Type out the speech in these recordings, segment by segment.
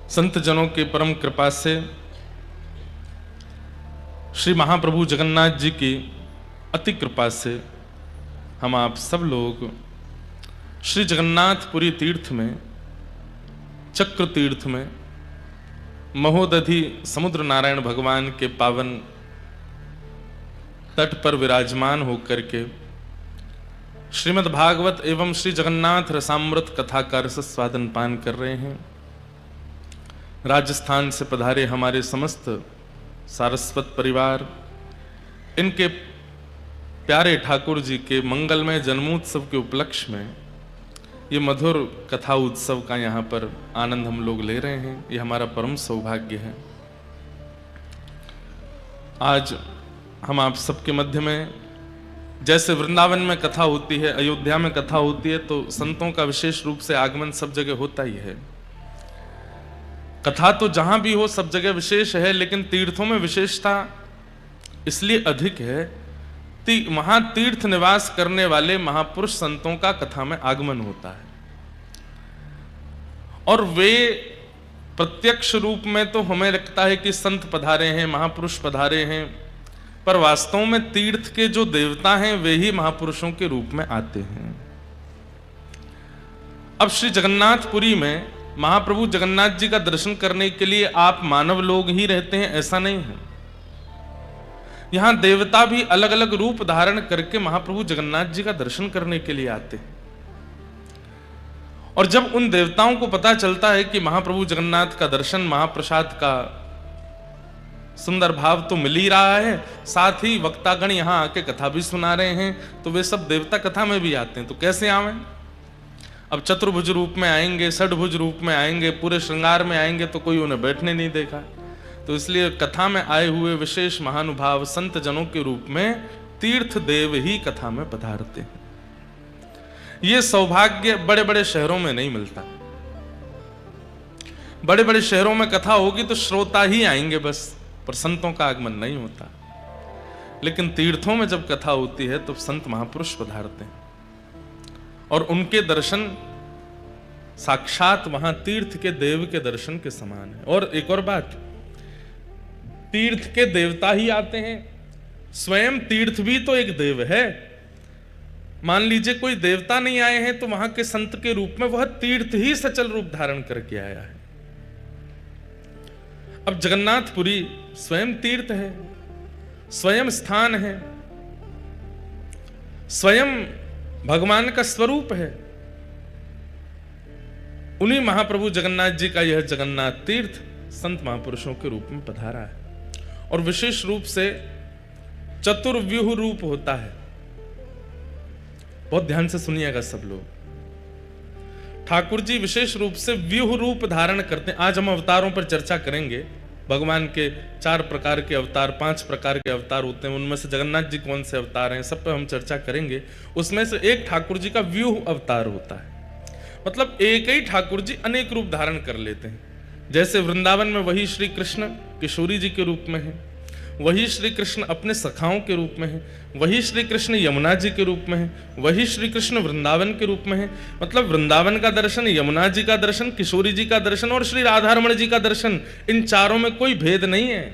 संत जनों के परम कृपा से श्री महाप्रभु जगन्नाथ जी की अति कृपा से हम आप सब लोग श्री जगन्नाथपुरी तीर्थ में, चक्र तीर्थ में, महोदधि समुद्र नारायण भगवान के पावन तट पर विराजमान होकर के श्रीमद् भागवत एवं श्री जगन्नाथ रसामृत कथा का रसस्वादन पान कर रहे हैं। राजस्थान से पधारे हमारे समस्त सारस्वत परिवार, इनके प्यारे ठाकुर जी के मंगलमय जन्मोत्सव के उपलक्ष्य में ये मधुर कथा उत्सव का यहाँ पर आनंद हम लोग ले रहे हैं। ये हमारा परम सौभाग्य है। आज हम आप सबके मध्य में, जैसे वृंदावन में कथा होती है, अयोध्या में कथा होती है, तो संतों का विशेष रूप से आगमन सब जगह होता ही है। कथा तो जहां भी हो सब जगह विशेष है, लेकिन तीर्थों में विशेषता इसलिए अधिक है कि वहां तीर्थ निवास करने वाले महापुरुष संतों का कथा में आगमन होता है। और वे प्रत्यक्ष रूप में तो हमें लगता है कि संत पधारे हैं, महापुरुष पधारे हैं, पर वास्तव में तीर्थ के जो देवता हैं वे ही महापुरुषों के रूप में आते हैं। अब श्री जगन्नाथपुरी में महाप्रभु जगन्नाथ जी का दर्शन करने के लिए आप मानव लोग ही रहते हैं, ऐसा नहीं है। यहां देवता भी अलग अलग रूप धारण करके महाप्रभु जगन्नाथ जी का दर्शन करने के लिए आते हैं। और जब उन देवताओं को पता चलता है कि महाप्रभु जगन्नाथ का दर्शन, महाप्रसाद का सुंदर भाव तो मिल ही रहा है, साथ ही वक्तागण यहां आके कथा भी सुना रहे हैं, तो वे सब देवता कथा में भी आते हैं। तो कैसे आवें? अब चतुर्भुज रूप में आएंगे, षडभुज रूप में आएंगे, पूरे श्रृंगार में आएंगे, तो कोई उन्हें बैठने नहीं देखा। तो इसलिए कथा में आए हुए विशेष महानुभाव संत जनों के रूप में तीर्थ देव ही कथा में पधारते हैं। ये सौभाग्य बड़े बड़े शहरों में नहीं मिलता। बड़े बड़े शहरों में कथा होगी तो श्रोता ही आएंगे बस, पर संतों का आगमन नहीं होता। लेकिन तीर्थों में जब कथा होती है तो संत महापुरुष पधारते हैं और उनके दर्शन साक्षात वहां तीर्थ के देव के दर्शन के समान है। और एक और बात, तीर्थ के देवता ही आते हैं, स्वयं तीर्थ भी तो एक देव है। मान लीजिए कोई देवता नहीं आए हैं तो वहां के संत के रूप में वह तीर्थ ही सचल रूप धारण करके आया है। अब जगन्नाथपुरी स्वयं तीर्थ है, स्वयं स्थान है, स्वयं भगवान का स्वरूप है। उन्हीं महाप्रभु जगन्नाथ जी का यह जगन्नाथ तीर्थ संत महापुरुषों के रूप में पधारा है। और विशेष रूप से चतुर्व्यूह रूप होता है। बहुत ध्यान से सुनिएगा सब लोग। ठाकुर जी विशेष रूप से व्यूह रूप धारण करते हैं। आज हम अवतारों पर चर्चा करेंगे। भगवान के 4 प्रकार के अवतार, 5 प्रकार के अवतार होते हैं, उनमें से जगन्नाथ जी कौन से अवतार हैं, सब पर हम चर्चा करेंगे। उसमें से एक ठाकुर जी का व्यूह अवतार होता है, मतलब एक ही ठाकुर जी अनेक रूप धारण कर लेते हैं। जैसे वृंदावन में वही श्री कृष्ण किशोरी जी के रूप में है, वही श्री कृष्ण अपने सखाओं के रूप में है, वही श्री कृष्ण यमुना जी के रूप में है, वही श्री कृष्ण वृंदावन के रूप में है। मतलब वृंदावन का दर्शन, यमुना जी का दर्शन, किशोरी जी का दर्शन और श्री राधारमण जी का दर्शन, इन चारों में कोई भेद नहीं है।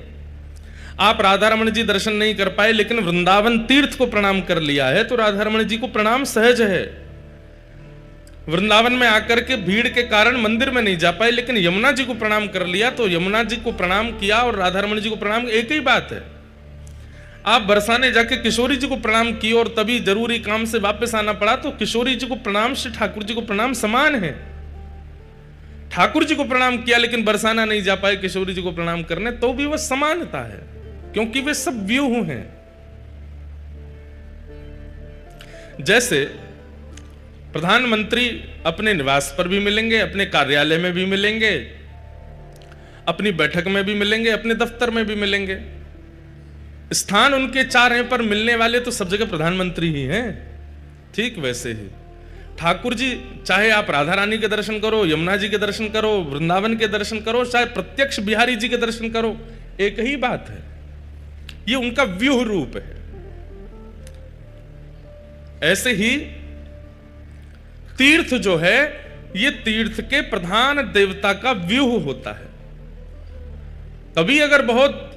आप राधारमण जी दर्शन नहीं कर पाए लेकिन वृंदावन तीर्थ को प्रणाम कर लिया है तो राधारमण जी को प्रणाम सहज है। वृंदावन में आकर के भीड़ के कारण मंदिर में नहीं जा पाए लेकिन यमुना जी को प्रणाम कर लिया तो यमुना जी को प्रणाम किया और राधारमण जी को प्रणाम, एक ही बात है। आप बरसाने जाके किशोरी जी को प्रणाम किए और तभी जरूरी काम से वापस आना पड़ा तो किशोरी जी को प्रणाम से ठाकुर जी को प्रणाम समान है। ठाकुर जी को प्रणाम किया लेकिन बरसाना नहीं जा पाए किशोरी जी को प्रणाम करने, तो भी वह समानता है, क्योंकि वे सब व्यूह हैं। जैसे प्रधानमंत्री अपने निवास पर भी मिलेंगे, अपने कार्यालय में भी मिलेंगे, अपनी बैठक में भी मिलेंगे, अपने दफ्तर में भी मिलेंगे। स्थान उनके 4 हैं पर मिलने वाले तो सब जगह प्रधानमंत्री ही हैं। ठीक वैसे ही ठाकुर जी, चाहे आप राधा रानी के दर्शन करो, यमुना जी के दर्शन करो, वृंदावन के दर्शन करो, चाहे प्रत्यक्ष बिहारी जी के दर्शन करो, एक ही बात है। ये उनका व्यूह रूप है। ऐसे ही तीर्थ जो है ये तीर्थ के प्रधान देवता का व्यूह होता है। कभी अगर बहुत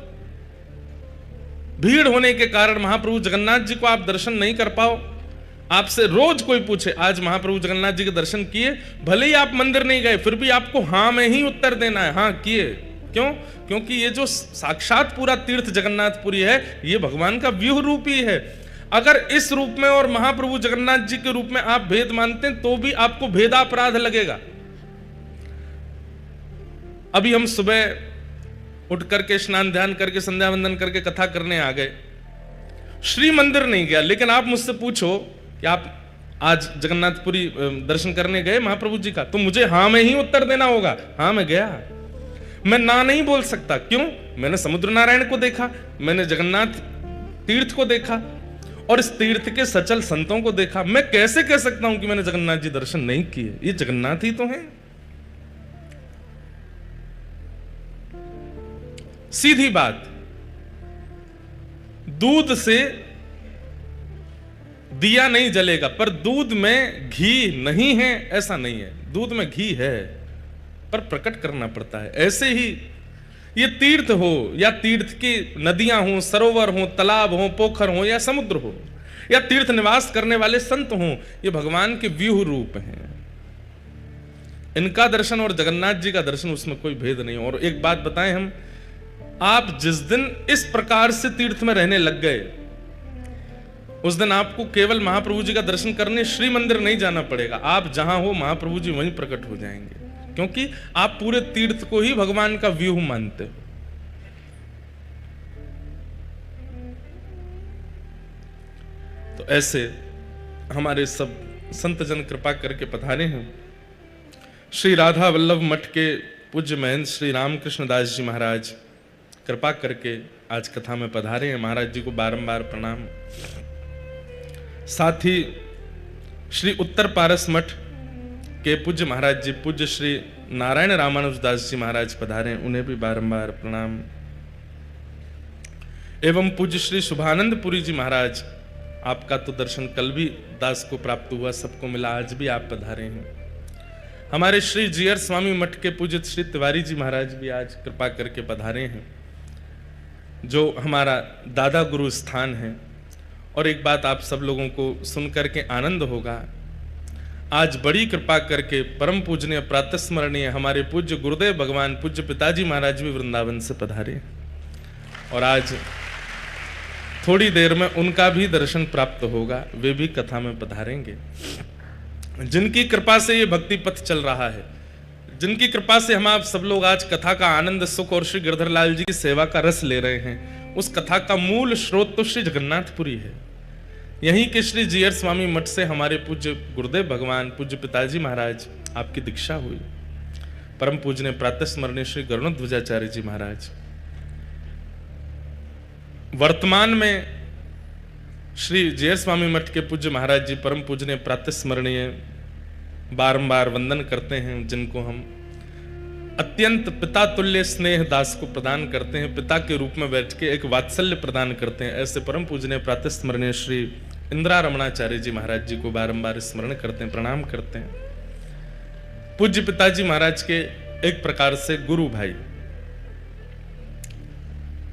भीड़ होने के कारण महाप्रभु जगन्नाथ जी को आप दर्शन नहीं कर पाओ, आपसे रोज कोई पूछे आज महाप्रभु जगन्नाथ जी के दर्शन किए, भले ही आप मंदिर नहीं गए फिर भी आपको हाँ में ही उत्तर देना है, हाँ किए। क्यों? क्योंकि ये जो साक्षात पूरा तीर्थ जगन्नाथपुरी है ये भगवान का व्यूह रूप ही है। अगर इस रूप में और महाप्रभु जगन्नाथ जी के रूप में आप भेद मानते हैं तो भी आपको भेदापराध लगेगा। अभी हम सुबह उठ करके स्नान ध्यान करके संध्या वंदन करके कथा करने आ गए, श्री मंदिर नहीं गया, लेकिन आप मुझसे पूछो कि आप आज जगन्नाथपुरी दर्शन करने गए महाप्रभु जी का, तो मुझे हाँ में ही उत्तर देना होगा, हाँ मैं गया। मैं ना नहीं बोल सकता। क्यों? मैंने समुद्र नारायण को देखा, मैंने जगन्नाथ तीर्थ को देखा और इस तीर्थ के सचल संतों को देखा। मैं कैसे कह सकता हूं कि मैंने जगन्नाथ जी दर्शन नहीं किए? ये जगन्नाथ ही तो हैं। सीधी बात, दूध से दिया नहीं जलेगा, पर दूध में घी नहीं है ऐसा नहीं है। दूध में घी है पर प्रकट करना पड़ता है। ऐसे ही ये तीर्थ हो या तीर्थ की नदियां हो, सरोवर हो, तालाब हो, पोखर हो या समुद्र हो या तीर्थ निवास करने वाले संत हो, ये भगवान के व्यूह रूप हैं। इनका दर्शन और जगन्नाथ जी का दर्शन उसमें कोई भेद नहीं। और एक बात बताएं हम, आप जिस दिन इस प्रकार से तीर्थ में रहने लग गए उस दिन आपको केवल महाप्रभु जी का दर्शन करने श्री मंदिर नहीं जाना पड़ेगा। आप जहां हो महाप्रभु जी वहीं प्रकट हो जाएंगे, क्योंकि आप पूरे तीर्थ को ही भगवान का व्यूह मानते हो। तो ऐसे हमारे सब संत जन कृपा करके पधारे हैं। श्री राधा वल्लभ मठ के पूज्य महंत श्री रामकृष्ण दास जी महाराज कृपा करके आज कथा में पधारे हैं। महाराज जी को बारंबार प्रणाम। साथ ही श्री उत्तर पारस मठ के पूज्य महाराज जी पूज्य श्री नारायण रामानुज दास जी महाराज पधारे हैं, उन्हें भी बारंबार प्रणाम। एवं पूज्य श्री शुभानंद पुरी जी महाराज, आपका तो दर्शन कल भी दास को प्राप्त हुआ, सबको मिला, आज भी आप पधारे हैं। हमारे श्री जीयर स्वामी मठ के पूज्य श्री तिवारी जी महाराज भी आज कृपा करके पधारे हैं, जो हमारा दादा गुरु स्थान है। और एक बात आप सब लोगों को सुनकर के आनंद होगा, आज बड़ी कृपा करके परम पूजनीय प्रातः स्मरणीय हमारे पूज्य गुरुदेव भगवान पूज्य पिताजी महाराज भी वृंदावन से पधारे और आज थोड़ी देर में उनका भी दर्शन प्राप्त होगा, वे भी कथा में पधारेंगे। जिनकी कृपा से ये भक्ति पथ चल रहा है, जिनकी कृपा से हम आप सब लोग आज कथा का आनंद सुख और श्री गिरधर लाल जी की सेवा का रस ले रहे हैं, उस कथा का मूल स्रोत तो श्री जगन्नाथपुरी है। यहीं के श्री जीयर स्वामी मठ से हमारे पूज्य गुरुदेव भगवान पूज्य पिताजी महाराज आपकी दीक्षा हुई। परम पूजनीय प्रातः स्मरणीय श्री गरुणध्वजाचार्य जी महाराज, वर्तमान में श्री जीयर स्वामी मठ के पूज्य महाराज जी परम पूजनीय प्रातः स्मरणीय बारंबार वंदन करते हैं, जिनको हम अत्यंत पिता तुल्य स्नेह दास को प्रदान करते हैं, पिता के रूप में बैठ के एक वात्सल्य प्रदान करते हैं। ऐसे परम पूजनीय प्रातः स्मरणीय श्री इंदिरा रमणाचार्य जी महाराज जी को बारंबार स्मरण करते हैं, प्रणाम करते हैं। पूज्य पिताजी महाराज के एक प्रकार से गुरु भाई,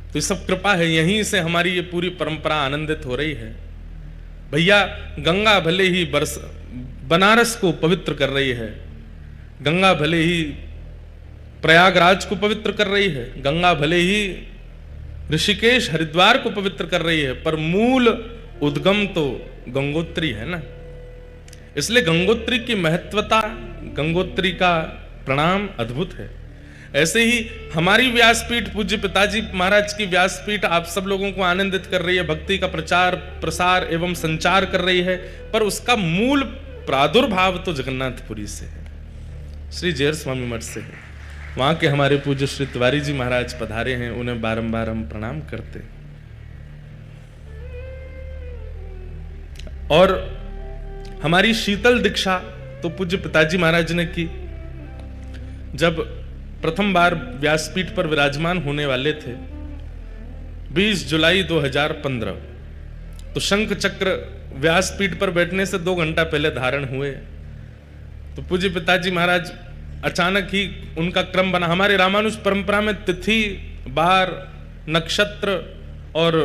तो ये सब कृपा है, यहीं से हमारी ये पूरी परंपरा आनंदित हो रही है। भैया गंगा भले ही बनारस को पवित्र कर रही है, गंगा भले ही प्रयागराज को पवित्र कर रही है, गंगा भले ही ऋषिकेश हरिद्वार को पवित्र कर रही है, पर मूल उद्गम तो गंगोत्री है ना। इसलिए गंगोत्री की महत्वता, गंगोत्री का प्रणाम अद्भुत है। ऐसे ही हमारी व्यासपीठ पूज्य पिताजी महाराज की व्यासपीठ आप सब लोगों को आनंदित कर रही है, भक्ति का प्रचार प्रसार एवं संचार कर रही है, पर उसका मूल प्रादुर्भाव तो जगन्नाथपुरी से है, श्री जैर स्वामी मठ से है। वहां के हमारे पूज्य श्री तिवारी जी महाराज पधारे हैं, उन्हें बारंबार हम प्रणाम करते हैं। और हमारी शीतल दीक्षा तो पूज्य पिताजी महाराज ने की, जब प्रथम बार व्यासपीठ पर विराजमान होने वाले थे 20 जुलाई 2015, तो शंख चक्र व्यासपीठ पर बैठने से 2 घंटा पहले धारण हुए। तो पूज्य पिताजी महाराज अचानक ही उनका क्रम बना। हमारे रामानुज परंपरा में तिथि, बार, नक्षत्र और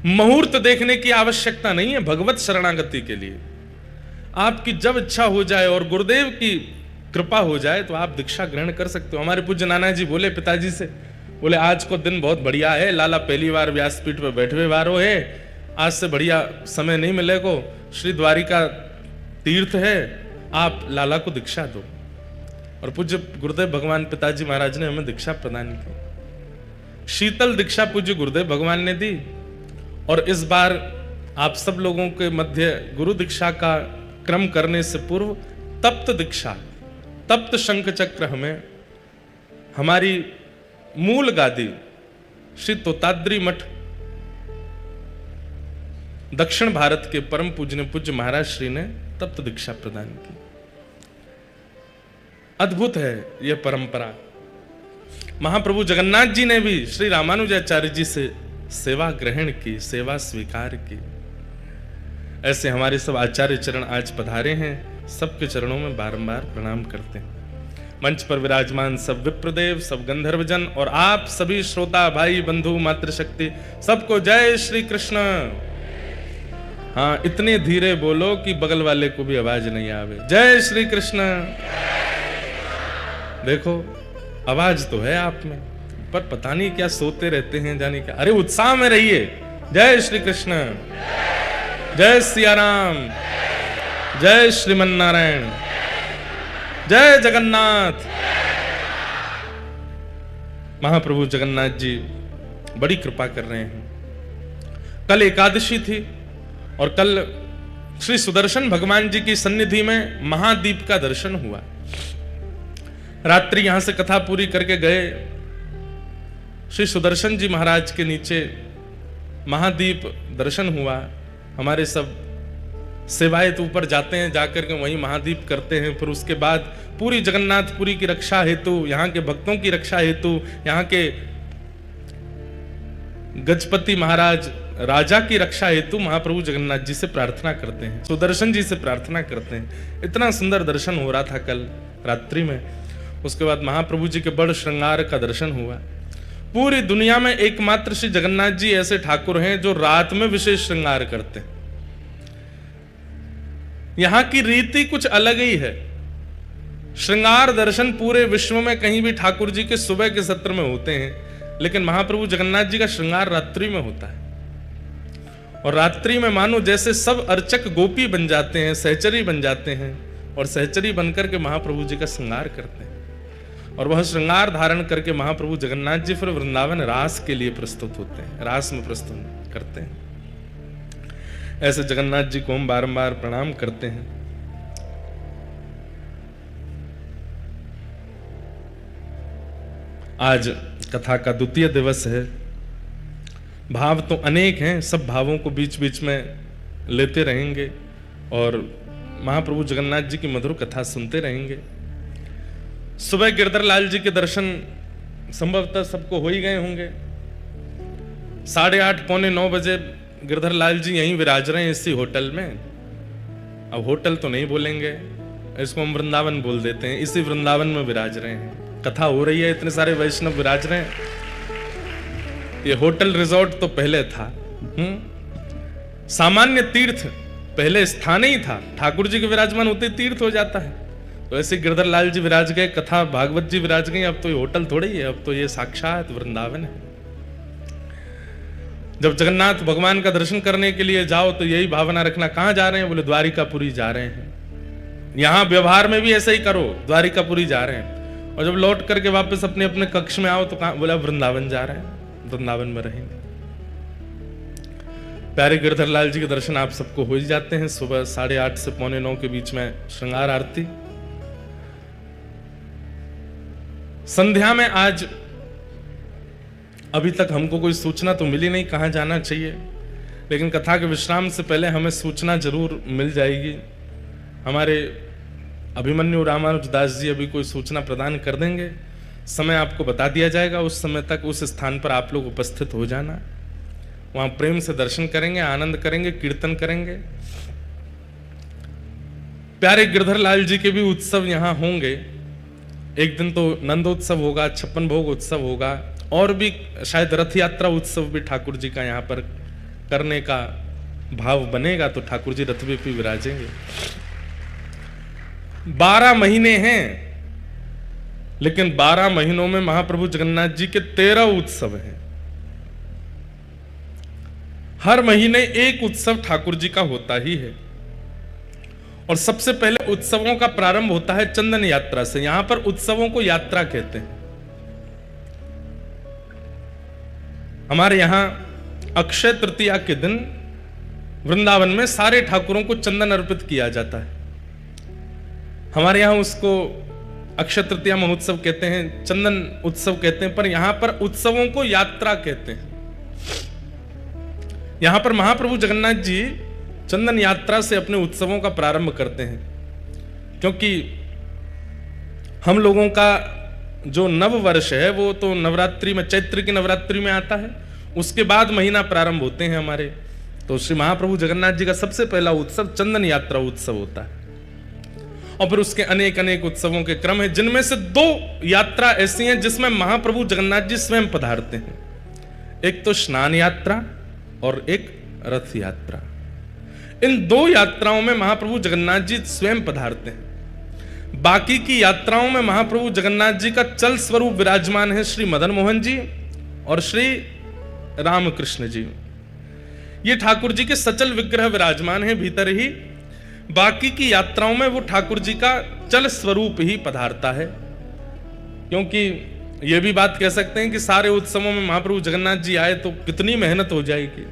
मुहूर्त देखने की आवश्यकता नहीं है भगवत शरणागति के लिए। आपकी जब इच्छा हो जाए और गुरुदेव की कृपा हो जाए तो आप दीक्षा ग्रहण कर सकते हो। हमारे पूज्य नाना जी बोले पिताजी से, बोले आज को दिन बहुत बढ़िया है, लाला पहली बार व्यासपीठ पे बैठवे वारो है, आज से बढ़िया समय नहीं मिलेगो, श्री द्वारिका तीर्थ है, आप लाला को दीक्षा दो। और पूज्य गुरुदेव भगवान पिताजी महाराज ने हमें दीक्षा प्रदान की। शीतल दीक्षा पूज्य गुरुदेव भगवान ने दी। और इस बार आप सब लोगों के मध्य गुरु दीक्षा का क्रम करने से पूर्व तप्त दीक्षा, तप्त शंख चक्र हमें हमारी मूल गादी श्री तोताद्री मठ दक्षिण भारत के परम पूज्य पूज्य महाराज श्री ने तप्त दीक्षा प्रदान की। अद्भुत है यह परंपरा। महाप्रभु जगन्नाथ जी ने भी श्री रामानुजाचार्य जी से सेवा ग्रहण की, सेवा स्वीकार की। ऐसे हमारे सब आचार्य चरण आज पधारे हैं, सबके चरणों में बारंबार प्रणाम करते हैं। मंच पर विराजमान सब विप्रदेव, सब गंधर्वजन और आप सभी श्रोता भाई बंधु मातृशक्ति, सबको जय श्री कृष्ण। हाँ, इतने धीरे बोलो कि बगल वाले को भी आवाज नहीं आवे। जय श्री कृष्ण। देखो आवाज तो है आप में, पर पता नहीं क्या सोते रहते हैं, जाने क्या। अरे उत्साह में रहिए। जय श्री कृष्ण, जय सिया राम, जय श्रीमन नारायण, जय जगन्नाथ। महाप्रभु जगन्नाथ जी बड़ी कृपा कर रहे हैं। कल एकादशी थी और कल श्री सुदर्शन भगवान जी की सन्निधि में महादीप का दर्शन हुआ। रात्रि यहां से कथा पूरी करके गए। श्री सुदर्शन जी महाराज के नीचे महादीप दर्शन हुआ। हमारे सब सेवायत ऊपर जाते हैं, जाकर के वहीं महादीप करते हैं। फिर उसके बाद पूरी जगन्नाथपुरी की रक्षा हेतु, यहाँ के भक्तों की रक्षा हेतु, यहाँ के गजपति महाराज राजा की रक्षा हेतु महाप्रभु जगन्नाथ जी से प्रार्थना करते हैं, सुदर्शन जी से प्रार्थना करते हैं। इतना सुंदर दर्शन हो रहा था कल रात्रि में। उसके बाद महाप्रभु जी के बड़ श्रृंगार का दर्शन हुआ। पूरी दुनिया में एकमात्र श्री जगन्नाथ जी ऐसे ठाकुर हैं जो रात में विशेष श्रृंगार करते हैं। यहां की रीति कुछ अलग ही है। श्रृंगार दर्शन पूरे विश्व में कहीं भी ठाकुर जी के सुबह के सत्र में होते हैं, लेकिन महाप्रभु जगन्नाथ जी का श्रृंगार रात्रि में होता है। और रात्रि में मानो जैसे सब अर्चक गोपी बन जाते हैं, सहचरी बन जाते हैं, और सहचरी बनकर के महाप्रभु जी का श्रृंगार करते हैं। और वह श्रृंगार धारण करके महाप्रभु जगन्नाथ जी फिर वृंदावन रास के लिए प्रस्तुत होते हैं, रास में प्रस्तुत करते हैं। ऐसे जगन्नाथ जी को हम बारंबार प्रणाम करते हैं। आज कथा का द्वितीय दिवस है। भाव तो अनेक हैं, सब भावों को बीच बीच में लेते रहेंगे और महाप्रभु जगन्नाथ जी की मधुर कथा सुनते रहेंगे। सुबह गिरधर लाल जी के दर्शन संभवतः सबको हो ही गए होंगे। 8:30 पौने 9 बजे गिरधर लाल जी यहीं विराज रहे हैं इसी होटल में। अब होटल तो नहीं बोलेंगे, इसको हम वृंदावन बोल देते हैं। इसी वृंदावन में विराज रहे हैं, कथा हो रही है, इतने सारे वैष्णव विराज रहे हैं। ये होटल रिजॉर्ट तो पहले था, सामान्य तीर्थ पहले स्थान ही था। ठाकुर जी के विराजमान होते तीर्थ हो जाता है। तो ऐसे गिरधर लाल जी विराज गए, कथा भागवत जी विराज गए। अब तो ये होटल थोड़ी है, अब तो ये साक्षात वृंदावन है। जब जगन्नाथ भगवान का दर्शन करने के लिए जाओ तो यही भावना रखना, कहां जा रहे हैं? बोले द्वारिकापुरी जा रहे हैं। यहां व्यवहार में भी ऐसे ही करो, द्वारिकापुरी जा रहे हैं। और जब लौट करके वापस अपने अपने कक्ष में आओ तो कहां? बोला वृंदावन जा रहे हैं, वृंदावन में रहेंगे। प्यारे गिरधर लाल जी के दर्शन आप सबको हो ही जाते हैं। सुबह 8:30 से पौने 9 के बीच में श्रृंगार आरती। संध्या में आज अभी तक हमको कोई सूचना तो मिली नहीं कहां जाना चाहिए, लेकिन कथा के विश्राम से पहले हमें सूचना जरूर मिल जाएगी। हमारे अभिमन्यु रामानुजदास जी अभी कोई सूचना प्रदान कर देंगे, समय आपको बता दिया जाएगा। उस समय तक उस स्थान पर आप लोग उपस्थित हो जाना। वहां प्रेम से दर्शन करेंगे, आनंद करेंगे, कीर्तन करेंगे। प्यारे गिरधर लाल जी के भी उत्सव यहाँ होंगे। एक दिन तो नंदोत्सव होगा, 56 भोग उत्सव होगा, और भी शायद रथ यात्रा उत्सव भी ठाकुर जी का यहाँ पर करने का भाव बनेगा, तो ठाकुर जी रथ पे विराजेंगे। 12 महीने हैं, लेकिन 12 महीनों में महाप्रभु जगन्नाथ जी के 13 उत्सव हैं। हर महीने एक उत्सव ठाकुर जी का होता ही है। और सबसे पहले उत्सवों का प्रारंभ होता है चंदन यात्रा से। यहां पर उत्सवों को यात्रा कहते हैं। हमारे यहां अक्षय तृतीया के दिन वृंदावन में सारे ठाकुरों को चंदन अर्पित किया जाता है। हमारे यहां उसको अक्षय तृतीया महोत्सव कहते हैं, चंदन उत्सव कहते हैं, पर यहां पर उत्सवों को यात्रा कहते हैं। यहां पर महाप्रभु जगन्नाथ जी चंदन यात्रा से अपने उत्सवों का प्रारंभ करते हैं, क्योंकि हम लोगों का जो नव वर्ष है वो तो नवरात्रि में, चैत्र की नवरात्रि में आता है, उसके बाद महीना प्रारंभ होते हैं हमारे। तो श्री महाप्रभु जगन्नाथ जी का सबसे पहला उत्सव चंदन यात्रा उत्सव होता है, और फिर उसके अनेक अनेक उत्सवों के क्रम है, जिनमें से 2 यात्रा ऐसी हैं जिसमें महाप्रभु जगन्नाथ जी स्वयं पधारते हैं। एक तो स्नान यात्रा और एक रथ यात्रा। इन 2 यात्राओं में महाप्रभु जगन्नाथ जी स्वयं पधारते हैं। बाकी की यात्राओं में महाप्रभु जगन्नाथ जी का चल स्वरूप विराजमान है श्री मदन मोहन जी और श्री रामकृष्ण जी। ये ठाकुर जी के सचल विग्रह विराजमान है भीतर ही। बाकी की यात्राओं में वो ठाकुर जी का चल स्वरूप ही पधारता है, क्योंकि ये भी बात कह सकते हैं कि सारे उत्सवों में महाप्रभु जगन्नाथ जी आए तो कितनी मेहनत हो जाएगी।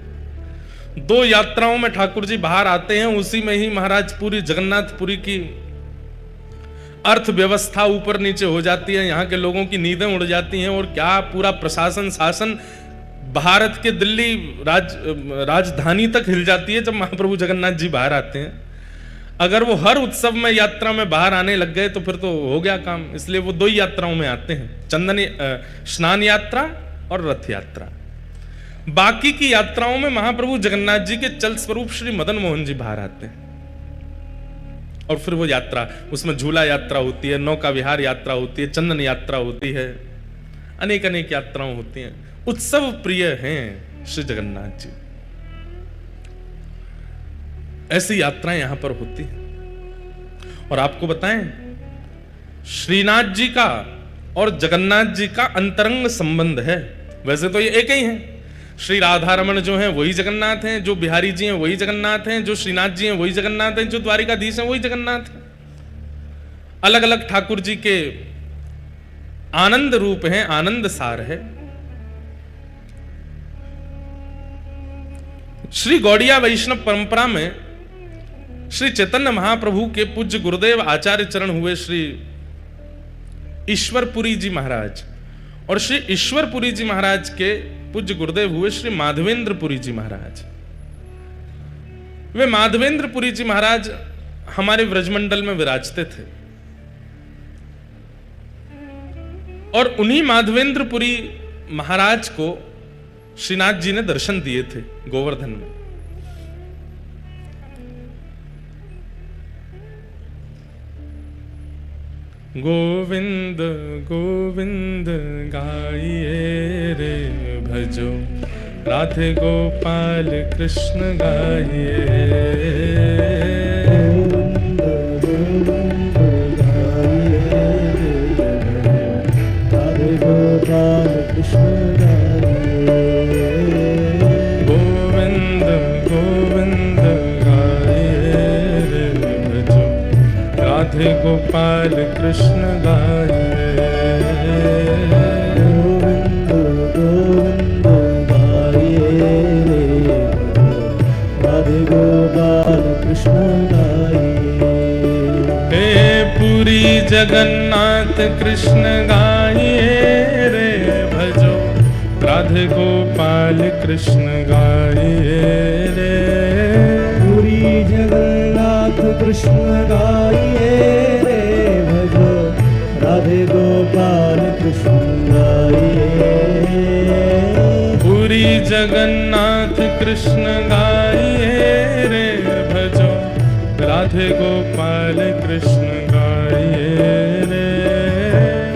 2 यात्राओं में ठाकुर जी बाहर आते हैं, उसी में ही महाराज पूरी जगन्नाथपुरी की अर्थव्यवस्था ऊपर नीचे हो जाती है, यहाँ के लोगों की नींदें उड़ जाती हैं, और क्या पूरा प्रशासन शासन भारत के दिल्ली राजधानी तक हिल जाती है जब महाप्रभु जगन्नाथ जी बाहर आते हैं। अगर वो हर उत्सव में यात्रा में बाहर आने लग गए तो फिर तो हो गया काम। इसलिए वो 2 यात्राओं में आते हैं, स्नान यात्रा और रथ यात्रा। बाकी की यात्राओं में महाप्रभु जगन्नाथ जी के चल स्वरूप श्री मदन मोहन जी बाहर आते हैं, और फिर वो यात्रा, उसमें झूला यात्रा होती है, नौका विहार यात्रा होती है, चंदन यात्रा होती है, अनेक अनेक यात्राएं होती हैं। उत्सव प्रिय हैं श्री जगन्नाथ जी। ऐसी यात्राएं यहां पर होती हैं। और आपको बताएं, श्रीनाथ जी का और जगन्नाथ जी का अंतरंग संबंध है। वैसे तो ये एक ही हैं, श्री राधा रमण जो हैं वही जगन्नाथ हैं, जो बिहारी जी हैं वही जगन्नाथ हैं, जो श्रीनाथ जी हैं वही जगन्नाथ हैं, जो द्वारिकाधीश हैं वही जगन्नाथ हैं। अलग अलग ठाकुर जी के आनंद रूप हैं, आनंद सार है। श्री गौड़िया वैष्णव परंपरा में श्री चैतन्य महाप्रभु के पूज्य गुरुदेव आचार्य चरण हुए श्री ईश्वरपुरी जी महाराज, और श्री ईश्वरपुरी जी महाराज के पूज्य गुरुदेव हुए श्री माधवेंद्रपुरी जी महाराज। वे माधवेंद्रपुरी जी महाराज हमारे व्रजमंडल में विराजते थे, और उन्हीं माधवेंद्रपुरी महाराज को श्रीनाथ जी ने दर्शन दिए थे गोवर्धन में। गोविंद गोविंद गाइए रे भजो, राधे गोपाल कृष्ण गाइए। राधे गोपाल कृष्ण गाइए। गोविंद गोविंद गाइए रे भजो, राधे गोपाल कृष्ण गाइए। गोविंद गोविंद गाइए रे भजो, राधे गोपाल कृष्ण गाइए। हे पुरी जगन्नाथ कृष्ण गाइए रे भजो, राधे गोपाल कृष्ण गाइए रे। पुरी जगन्नाथ कृष्ण गाइए रे भजो, राधे गोपाल कृष्ण गाइए। पुरी जगन्नाथ कृष्ण गाइए रे भजो, राधे राधे गोपाल कृष्ण गाइए रे,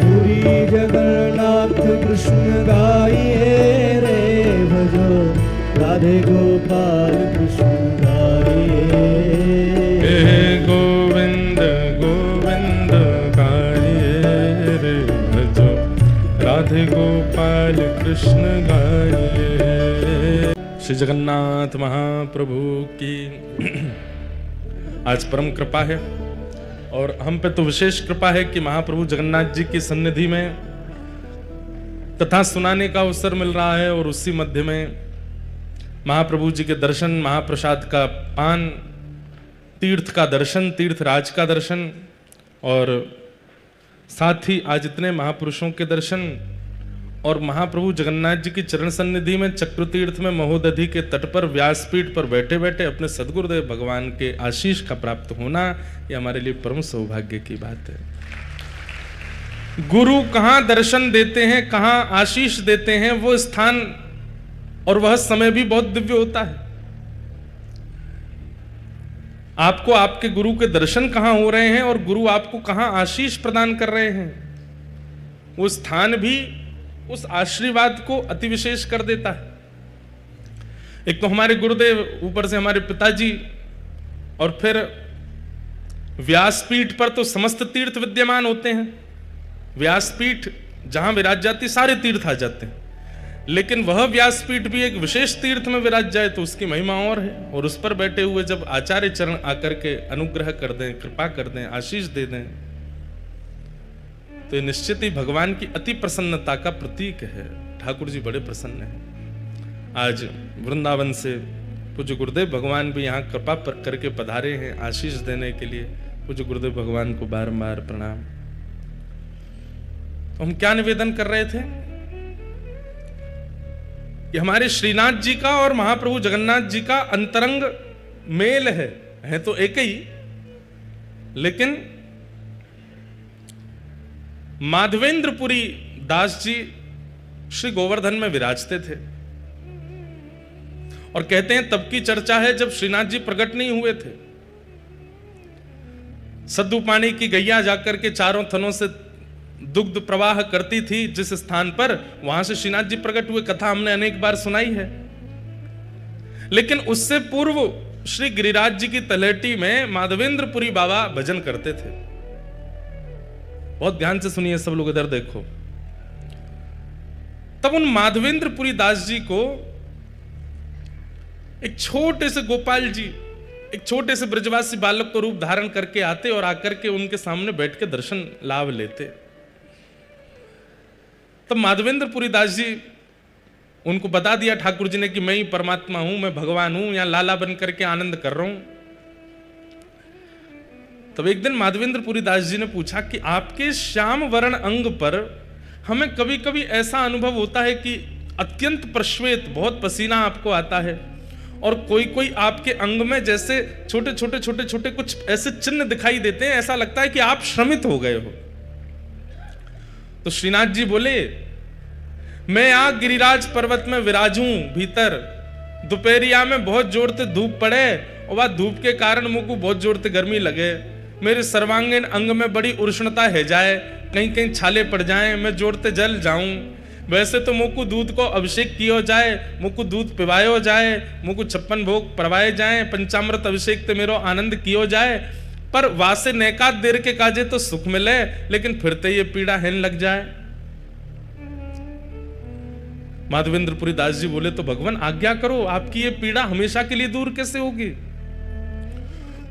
पुरी जगन्नाथ कृष्ण गाइए रे, भजो राधे गोपाल कृष्ण गाइए। गोविंद गोविंद गाइए रे, भजो राधे गोपाल कृष्ण गाइए। श्री जगन्नाथ महाप्रभु की आज परम कृपा है, और हम पे तो विशेष कृपा है कि महाप्रभु जगन्नाथ जी की सन्निधि में कथा सुनाने का अवसर मिल रहा है, और उसी मध्य में महाप्रभु जी के दर्शन, महाप्रसाद का पान, तीर्थ का दर्शन, तीर्थ राज का दर्शन, और साथ ही आज इतने महापुरुषों के दर्शन, और महाप्रभु जगन्नाथ जी की चरण सन्निधि में चक्रतीर्थ में महोदधि के तट पर व्यासपीठ पर बैठे बैठे अपने सदगुरुदेव भगवान के आशीष का प्राप्त होना, यह हमारे लिए परम सौभाग्य की बात है। गुरु कहाँ दर्शन देते हैं, कहाँ आशीष देते हैं, वो स्थान और वह समय भी बहुत दिव्य होता है। आपको आपके गुरु के दर्शन कहाँ हो रहे हैं और गुरु आपको कहाँ आशीष प्रदान कर रहे हैं, वो स्थान भी उस आशीर्वाद को अति विशेष कर देता है। एक तो हमारे गुरुदेव, ऊपर से हमारे पिताजी, और फिर व्यासपीठ पर तो समस्त तीर्थ विद्यमान होते हैं। व्यासपीठ जहां विराज जाती सारे तीर्थ आ जाते हैं, लेकिन वह व्यासपीठ भी एक विशेष तीर्थ में विराज जाए तो उसकी महिमा और है। और उस पर बैठे हुए जब आचार्य चरण आकर के अनुग्रह कर दें, कृपा कर दें, आशीष दे दें, तो ये निश्चित ही भगवान की अति प्रसन्नता का प्रतीक है। ठाकुर जी बड़े प्रसन्न हैं। आज वृंदावन से पूज्य गुरुदेव भगवान भी यहाँ कृपा करके पधारे हैं आशीष देने के लिए। पूज्य गुरुदेव भगवान को बारंबार प्रणाम। तो हम क्या निवेदन कर रहे थे कि हमारे श्रीनाथ जी का और महाप्रभु जगन्नाथ जी का अंतरंग मेल है तो एक ही, लेकिन माधवेंद्रपुरी दास जी श्री गोवर्धन में विराजते थे, और कहते हैं तब की चर्चा है जब श्रीनाथ जी प्रकट नहीं हुए थे। सद्दू पानी की गैया जाकर के चारों थनों से दुग्ध प्रवाह करती थी जिस स्थान पर, वहां से श्रीनाथ जी प्रकट हुए। कथा हमने अनेक बार सुनाई है। लेकिन उससे पूर्व श्री गिरिराज जी की तलहटी में माधवेंद्रपुरी बाबा भजन करते थे। बहुत ध्यान से सुनिए सब लोग, इधर देखो। तब उन माधवेंद्रपुरी दास जी को एक छोटे से गोपाल जी, एक छोटे से ब्रजवासी बालक को रूप धारण करके आते और आकर के उनके सामने बैठ के दर्शन लाभ लेते। तब माधवेंद्रपुरी दास जी उनको बता दिया ठाकुर जी ने कि मैं ही परमात्मा हूं, मैं भगवान हूं, यहां लाला बन करके आनंद कर रहा हूं। तब एक दिन माधवेंद्रपुरी दास जी ने पूछा कि आपके श्याम वर्ण अंग पर हमें कभी कभी ऐसा अनुभव होता है कि अत्यंत प्रश्वेत, बहुत पसीना आपको आता है, और कोई कोई आपके अंग में जैसे छोटे छोटे छोटे छोटे कुछ ऐसे चिन्ह दिखाई देते हैं, ऐसा लगता है कि आप श्रमित हो गए हो। तो श्रीनाथ जी बोले, मैं आ गिरिराज पर्वत में विराजूं भीतर, दोपहरिया में बहुत जोर से धूप पड़े और वह धूप के कारण मुझको बहुत जोर से गर्मी लगे, मेरे सर्वांगीण अंग में बड़ी उष्णता है जाए, कहीं कहीं छाले पड़ जाएं, मैं जोर से जल जाऊं। वैसे तो मुझको दूध को अभिषेक किया जाए, मुझको दूध पिवायो जाए, मुझको 56 भोग परवाए जाए, पंचामृत अभिषेक ते मेरो आनंद कियो जाए, पर वासे नैकात देर के काजे तो सुख मिले, लेकिन फिरते ये पीड़ा हेन लग जाए। माधवेंद्रपुरी दास जी बोले, तो भगवान आज्ञा करो, आपकी ये पीड़ा हमेशा के लिए दूर कैसे होगी।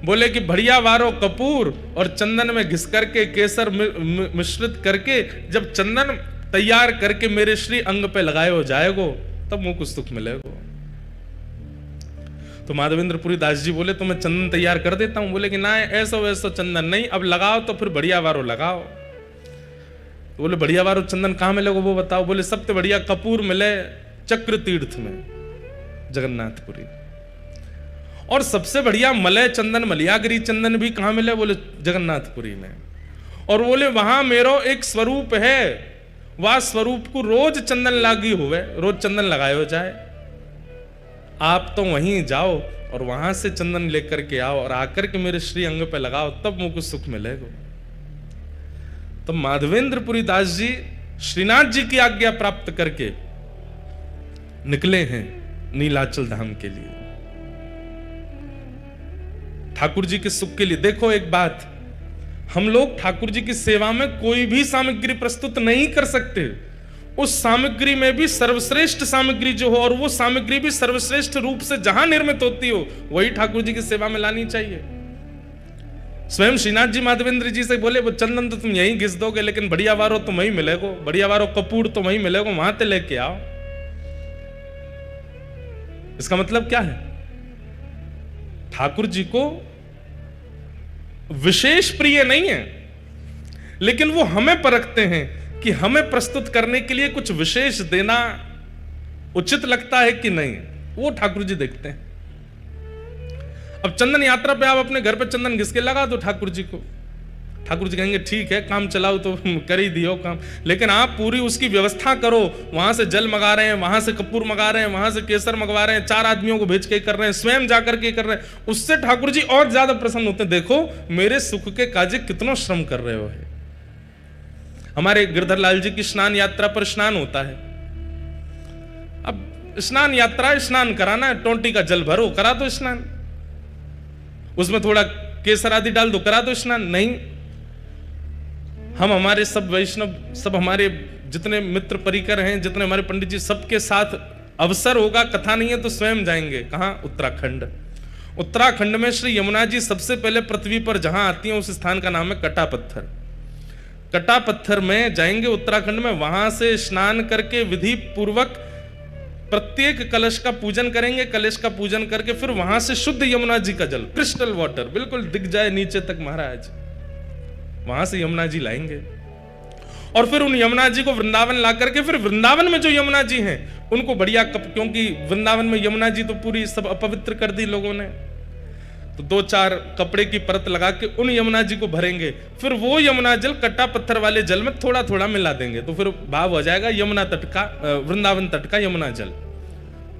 बोले कि बढ़िया वारो कपूर और चंदन में घिस करके केसर मिश्रित करके जब चंदन तैयार करके मेरे श्री अंग पे लगाए हो जाएगो, तब मुझको सुख मिलेगा। तो माधवेंद्रपुरी दास जी बोले, तो मैं चंदन तैयार कर देता हूं। बोले कि ना, ऐसा वैसा चंदन नहीं, अब लगाओ तो फिर बढ़िया वारो लगाओ। तो बोले बढ़िया वारो चंदन कहां मिलेगा वो बताओ। बोले सबसे बढ़िया कपूर मिले चक्र तीर्थ में, जगन्नाथपुरी। और सबसे बढ़िया मलय चंदन, मलियागिरी चंदन भी कहां मिले। बोले जगन्नाथपुरी में। और बोले वहां मेरो एक स्वरूप है, वह स्वरूप को रोज चंदन लागी हुए, रोज चंदन लगाए हो जाए। आप तो वहीं जाओ और वहां से चंदन लेकर के आओ और आकर के मेरे श्री अंग पे लगाओ, तब मुझको सुख मिलेगा। तो माधवेंद्रपुरी दास जी श्रीनाथ जी की आज्ञा प्राप्त करके निकले हैं नीलाचल धाम के लिए, ठाकुर जी के सुख के लिए। देखो एक बात, हम लोग ठाकुर जी की सेवा में कोई भी सामग्री प्रस्तुत नहीं कर सकते, उस सामग्री में भी सर्वश्रेष्ठ सामग्री जो हो और वो सामग्री भी सर्वश्रेष्ठ रूप से जहां निर्मित होती हो वही ठाकुर जी की सेवा में लानी चाहिए। स्वयं श्रीनाथ जी माधवेंद्र जी से बोले, वो चंदन तो तुम यहीं घिस दोगे, लेकिन बढ़िया वारो तो वहीं मिलेगा, बढ़िया वारो कपूर तो वहीं मिलेगा, वहां से लेके आओ। इसका मतलब क्या है? ठाकुर जी को विशेष प्रिय नहीं है, लेकिन वो हमें परखते हैं कि हमें प्रस्तुत करने के लिए कुछ विशेष देना उचित लगता है कि नहीं, वो ठाकुर जी देखते हैं। अब चंदन यात्रा पे आप अपने घर पे चंदन घिस के लगा दो ठाकुर जी को, ठाकुर जी कहेंगे ठीक है काम चलाओ तो कर ही दियो काम, लेकिन आप पूरी उसकी व्यवस्था करो, वहां से जल मंगा रहे हैं, वहां से कपूर मंगा रहे हैं, वहां से केसर मंगवा रहे हैं, 4 आदमियों को भेज के कर रहे हैं, स्वयं जाकर के कर रहे हैं, उससे ठाकुर जी और ज्यादा प्रसन्न होते हैं। देखो मेरे सुख के काजे कितना श्रम कर रहे हो है। हमारे गिरधर लाल जी की स्नान यात्रा पर स्नान होता है। अब स्नान यात्रा, स्नान कराना है, टोंटी का जल भरो, करा दो स्नान, उसमें थोड़ा केसर आदि डाल दो, करा दो स्नान। नहीं, हम हमारे सब वैष्णव, सब हमारे जितने मित्र परिकर हैं, जितने हमारे पंडित जी, सबके साथ अवसर होगा, कथा नहीं है तो स्वयं जाएंगे। कहां? उत्तराखंड। उत्तराखंड में श्री यमुना जी सबसे पहले पृथ्वी पर जहां आती है उस स्थान का नाम है कटा पत्थर। कटा पत्थर में जाएंगे उत्तराखंड में, वहां से स्नान करके विधि पूर्वक प्रत्येक कलश का पूजन करेंगे, कलश का पूजन करके फिर वहां से शुद्ध यमुना जी का जल, क्रिस्टल वाटर, बिल्कुल दिख जाए नीचे तक महाराज, वहां से यमुना जी लाएंगे और फिर उन यमुना जी को वृंदावन ला करके फिर वृंदावन में जो यमुना जी हैं उनको बढ़िया कप, क्योंकि वृंदावन में यमुना जी तो पूरी सब अपवित्र कर दी लोगों ने, तो 2-4 कपड़े की परत लगा के उन यमुना जी को भरेंगे, फिर वो यमुना जल कट्टा पत्थर वाले जल में थोड़ा थोड़ा मिला देंगे, तो फिर भाव हो जाएगा यमुना तट का, वृंदावन तट का यमुना जल।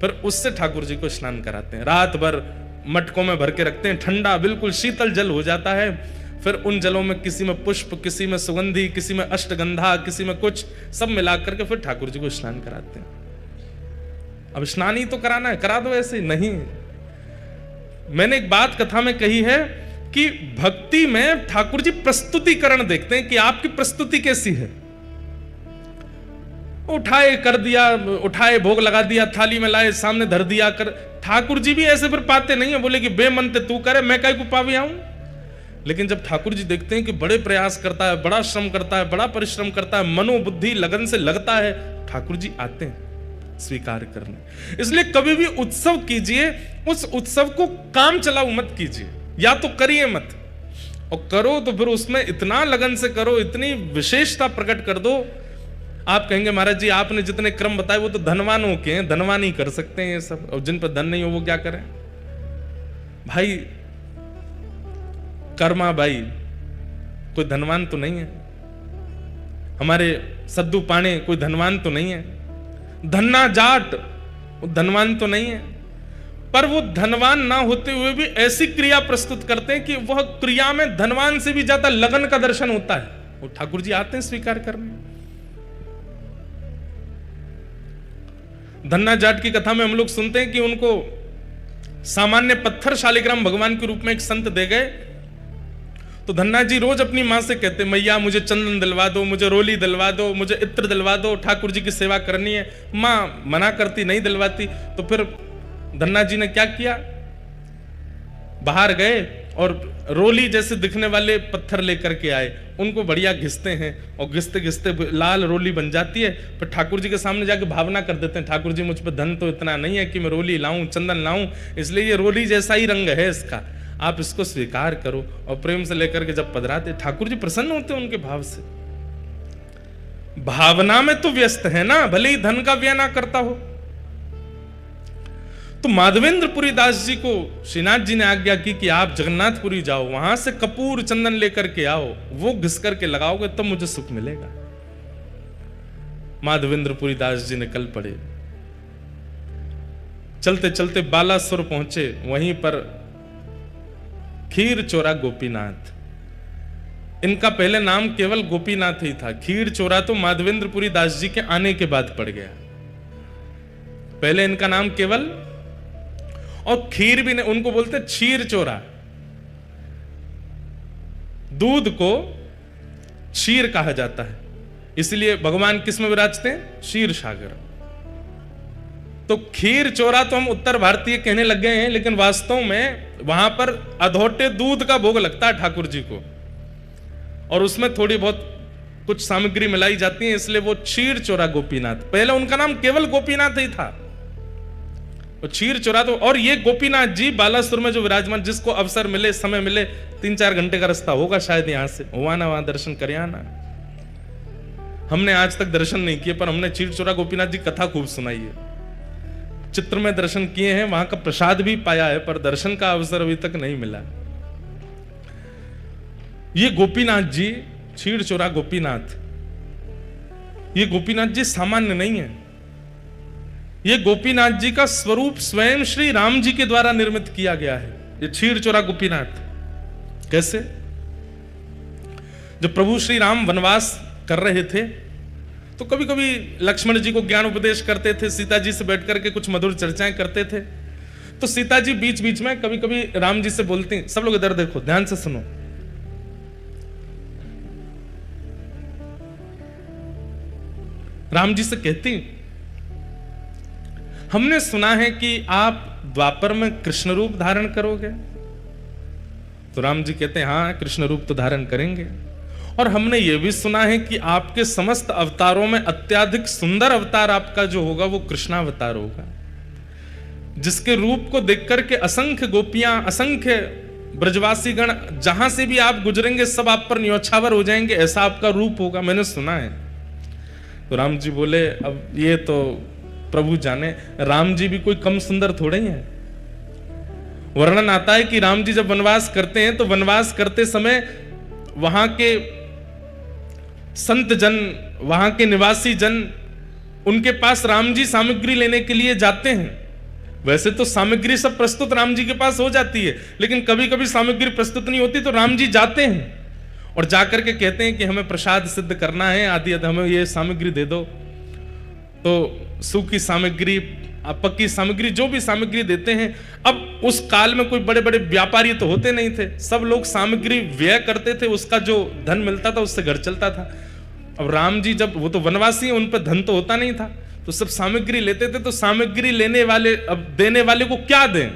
फिर उससे ठाकुर जी को स्नान कराते हैं, रात भर मटकों में भर के रखते हैं, ठंडा बिल्कुल शीतल जल हो जाता है। फिर उन जलों में किसी में पुष्प, किसी में सुगंधी, किसी में अष्टगंधा, किसी में कुछ, सब मिला करके फिर ठाकुर जी को स्नान कराते हैं। अब स्नान ही तो कराना है, करा दो ऐसे नहीं। मैंने एक बात कथा में कही है कि भक्ति में ठाकुर जी प्रस्तुतिकरण देखते हैं कि आपकी प्रस्तुति कैसी है। उठाए कर दिया, उठाए भोग लगा दिया, थाली में लाए सामने धर दिया कर, ठाकुर जी भी ऐसे फिर पाते नहीं है, बोले कि बेमनते तू करे, मैं काहे को पावे आऊं। लेकिन जब ठाकुर जी देखते हैं कि बड़े प्रयास करता है, बड़ा श्रम करता है, बड़ा परिश्रम करता है, मनोबुद्धि लगन से लगता है, ठाकुर जी आते हैं स्वीकार करने। इसलिए कभी भी उत्सव कीजिए, उस उत्सव को काम चलाओ मत कीजिए, या तो करिए मत, और करो तो फिर उसमें इतना लगन से करो, इतनी विशेषता प्रकट कर दो। आप कहेंगे महाराज जी आपने जितने क्रम बताए वो तो धनवानों के हैं, धनवान ही कर सकते हैं ये सब, और जिन पर धन नहीं हो वो क्या करें। भाई कर्मा बाई कोई धनवान तो नहीं है, हमारे सद्दू पाणे कोई धनवान तो नहीं है, धन्ना जाट वो धनवान तो नहीं है, पर वो धनवान ना होते हुए भी ऐसी क्रिया प्रस्तुत करते हैं कि वह क्रिया में धनवान से भी ज्यादा लगन का दर्शन होता है। वो ठाकुर जी आते हैं स्वीकार करने। धन्ना जाट की कथा में हम लोग सुनते हैं कि उनको सामान्य पत्थर शालिग्राम भगवान के रूप में एक संत दे गए, तो धन्ना जी रोज अपनी मां से कहते, मैया मुझे चंदन दिलवा दो, मुझे रोली दिलवा दो, मुझे इत्र दिलवा दो, ठाकुर जी की सेवा करनी है। मां मना करती, नहीं दिलवाती। तो फिर धन्ना जी ने क्या किया, बाहर गए और रोली जैसे दिखने वाले पत्थर लेकर के आए, उनको बढ़िया घिसते हैं और घिसते घिसते लाल रोली बन जाती है। फिर ठाकुर जी के सामने जाके भावना कर देते हैं, ठाकुर जी मुझ पर धन तो इतना नहीं है कि मैं रोली लाऊं, चंदन लाऊं, इसलिए ये रोली जैसा ही रंग है इसका, आप इसको स्वीकार करो। और प्रेम से लेकर के जब पधराते, ठाकुर जी प्रसन्न होते हैं उनके भाव से। भावना में तो व्यस्त है ना, भले ही धन का व्यय ना करता हो। तो माधवेंद्रपुरी दास जी को श्रीनाथ जी ने आज्ञा की कि आप जगन्नाथपुरी जाओ, वहां से कपूर चंदन लेकर के आओ, वो घिस करके लगाओगे तब मुझे सुख मिलेगा। माधवेंद्रपुरी दास जी निकल पड़े। चलते चलते बालासुर पहुंचे, वहीं पर खीर चोरा गोपीनाथ। इनका पहले नाम केवल गोपीनाथ ही था। खीर चोरा तो माधवेंद्रपुरी दास जी के आने के बाद पड़ गया। पहले इनका नाम केवल, और खीर भी नहीं, उनको बोलते क्षीर चोरा। दूध को क्षीर कहा जाता है, इसलिए भगवान किस में विराजते हैं? क्षीर सागर। तो खीर चोरा तो हम उत्तर भारतीय कहने लग गए हैं, लेकिन वास्तव में वहां पर अधोटे दूध का भोग लगता है ठाकुर जी को, और उसमें थोड़ी बहुत कुछ सामग्री मिलाई जाती है, इसलिए वो क्षीर चोरा गोपीनाथ। पहले उनका नाम केवल गोपीनाथ ही था, वो क्षीर चोरा। तो और ये गोपीनाथ जी बालासुर में जो विराजमान, जिसको अवसर मिले, समय मिले, 3-4 घंटे का रास्ता होगा शायद यहां से, हुआ ना वहां दर्शन करे आना। हमने आज तक दर्शन नहीं किए, पर हमने क्षीर चोरा गोपीनाथ जी कथा खूब सुनाई है, चित्र में दर्शन किए हैं, वहां का प्रसाद भी पाया है, पर दर्शन का अवसर अभी तक नहीं मिला। ये गोपीनाथ जी, क्षीर चोरा गोपीनाथ, ये गोपीनाथ जी सामान्य नहीं है। ये गोपीनाथ जी का स्वरूप स्वयं श्री राम जी के द्वारा निर्मित किया गया है, ये क्षीर चोरा गोपीनाथ। कैसे? जब प्रभु श्री राम वनवास कर रहे थे, तो कभी कभी लक्ष्मण जी को ज्ञान उपदेश करते थे, सीता जी से बैठ करके कुछ मधुर चर्चाएं करते थे। तो सीता जी बीच बीच में कभी कभी राम जी से बोलती, सब लोग इधर देखो, ध्यान से सुनो। राम जी से कहती, हमने सुना है कि आप द्वापर में कृष्ण रूप धारण करोगे। तो राम जी कहते हैं, हाँ कृष्ण रूप तो धारण करेंगे, और हमने यह भी सुना है कि आपके समस्त अवतारों में अत्याधिक सुंदर अवतार आपका जो होगा वो कृष्णावतार होगा, जिसके रूप को देख करके असंख्य गोपियां, असंख्य ब्रजवासी गण जहां से भी आप गुजरेंगे सब आप पर न्योछावर हो जाएंगे, ऐसा आपका रूप होगा, मैंने सुना है। तो राम जी बोले, अब ये तो प्रभु जाने, राम जी भी कोई कम सुंदर थोड़े ही हैं। वर्णन आता है कि राम जी जब वनवास करते हैं तो वनवास करते समय वहां के संत जन, वहां के निवासी जन, उनके पास राम जी सामग्री लेने के लिए जाते हैं। वैसे तो सामग्री सब प्रस्तुत राम जी के पास हो जाती है, लेकिन कभी कभी सामग्री प्रस्तुत नहीं होती, तो राम जी जाते हैं और जाकर के कहते हैं कि हमें प्रसाद सिद्ध करना है, आदि हमें ये सामग्री दे दो। तो सूखी सामग्री, पक्की सामग्री, जो भी सामग्री देते हैं। अब उस काल में कोई बड़े बड़े व्यापारी तो होते नहीं थे, सब लोग सामग्री व्यय करते थे, उसका जो धन मिलता था उससे घर चलता था। अब राम जी जब, वो तो वनवासी हैं, उन पर धन तो होता नहीं था, तो सब सामग्री लेते थे। तो सामग्री लेने वाले, अब देने वाले को क्या दें?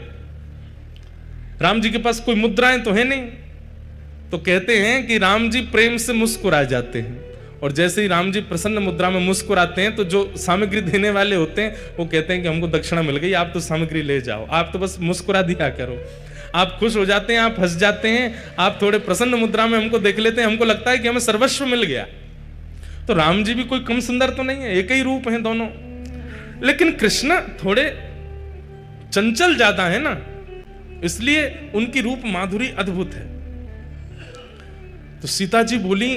राम जी के पास कोई मुद्राएं तो है नहीं, तो कहते हैं कि राम जी प्रेम से मुस्कुरा जाते हैं, और जैसे ही राम जी प्रसन्न मुद्रा में मुस्कुराते हैं तो जो सामग्री देने वाले होते हैं वो कहते हैं कि हमको दक्षिणा मिल गई, आप तो सामग्री ले जाओ, आप तो बस मुस्कुरा दिया करो। आप खुश हो जाते हैं, आप हंस जाते हैं, आप थोड़े प्रसन्न मुद्रा में हमको देख लेते हैं, हमको लगता है कि हमें सर्वस्व मिल गया। तो राम जी भी कोई कम सुंदर तो नहीं है, एक ही रूप है दोनों, लेकिन कृष्ण थोड़े चंचल ज्यादा है ना, इसलिए उनकी रूप माधुरी अद्भुत है। तो सीता जी बोली,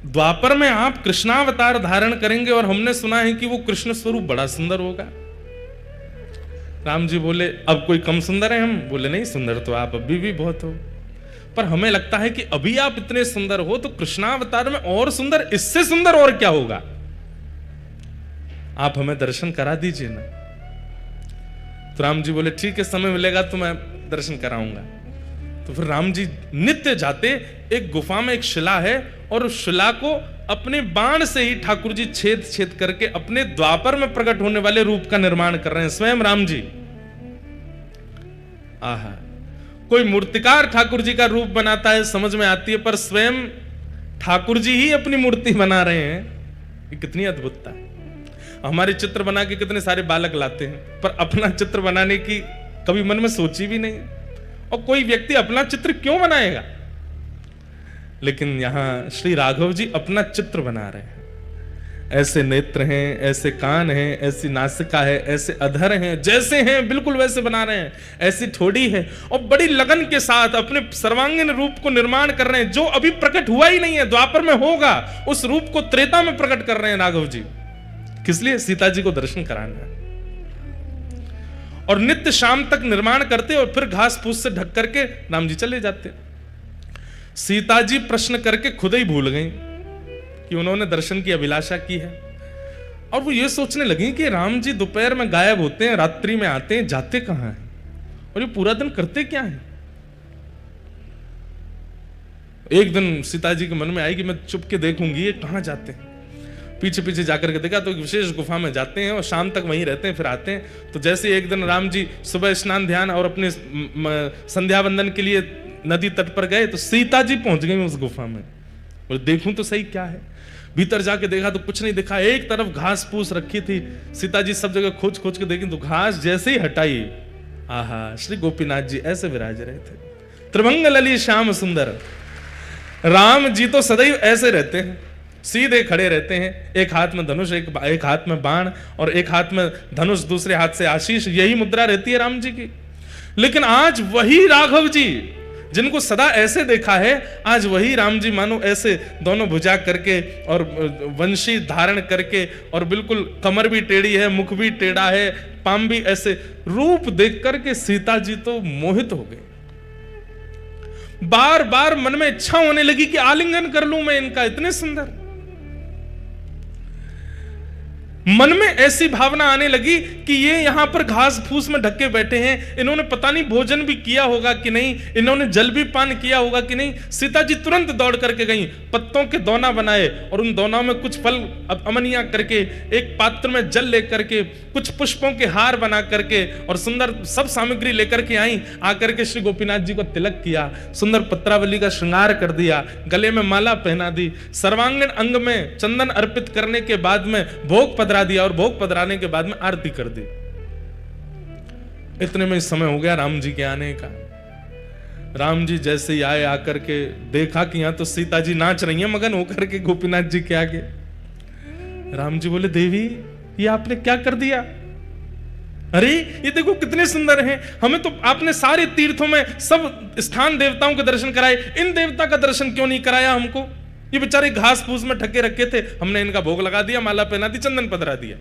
द्वापर में आप कृष्णावतार धारण करेंगे, और हमने सुना है कि वो कृष्ण स्वरूप बड़ा सुंदर होगा। राम जी बोले, अब कोई कम सुंदर है हम? बोले नहीं, सुंदर तो आप अभी भी बहुत हो, पर हमें लगता है कि अभी आप इतने सुंदर हो तो कृष्णावतार में और सुंदर, इससे सुंदर और क्या होगा? आप हमें दर्शन करा दीजिए ना। तो राम जी बोले, ठीक है, समय मिलेगा तो मैं दर्शन कराऊंगा। तो फिर राम जी नित्य जाते, एक गुफा में एक शिला है, और उस शिला को अपने बाण से ही ठाकुर जी छेद छेद करके अपने द्वापर में प्रकट होने वाले रूप का निर्माण कर रहे हैं, स्वयं राम जी। आहा, कोई मूर्तिकार ठाकुर जी का रूप बनाता है समझ में आती है, पर स्वयं ठाकुर जी ही अपनी मूर्ति बना रहे हैं, ये कितनी अद्भुतता है। हमारे चित्र बना के कितने सारे बालक लाते हैं, पर अपना चित्र बनाने की कभी मन में सोची भी नहीं। और कोई व्यक्ति अपना चित्र क्यों बनाएगा? लेकिन यहां श्री राघव जी अपना चित्र बना रहे हैं। ऐसे नेत्र हैं, ऐसे कान हैं, ऐसी नासिका है, ऐसे अधर हैं, जैसे हैं बिल्कुल वैसे बना रहे हैं, ऐसी ठोड़ी है, और बड़ी लगन के साथ अपने सर्वांगीण रूप को निर्माण कर रहे हैं, जो अभी प्रकट हुआ ही नहीं है, द्वापर में होगा। उस रूप को त्रेता में प्रकट कर रहे हैं राघव जी। किस लिए? सीता जी को दर्शन कराना है। और नित्य शाम तक निर्माण करते और फिर घास फूस से ढक करके राम जी चले जाते। सीता जी प्रश्न करके खुद ही भूल गई कि उन्होंने दर्शन की अभिलाषा की है, और वो ये सोचने लगी कि राम जी दोपहर में गायब होते हैं, रात्रि में आते हैं, जाते कहां हैं, और ये पूरा दिन करते क्या हैं। एक दिन सीता जी के मन में आई कि मैं चुप के देखूंगी ये कहां जाते हैं। पीछे पीछे जाकर के देखा तो एक विशेष गुफा में जाते हैं और शाम तक वहीं रहते हैं, फिर आते हैं। तो जैसे एक दिन राम जी सुबह स्नान ध्यान और अपने संध्या वंदन के लिए नदी तट पर गए तो सीता जी पहुंच गई उस गुफा में, और देखूं तो सही क्या है। भीतर जाके देखा तो कुछ नहीं दिखा, एक तरफ घास फूस रखी थी। सीता जी सब जगह खोज खोज के देखी तो घास जैसे ही हटाई, आहा, श्री गोपीनाथ जी ऐसे विराज रहे थे, त्रिभंग लली श्याम सुंदर। राम जी तो सदैव ऐसे रहते हैं, सीधे खड़े रहते हैं, एक हाथ में धनुष, एक हाथ में बाण, और एक हाथ में धनुष, दूसरे हाथ से आशीष, यही मुद्रा रहती है राम जी की। लेकिन आज वही राघव जी जिनको सदा ऐसे देखा है, आज वही राम जी मानो ऐसे दोनों भुजा करके और वंशी धारण करके, और बिल्कुल कमर भी टेढ़ी है, मुख भी टेढ़ा है, पाम भी ऐसे, रूप देख करके सीता जी तो मोहित हो गए। बार बार मन में इच्छा होने लगी कि आलिंगन कर लूं मैं इनका, इतने सुंदर। मन में ऐसी भावना आने लगी कि ये यहां पर घास फूस में ढके बैठे हैं, इन्होंने पता नहीं भोजन भी किया होगा कि नहीं, इन्होंने जल भी पान किया होगा कि नहीं। सीता जी तुरंत दौड़ करके गई, पत्तों के दोना बनाए और उन दोनों में कुछ फल अमनिया करके, एक पात्र में जल लेकर के, कुछ पुष्पों के हार बना करके और सुंदर सब सामग्री लेकर के आई। आकर के श्री गोपीनाथ जी को तिलक किया, सुंदर पत्रावली का श्रृंगार कर दिया, गले में माला पहना दी, सर्वांगीण अंग में चंदन अर्पित करने के बाद में भोग पधरा दिया, और भोग पधराने के बाद में आरती कर दी। इतने में समय हो गया राम जी के आने का। राम जी जैसे ही आए, आकर के देखा कि यहां तो सीता जी नाच रही हैं मगन होकर के गोपीनाथ जी के आगे। राम जी बोले, देवी ये आपने क्या कर दिया? अरे ये देखो कितने सुंदर हैं, हमें तो आपने सारे तीर्थों में सब स्थान देवताओं के दर्शन कराए, इन देवता का दर्शन क्यों नहीं कराया हमको? ये बेचारे घास फूस में ढके रखे थे, हमने इनका भोग लगा दिया, माला पहना दी, चंदन पधरा दिया।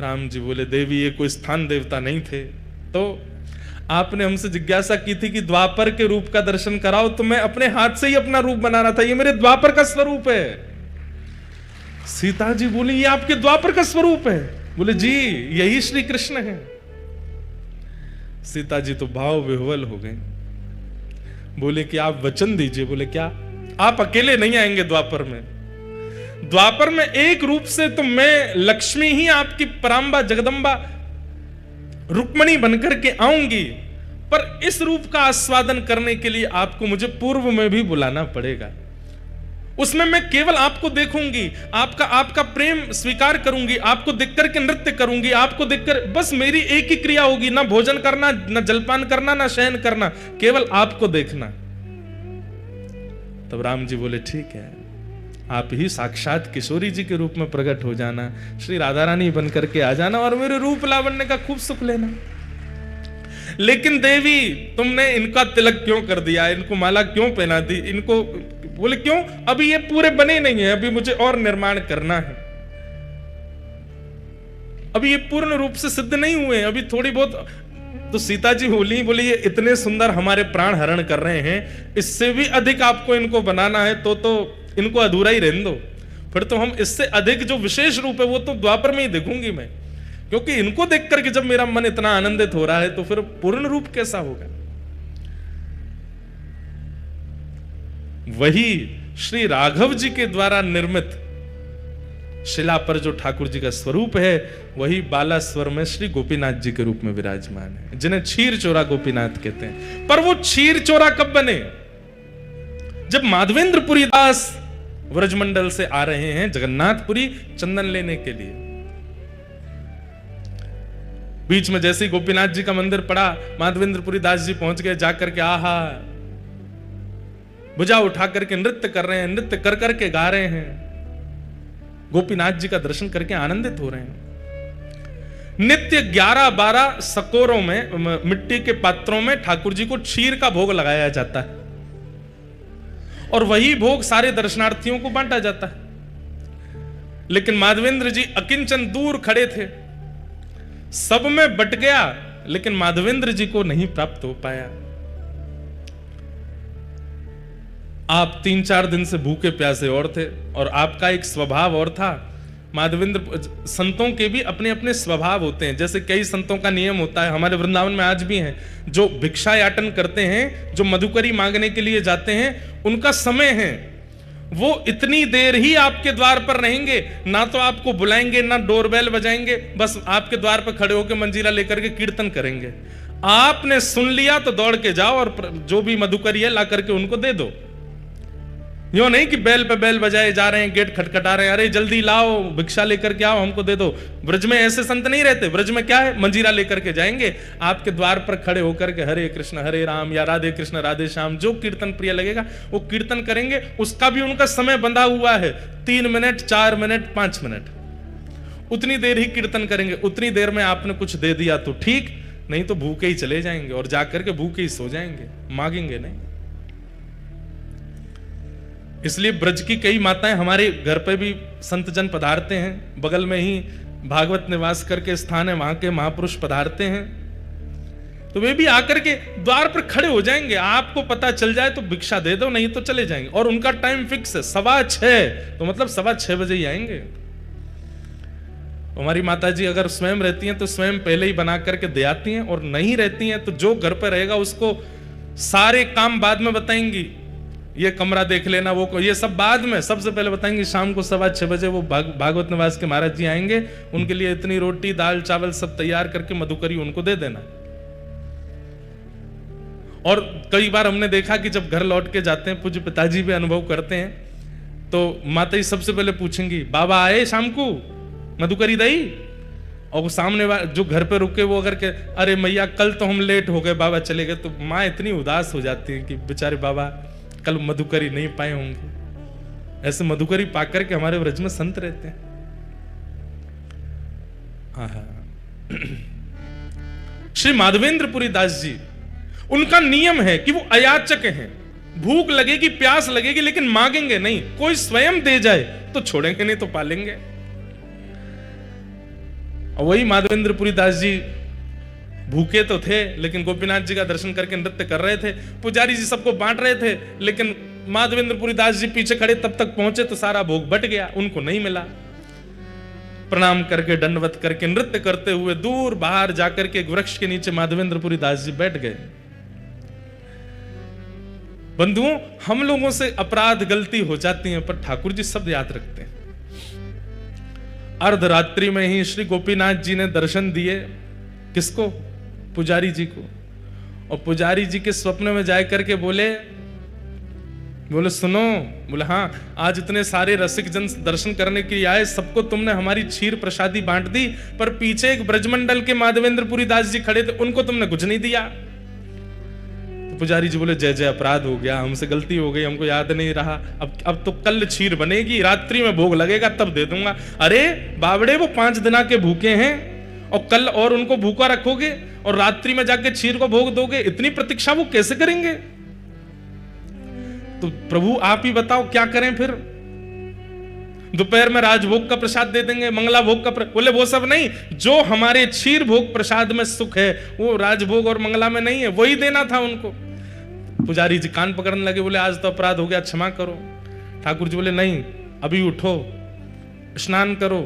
राम जी बोले, देवी ये कोई स्थान देवता नहीं थे, तो आपने हमसे जिज्ञासा की थी कि द्वापर के रूप का दर्शन कराओ, तो मैं अपने हाथ से ही अपना रूप बना रहा था, ये मेरे द्वापर का स्वरूप है। सीता जी बोली, ये आपके द्वापर का स्वरूप है? बोले, जी यही श्री कृष्ण है। सीता जी तो भाव विह्वल हो गए, बोले कि आप वचन दीजिए। बोले, क्या? आप अकेले नहीं आएंगे द्वापर में, द्वापर में एक रूप से तो मैं लक्ष्मी ही आपकी परांबा जगदंबा रुक्मणी बनकर के आऊंगी, पर इस रूप का आस्वादन करने के लिए आपको मुझे पूर्व में भी बुलाना पड़ेगा। उसमें मैं केवल आपको देखूंगी, आपका प्रेम स्वीकार करूंगी, आपको देखकर के नृत्य करूंगी, आपको देखकर बस मेरी एक ही क्रिया होगी, ना भोजन करना, ना जलपान करना, ना शयन करना, केवल आपको देखना। तब राम जी बोले, ठीक है, आप ही साक्षात किशोरी जी के रूप में प्रकट हो जाना, श्री राधा रानी बन करके आ जाना और मेरे रूप लावण्य का खूब सुख लेना। लेकिन देवी तुमने इनका तिलक क्यों कर दिया, इनको माला क्यों पहना दी, इनको? बोले, क्यों? अभी ये पूरे बने नहीं है, अभी मुझे और निर्माण करना है, अभी ये पूर्ण रूप से सिद्ध नहीं हुए, अभी थोड़ी बहुत। तो सीता जी बोली ये इतने सुंदर हमारे प्राण हरण कर रहे हैं, इससे भी अधिक आपको इनको बनाना है तो इनको अधूरा ही रहने दो, फिर तो हम इससे अधिक जो विशेष रूप है वो तो द्वापर में ही देखूंगी मैं, क्योंकि इनको देख करके जब मेरा मन इतना आनंदित हो रहा है तो फिर पूर्ण रूप कैसा होगा। वही श्री राघव जी के द्वारा निर्मित शिला पर जो ठाकुर जी का स्वरूप है, वही बालास्वर में श्री गोपीनाथ जी के रूप में विराजमान है, जिन्हें क्षीर चोरा गोपीनाथ कहते हैं। पर वो क्षीर चोरा कब बने? जब माधवेंद्रपुरी दास व्रजमंडल से आ रहे हैं जगन्नाथपुरी चंदन लेने के लिए। बीच में जैसे ही गोपीनाथ जी का मंदिर पड़ा, माधवेंद्रपुरी दास जी पहुंच गए, जाकर के आहा भुजा उठा करके नृत्य कर रहे हैं, नृत्य कर करके गा रहे हैं, गोपीनाथ जी का दर्शन करके आनंदित हो रहे हैं। नित्य 11-12 सकोरों में, मिट्टी के पात्रों में ठाकुर जी को क्षीर का भोग लगाया जाता है और वही भोग सारे दर्शनार्थियों को बांटा जाता है। लेकिन माधवेंद्र जी अकिंचन दूर खड़े थे, सब में बट गया लेकिन माधवेंद्र जी को नहीं प्राप्त हो पाया। आप 3-4 दिन से भूखे प्यासे और थे, और आपका एक स्वभाव और था। माधवेंद्र संतों के भी अपने अपने स्वभाव होते हैं। जैसे कई संतों का नियम होता है, हमारे वृंदावन में आज भी हैं, जो भिक्षा याटन करते हैं, जो मधुकरी मांगने के लिए जाते हैं, उनका समय है, वो इतनी देर ही आपके द्वार पर रहेंगे, ना तो आपको बुलाएंगे, ना डोरबेल बजाएंगे, बस आपके द्वार पर खड़े होकर मंजीरा लेकर के कीर्तन करेंगे। आपने सुन लिया तो दौड़ के जाओ और जो भी मधुकरी है ला करके उनको दे दो। यो नहीं कि बैल पे बैल बजाए जा रहे हैं, गेट खटखटा रहे हैं, अरे जल्दी लाओ भिक्षा लेकर के आओ, हमको दे दो। ब्रज में ऐसे संत नहीं रहते। ब्रज में क्या है, मंजीरा लेकर के जाएंगे, आपके द्वार पर खड़े होकर के हरे कृष्ण हरे राम या राधे कृष्ण राधे श्याम, जो कीर्तन प्रिय लगेगा वो कीर्तन करेंगे। उसका भी उनका समय बंधा हुआ है, 3 मिनट 4 मिनट 5 मिनट, उतनी देर ही कीर्तन करेंगे। उतनी देर में आपने कुछ दे दिया तो ठीक, नहीं तो भूखे ही चले जाएंगे और जाकर के भूखे ही सो जाएंगे, मांगेंगे नहीं। इसलिए ब्रज की कई माताएं हमारे घर पे भी संत जन पधारते हैं। बगल में ही भागवत निवास करके स्थान है, वहां के महापुरुष पधारते हैं, तो वे भी आकर के द्वार पर खड़े हो जाएंगे। आपको पता चल जाए तो भिक्षा दे दो, नहीं तो चले जाएंगे। और उनका टाइम फिक्स है 6:15, तो मतलब 6:15 बजे ही आएंगे। हमारी माता जी अगर स्वयं रहती हैं तो स्वयं पहले ही बना करके दे आती हैं, और नहीं रहती हैं तो जो घर पर रहेगा उसको सारे काम बाद में बताएंगी। ये कमरा देख लेना, वो ये सब बाद में, सबसे पहले बताएंगे शाम को 6:15 बजे वो भागवत निवास के महाराज जी आएंगे, उनके लिए इतनी रोटी दाल चावल सब तैयार करके मधुकरी उनको दे देना। और कई बार हमने देखा कि जब घर लौट के जाते हैं, पूज्य पिताजी भी अनुभव करते हैं, तो माता जी सबसे पहले पूछेंगी बाबा आए शाम को मधुकरी दई, और वो सामने जो घर पे रुके वो अगर के अरे मैया कल तो हम लेट हो गए, बाबा चले गए, तो माँ इतनी उदास हो जाती है कि बेचारे बाबा कल मधुकरी नहीं पाए होंगे। ऐसे मधुकरी पाकर के हमारे व्रज में संत रहते हैं। श्री माधवेंद्रपुरी दास जी, उनका नियम है कि वो अयाचक हैं। भूख लगेगी प्यास लगेगी लेकिन मांगेंगे नहीं, कोई स्वयं दे जाए तो छोड़ेंगे, नहीं तो पालेंगे। और वही माधवेंद्रपुरी दास जी भूखे तो थे लेकिन गोपीनाथ जी का दर्शन करके नृत्य कर रहे थे। पुजारी जी सबको बांट रहे थे, लेकिन माधवेंद्रपुरी दास जी पीछे खड़े तब तक पहुंचे तो सारा भोग बट गया, उनको नहीं मिला। प्रणाम करके दंडवत करके नृत्य करते हुए दूर बाहर जाकर के एक वृक्ष के नीचे माधवेंद्रपुरी दास जी बैठ गए। बंधुओं, हम लोगों से अपराध गलती हो जाती है, पर ठाकुर जी सब याद रखते हैं। अर्धरात्रि में ही श्री गोपीनाथ जी ने दर्शन दिए, किसको? पुजारी जी को। और पुजारी जी के स्वप्न में जाए करके बोले सुनो, बोले हाँ, आज इतने सारे रसिक जन दर्शन करने के लिए आए, सबको तुमने हमारी क्षीर प्रसादी बांट दी, पर पीछे एक ब्रजमंडल के माधवेंद्रपुरी दास जी खड़े थे, उनको तुमने कुछ नहीं दिया। तो पुजारी जी बोले जय जय, अपराध हो गया, हमसे गलती हो गई, हमको याद नहीं रहा। अब तो कल क्षीर बनेगी, रात्रि में भोग लगेगा तब दे दूंगा। अरे बावड़े, वो 5 दिन के भूखे हैं और कल और उनको भूखा रखोगे और रात्रि में जाके क्षीर को भोग दोगे, इतनी प्रतीक्षा वो कैसे करेंगे? तो प्रभु आप ही बताओ क्या करें फिर? दोपहर में राजभोग का प्रसाद दे देंगे, मंगला भोग का बोले वो सब नहीं, जो हमारे क्षीर भोग प्रसाद में सुख है वो राजभोग और मंगला में नहीं है, वही देना था उनको। पुजारी जी कान पकड़ने लगे, बोले आज तो अपराध हो गया, क्षमा करो। ठाकुर जी बोले नहीं, अभी उठो, स्नान करो,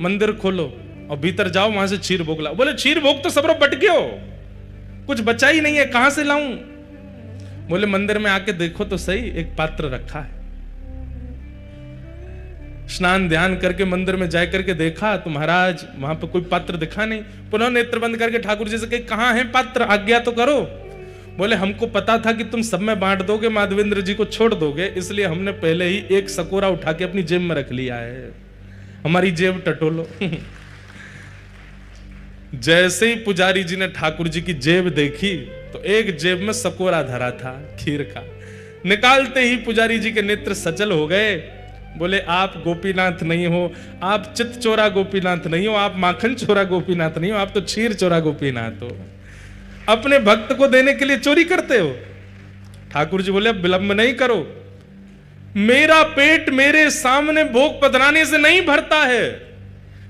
मंदिर खोलो और भीतर जाओ, वहां से क्षीर भोग लाओ। बोले क्षीर भोग तो सब बट गयो, कुछ बचा ही नहीं है, कहां से लाऊं? बोले मंदिर में आके देखो तो सही, एक पात्र रखा है। स्नान ध्यान करके मंदिर में जाकर के देखा तो महाराज वहां पर कोई पात्र दिखा नहीं। पुनः नेत्र बंद करके ठाकुर जी से कहे कहां है पात्र, आज्ञा तो करो। बोले हमको पता था कि तुम सब में बांट दोगे, माधवेंद्र जी को छोड़ दोगे, इसलिए हमने पहले ही एक सकोरा उठा के अपनी जेब में रख लिया है, हमारी जेब टटोलो। जैसे ही पुजारी जी ने ठाकुर जी की जेब देखी तो एक जेब में सकोरा धरा था खीर का। निकालते ही पुजारी जी के नेत्र सचल हो गए। बोले आप गोपीनाथ नहीं हो, आप चित चोरा गोपीनाथ नहीं हो, आप माखन चोरा गोपीनाथ नहीं हो, आप तो क्षीर चोरा गोपीनाथ हो। अपने भक्त को देने के लिए चोरी करते हो। ठाकुर जी बोले विलंब नहीं करो, मेरा पेट मेरे सामने भोग पधराने से नहीं भरता है,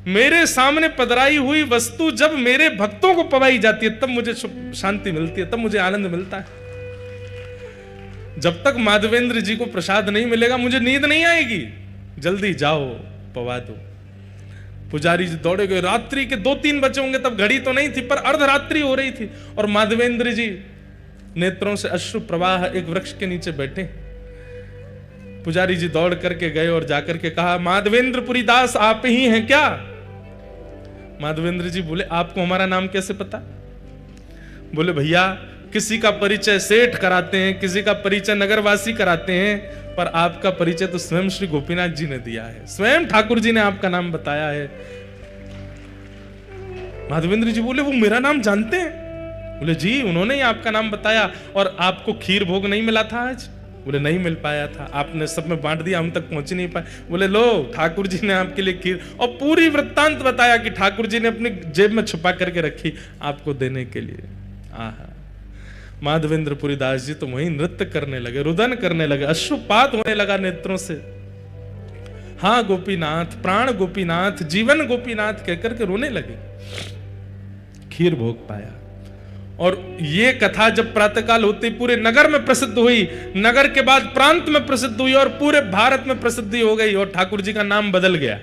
मेरे सामने पधराई हुई वस्तु जब मेरे भक्तों को पवाई जाती है तब मुझे शांति मिलती है, तब मुझे आनंद मिलता है। जब तक माधवेंद्र जी को प्रसाद नहीं मिलेगा मुझे नींद नहीं आएगी। जल्दी जाओ पवा दो। पुजारी जी दौड़े गए। रात्रि के 2-3 बजे होंगे, तब घड़ी तो नहीं थी पर अर्धरात्रि हो रही थी और माधवेंद्र जी नेत्रों से अश्रु प्रवाह एक वृक्ष के नीचे बैठे। पुजारी जी दौड़ करके गए और जाकर के कहा, माधवेंद्रपुरी दास आप ही हैं क्या? माधवेंद्र जी बोले, आपको हमारा नाम कैसे पता? बोले, भैया किसी का परिचय सेठ कराते हैं, किसी का परिचय नगरवासी कराते हैं, पर आपका परिचय तो स्वयं श्री गोपीनाथ जी ने दिया है, स्वयं ठाकुर जी ने आपका नाम बताया है। माधवेंद्र जी बोले, वो मेरा नाम जानते हैं? बोले, जी उन्होंने ही आपका नाम बताया। और आपको खीर भोग नहीं मिला था आज? बोले, नहीं मिल पाया था, आपने सब में बांट दिया, हम तक पहुंच नहीं पाए। बोले, लो ठाकुर जी ने आपके लिए खीर, और पूरी वृत्तांत बताया कि ठाकुर जी ने अपनी जेब में छुपा करके रखी आपको देने के लिए। आहा, माधवेंद्रपुरी दास जी तो वहीं नृत्य करने लगे, रुदन करने लगे, अश्रुपात होने लगा नेत्रों से। हाँ गोपीनाथ, प्राण गोपीनाथ, जीवन गोपीनाथ कहकर के रोने लगे। खीर भोग पाया। और ये कथा जब प्रातःकाल होती पूरे नगर में प्रसिद्ध हुई, नगर के बाद प्रांत में प्रसिद्ध हुई और पूरे भारत में प्रसिद्धि हो गई और ठाकुर जी का नाम बदल गया,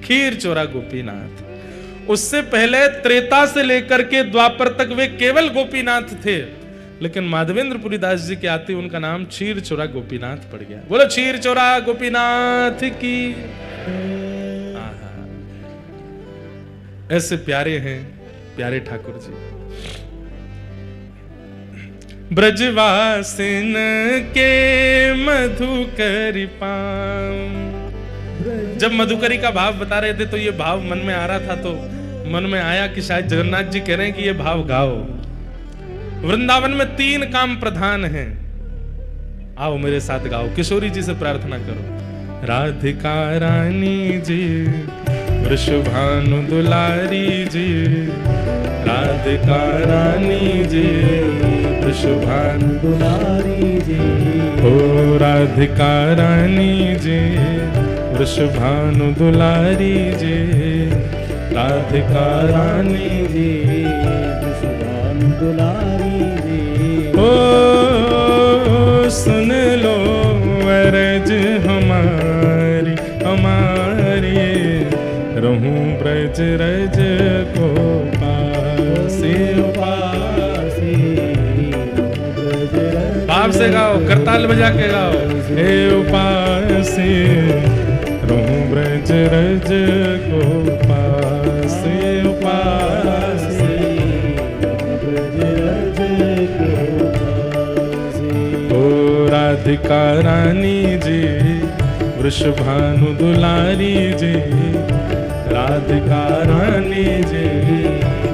खीर चोरा गोपीनाथ। उससे पहले त्रेता से लेकर के द्वापर तक वे केवल गोपीनाथ थे, लेकिन माधवेंद्रपुरी दास जी के आते उनका नाम क्षीर चोरा गोपीनाथ पड़ गया। बोलो क्षीर चोरा गोपीनाथ की। ऐसे प्यारे हैं प्यारे ठाकुर जी। ब्रजवासिन के मधुकरी पाम। जब मधुकरी का भाव बता रहे थे तो ये भाव मन में आ रहा था, तो मन में आया कि शायद जगन्नाथ जी कह रहे हैं कि ये भाव गाओ। वृंदावन में 3 काम प्रधान हैं, आओ मेरे साथ गाओ। किशोरी जी से प्रार्थना करो। राधिका रानी जी, वृषभानु दुलारी जी, राधिका रानी जी, वृषभानु दुलारी जी। ओ राधिका रानी जी, वृषभानु दुलारी जी, राधिका रानी जी, वृषभानु दुलारी जी। ओ सुन लो अरज हमारी हमारी, रहूं ब्रज रज को पासे पासे। पाप से गाओ, करताल बजा के गाओ। हे उपासे रहूं ब्रज रज को पासे पासे, ब्रज रज को पासे। ओ राधिका रानी जी, वृषभानु दुलारी जी, राधिका रानी जी,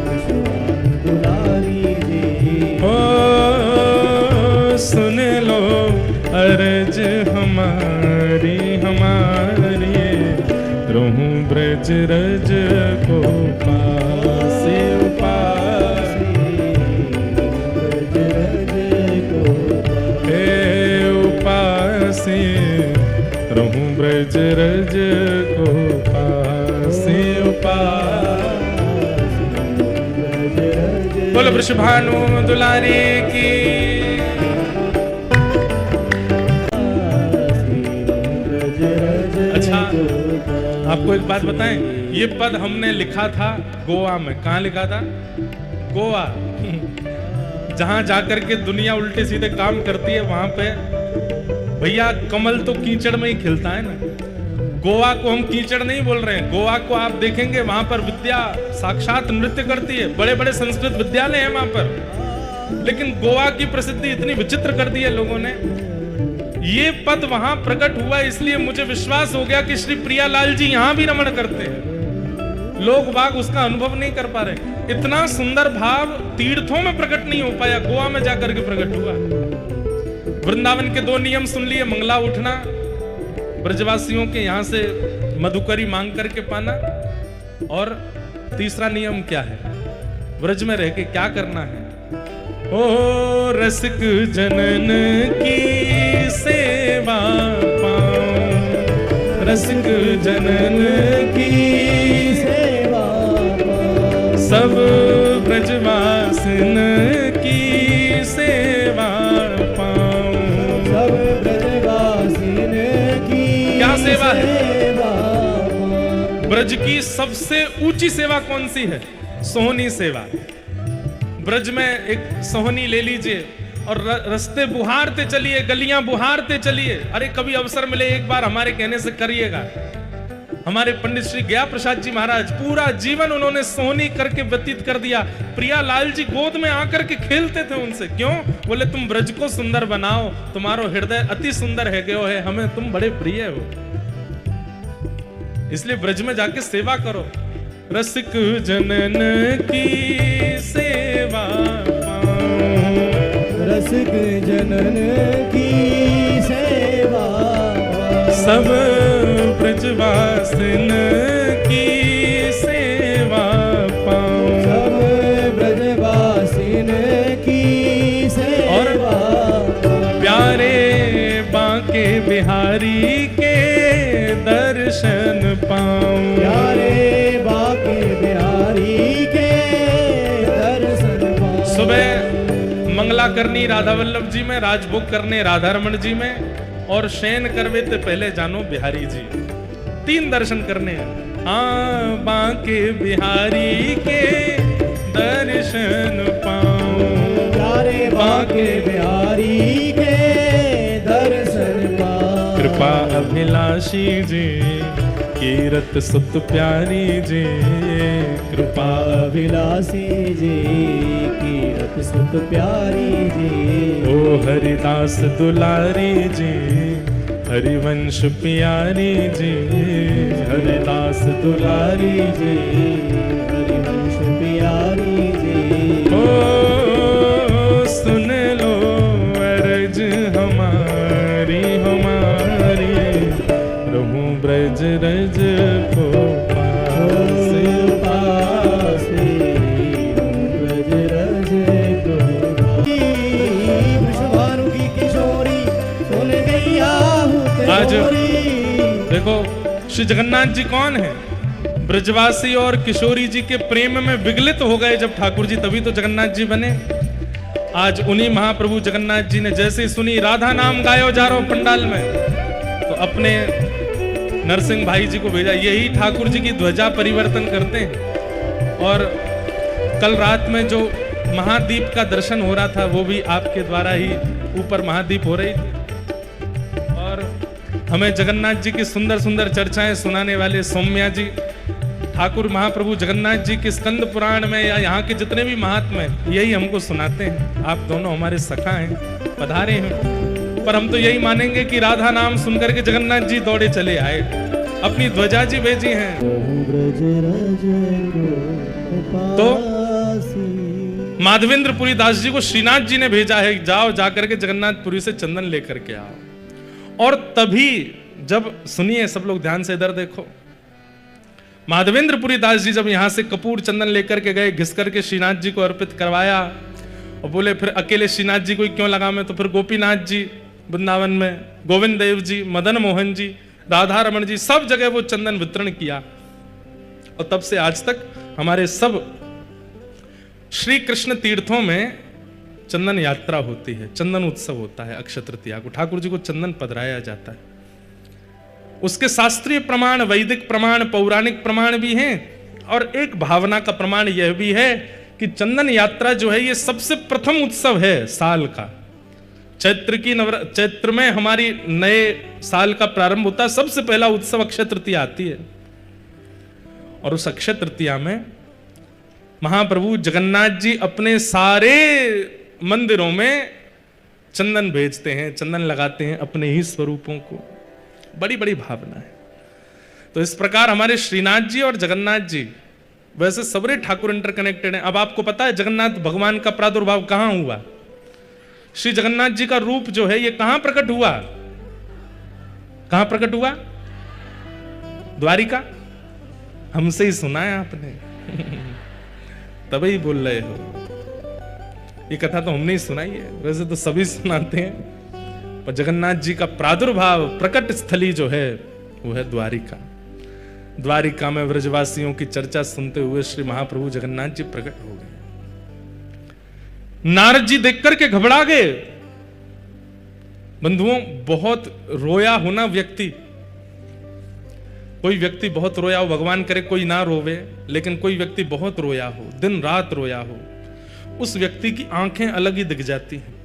वृषभानु दुलारी जी। ओ सुन लो अरज हमारी हमारी, रहूं ब्रज रज को पासे पासे, ब्रज रज को हे उपासे, रहूं ब्रज रज को पासे पासे, ब्रज रज। बोलो वृषभानु दुलारी की। अच्छा, आपको एक बात बताएं, ये पद हमने लिखा था गोवा में। कहाँ लिखा था? गोवा। जहां जाकर के दुनिया उल्टे सीधे काम करती है, वहां पे भैया कमल तो कीचड़ में ही खिलता है ना। गोवा को हम कीचड़ नहीं बोल रहे हैं, गोवा को आप देखेंगे वहां पर विद्या साक्षात नृत्य करती है, बड़े बड़े संस्कृत विद्यालय हैं वहां पर। लेकिन गोवा की प्रसिद्धि इतनी विचित्र कर दी है लोगों ने। ये पद वहां प्रकट हुआ, इसलिए मुझे विश्वास हो गया कि श्री प्रियालाल जी यहां भी रमण करते हैं। लोग बाग उसका अनुभव नहीं कर पा रहे। इतना सुंदर भाव तीर्थों में प्रकट नहीं हो पाया, गोवा में जाकर के प्रकट हुआ। वृंदावन के 2 नियम सुन लिए, मंगला उठना, ब्रजवासियों के यहां से मधुकरी मांग करके पाना, और तीसरा नियम क्या है? ब्रज में रह के क्या करना है? ओ रसिक जनन की सेवा पाऊं, रसिक जनन की सेवा सब ब्रजवासिन की सेवा पाऊं। सब ब्रजवासिन की क्या सेवा है? सेवा ब्रज की सबसे ऊंची सेवा कौन सी है? सोहनी सेवा। ब्रज में एक सोहनी ले लीजिए और रास्ते बुहारते चलिए, गलियां बुहारते चलिए। अरे कभी अवसर मिले एक बार हमारे कहने से करिएगा। हमारे पंडित श्री गया प्रसाद जी महाराज पूरा जीवन उन्होंने सोहनी करके व्यतीत कर दिया। प्रिया लाल जी गोद में आकर के खेलते थे उनसे। क्यों? बोले तुम ब्रज को सुंदर बनाओ, तुम्हारो हृदय अति सुंदर है गयो है, हमें तुम बड़े प्रिय हो, इसलिए ब्रज में जाके सेवा करो। रसिक जनन की सेवा पाऊं। रसिक जनन की सेवा सब ब्रजवासिन की सेवा पाऊं। सब ब्रजवासिन की सेवा प्यारे बांके बिहारी के दर्शन पाऊं। प्यारे बांके बिहारी के दर्शन पाऊं। सुबह मंगला करनी राधा वल्लभ जी में, राजभोग करने राधा रमण जी में, और शयन करवे ते पहले जानो बिहारी जी। 3 दर्शन करने हैं। हाँ बांके बिहारी के दर्शन पाऊं। प्यारे बांके बिहारी के दर्शन पाऊं। कृपा अभिलाषी जी कीरत सुत प्यारी जी। कृपा अभिलाषी जी कीरत सुत प्यारी जी। ओ हरिदास दुलारी जी हरिवंश प्यारी जी। हरिदास दुलारी जी हरिवंश प्यारी जी। ओ सुन लो अर्ज हमारी हमारी, रहूं ब्रज रज को पासे। ब्रज रज को वृषभानु की किशोरी सुन गई आहूत आज मोरी। देखो श्री जगन्नाथ जी कौन है? ब्रजवासी और किशोरी जी के प्रेम में विगलित हो गए जब ठाकुर जी, तभी तो जगन्नाथ जी बने। आज उन्हीं महाप्रभु जगन्नाथ जी ने जैसे ही सुनी राधा नाम गायो जा रहा हो पंडाल में, तो अपने नरसिंह भाई जी को भेजा। यही ठाकुर जी की ध्वजा परिवर्तन करते हैं। और कल रात में जो महादीप का दर्शन हो रहा था वो भी आपके द्वारा ही ऊपर महादीप हो रही थी। और हमें जगन्नाथ जी की सुंदर सुंदर चर्चाएं सुनाने वाले सौम्या जी, ठाकुर महाप्रभु जगन्नाथ जी के स्कंद पुराण में या यहाँ के जितने भी महात्मा हैं यही हमको सुनाते हैं। आप दोनों हमारे सखा हैं, पधारे हैं। पर हम तो यही मानेंगे कि राधा नाम सुनकर के जगन्नाथ जी दौड़े चले आए, अपनी ध्वजा जी भेजी हैं। ब्रज रज को तो पासी। माधवेंद्रपुरी दास जी को श्रीनाथ जी ने भेजा है, जाओ जाकर के जगन्नाथपुरी से चंदन लेकर के आओ। और तभी जब सुनिए सब लोग ध्यान से इधर देखो, माधवेंद्रपुरी दास जी जब यहां से कपूर चंदन लेकर के गए, घिस करके श्रीनाथ जी को अर्पित करवाया और बोले फिर अकेले श्रीनाथ जी को ही क्यों लगा मैं, तो फिर गोपीनाथ जी वृंदावन में, गोविंद देव जी, मदन मोहन जी, राधा रमण जी, सब जगह वो चंदन वितरण किया। और तब से आज तक हमारे सब श्री कृष्ण तीर्थों में चंदन यात्रा होती है, चंदन उत्सव होता है। अक्षय तृतीया को ठाकुर जी को चंदन पधराया जाता है। उसके शास्त्रीय प्रमाण, वैदिक प्रमाण, पौराणिक प्रमाण भी हैं। और एक भावना का प्रमाण यह भी है कि चंदन यात्रा जो है ये सबसे प्रथम उत्सव है साल का। चैत्र में हमारी नए साल का प्रारंभ होता है, सबसे पहला उत्सव अक्षय तृतीया आती है। और उस अक्षय तृतीया में महाप्रभु जगन्नाथ जी अपने सारे मंदिरों में चंदन भेजते हैं, चंदन लगाते हैं अपने ही स्वरूपों को। बड़ी बड़ी भावना है। तो इस प्रकार हमारे श्रीनाथ जी और जगन्नाथ जी, वैसे सबरे ठाकुर इंटरकनेक्टेड हैं। अब आपको पता है जगन्नाथ भगवान का प्रादुर्भाव कहां हुआ? श्री जगन्नाथ जी का रूप जो है ये कहां प्रकट हुआ? कहां प्रकट हुआ? द्वारिका। हमसे ही सुना है आपने तभी बोल रहे हो। ये कथा तो हमने ही सुनाई है, वैसे तो सभी सुनाते हैं, पर जगन्नाथ जी का प्रादुर्भाव प्रकट स्थली जो है वो है द्वारिका। द्वारिका में व्रजवासियों की चर्चा सुनते हुए श्री महाप्रभु जगन्नाथ जी प्रकट हो गए। नारद जी देख करके घबरा गए। बंधुओं, बहुत रोया होना व्यक्ति, कोई व्यक्ति बहुत रोया हो, भगवान करे कोई ना रोवे, लेकिन कोई व्यक्ति बहुत रोया हो, दिन रात रोया हो, उस व्यक्ति की आंखें अलग ही दिख जाती हैं।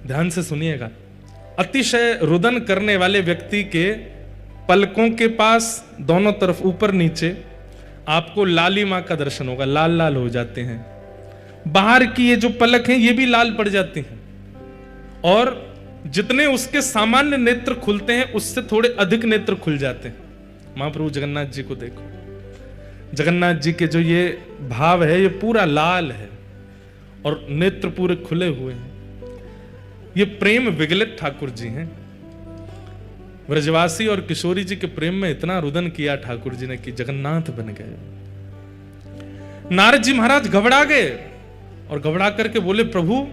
ध्यान से सुनिएगा, अतिशय रुदन करने वाले व्यक्ति के पलकों के पास दोनों तरफ ऊपर नीचे आपको लालिमा का दर्शन होगा, लाल लाल हो जाते हैं। बाहर की ये जो पलक हैं ये भी लाल पड़ जाती हैं, और जितने उसके सामान्य नेत्र खुलते हैं उससे थोड़े अधिक नेत्र खुल जाते हैं। महाप्रभु जगन्नाथ जी को देखो, जगन्नाथ जी के जो ये भाव है ये पूरा लाल है और नेत्र पूरे खुले हुए हैं। ये प्रेम विगलित ठाकुर जी हैं। व्रजवासी और किशोरी जी के प्रेम में इतना रुदन किया ठाकुर जी ने कि जगन्नाथ बन गए। नारद जी महाराज घबरा गए और घबरा करके बोले, प्रभु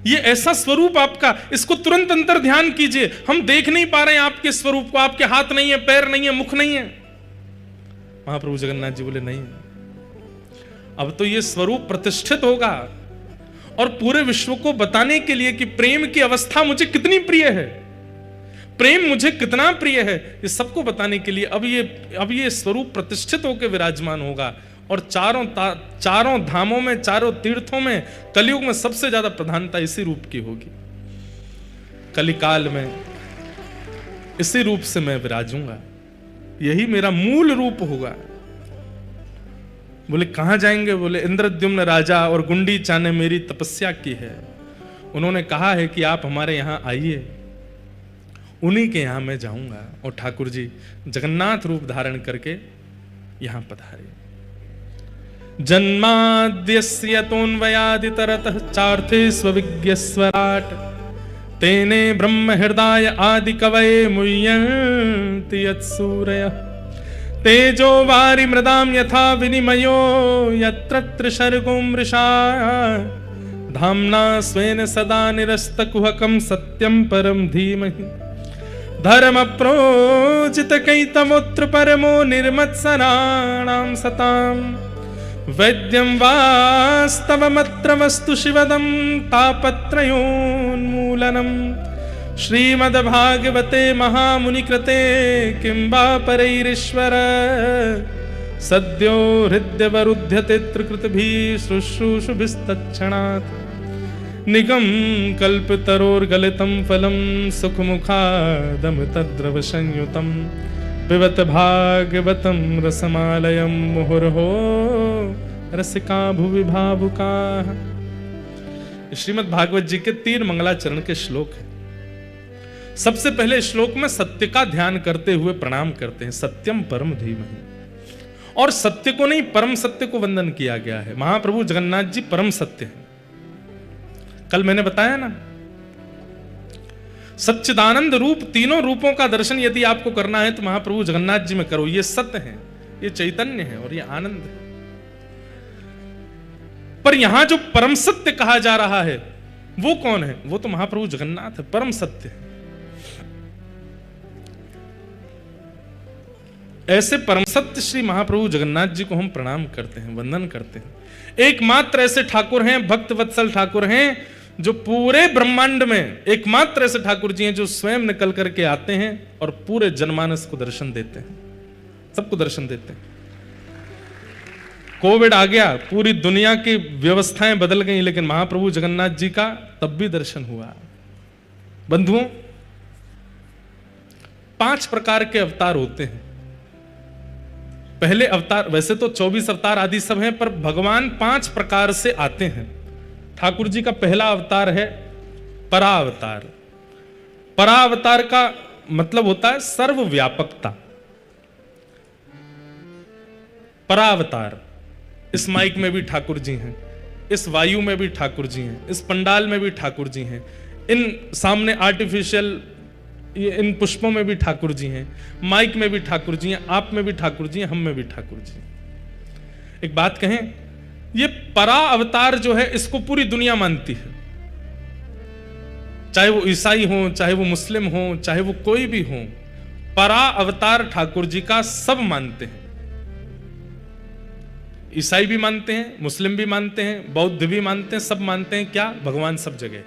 ये ऐसा स्वरूप आपका, इसको तुरंत अंतर ध्यान कीजिए, हम देख नहीं पा रहे हैं आपके स्वरूप को, आपके हाथ नहीं है, पैर नहीं है, मुख नहीं है। महाप्रभु जगन्नाथ जी बोले, नहीं, अब तो ये स्वरूप प्रतिष्ठित होगा और पूरे विश्व को बताने के लिए कि प्रेम की अवस्था मुझे कितनी प्रिय है, प्रेम मुझे कितना प्रिय है, ये सबको बताने के लिए अब ये स्वरूप प्रतिष्ठित होकर विराजमान होगा। और चारों धामों में, चारों तीर्थों में, कलयुग में सबसे ज्यादा प्रधानता इसी रूप की होगी। कलिकाल में इसी रूप से मैं विराजूंगा, यही मेरा मूल रूप होगा। बोले कहां जाएंगे? बोले इंद्रद्युम्न राजा और गुंडीचा ने मेरी तपस्या की है, उन्होंने कहा है कि आप हमारे यहां आइए, उन्हीं के यहां मैं जाऊंगा। और ठाकुर जी जगन्नाथ रूप धारण करके यहां पधारे। जन्माद्यस्य तोन्वयादितरतः चार्थे स्वविज्ञस्वराट तेने ब्रह्म हृदय आदि कवये मुह्यन्ति यत्सूरयः तेजो वारि मृदाम यथा विनिमयो यत्र त्रिशर्गो मृषा धाम्ना स्वेन सदा निरस्तकुहकं सत्यं परं धीमहि धर्म प्रोजित कैतमोत्र परमो निर्मत्सराणां सताम् वैद्यं वास्तवमत्र वस्तु शिवदं तापत्रयोन्मूलनम् श्रीमद्भागवते महामुनिकृते किं वा परैरीश्वर सद्यो हृद्यवरुध्यते त्रिकृतभिः शुश्रूषुभिस्तत्क्षणात् निगम कल्पतरोर्गलितं फलं सुखमुखादमृतद्रवसंयुतं पिबत भागवतं रसमालयं मुहुर्हो रसिका भुवि भावुकाः। श्रीमद् भागवत जी के 3 मंगलाचरण के श्लोक हैं। सबसे पहले श्लोक में सत्य का ध्यान करते हुए प्रणाम करते हैं, सत्यम परम धीमहि। और सत्य को नहीं, परम सत्य को वंदन किया गया है। महाप्रभु जगन्नाथ जी परम सत्य हैं। कल मैंने बताया ना, सच्चिदानंद रूप, तीनों रूपों का दर्शन यदि आपको करना है तो महाप्रभु जगन्नाथ जी में करो। ये सत्य है, ये चैतन्य है और ये आनंद है। पर यहां जो परम सत्य कहा जा रहा है वो कौन है? वो तो महाप्रभु जगन्नाथ है, परम सत्य है। ऐसे परम सत्य श्री महाप्रभु जगन्नाथ जी को हम प्रणाम करते हैं, वंदन करते हैं। एकमात्र ऐसे ठाकुर हैं, भक्त वत्सल ठाकुर हैं, जो पूरे ब्रह्मांड में एकमात्र ऐसे ठाकुर जी हैं जो स्वयं निकल करके आते हैं और पूरे जनमानस को दर्शन देते हैं, सबको दर्शन देते हैं। कोविड आ गया, पूरी दुनिया की व्यवस्थाएं बदल गई, लेकिन महाप्रभु जगन्नाथ जी का तब भी दर्शन हुआ। बंधुओं, 5 प्रकार के अवतार होते हैं। पहले अवतार, वैसे तो 24 अवतार आदि सब हैं, पर भगवान 5 प्रकार से आते हैं। ठाकुर जी का पहला अवतार है परावतार। परावतार का मतलब होता है सर्वव्यापकता। परावतार, इस माइक में भी ठाकुर जी हैं, इस वायु में भी ठाकुर जी हैं, इस पंडाल में भी ठाकुर जी हैं, इन सामने आर्टिफिशियल इन पुष्पों में भी ठाकुर जी हैं, माइक में भी ठाकुर जी हैं, आप में भी ठाकुर जी हैं, हम में भी ठाकुर जी हैं। एक बात कहें, ये परा अवतार जो है इसको पूरी दुनिया मानती है, चाहे वो ईसाई हो, चाहे वो मुस्लिम हो, चाहे वो कोई भी हो, परा अवतार ठाकुर जी का सब मानते हैं। ईसाई भी मानते हैं, मुस्लिम भी मानते हैं, बौद्ध भी मानते हैं, सब मानते हैं क्या? भगवान सब जगह है।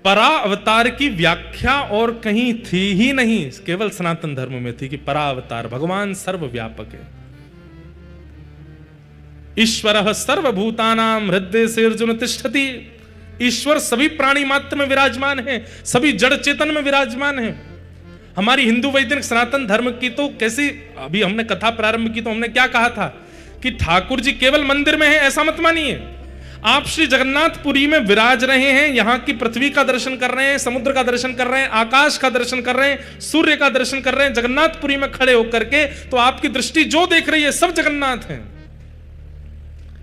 परा अवतार की व्याख्या और कहीं थी ही नहीं, केवल सनातन धर्म में थी कि परा अवतार भगवान सर्वव्यापक है। ईश्वरः सर्वभूतानां हृदय से अर्जुन तिष्ठति। ईश्वर सभी प्राणी मात्र में विराजमान है, सभी जड़ चेतन में विराजमान है। हमारी हिंदू वैदिक सनातन धर्म की तो कैसी, अभी हमने कथा प्रारंभ की तो हमने क्या कहा था कि ठाकुर जी केवल मंदिर में है, ऐसा मत मानिए। आप श्री जगन्नाथपुरी में विराज रहे हैं, यहां की पृथ्वी का दर्शन कर रहे हैं, समुद्र का दर्शन कर रहे हैं, आकाश का दर्शन कर रहे हैं, सूर्य का दर्शन कर रहे हैं जगन्नाथपुरी में खड़े होकर के, तो आपकी दृष्टि जो देख रही है सब जगन्नाथ है।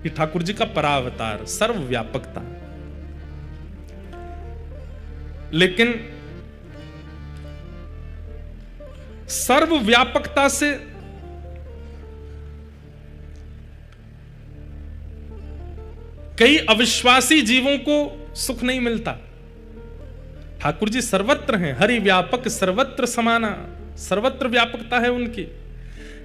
ये ठाकुर जी का परावतार, सर्वव्यापकता। लेकिन सर्वव्यापकता से कई अविश्वासी जीवों को सुख नहीं मिलता। ठाकुर जी सर्वत्र हैं, हरि व्यापक सर्वत्र समाना, सर्वत्र व्यापकता है उनकी।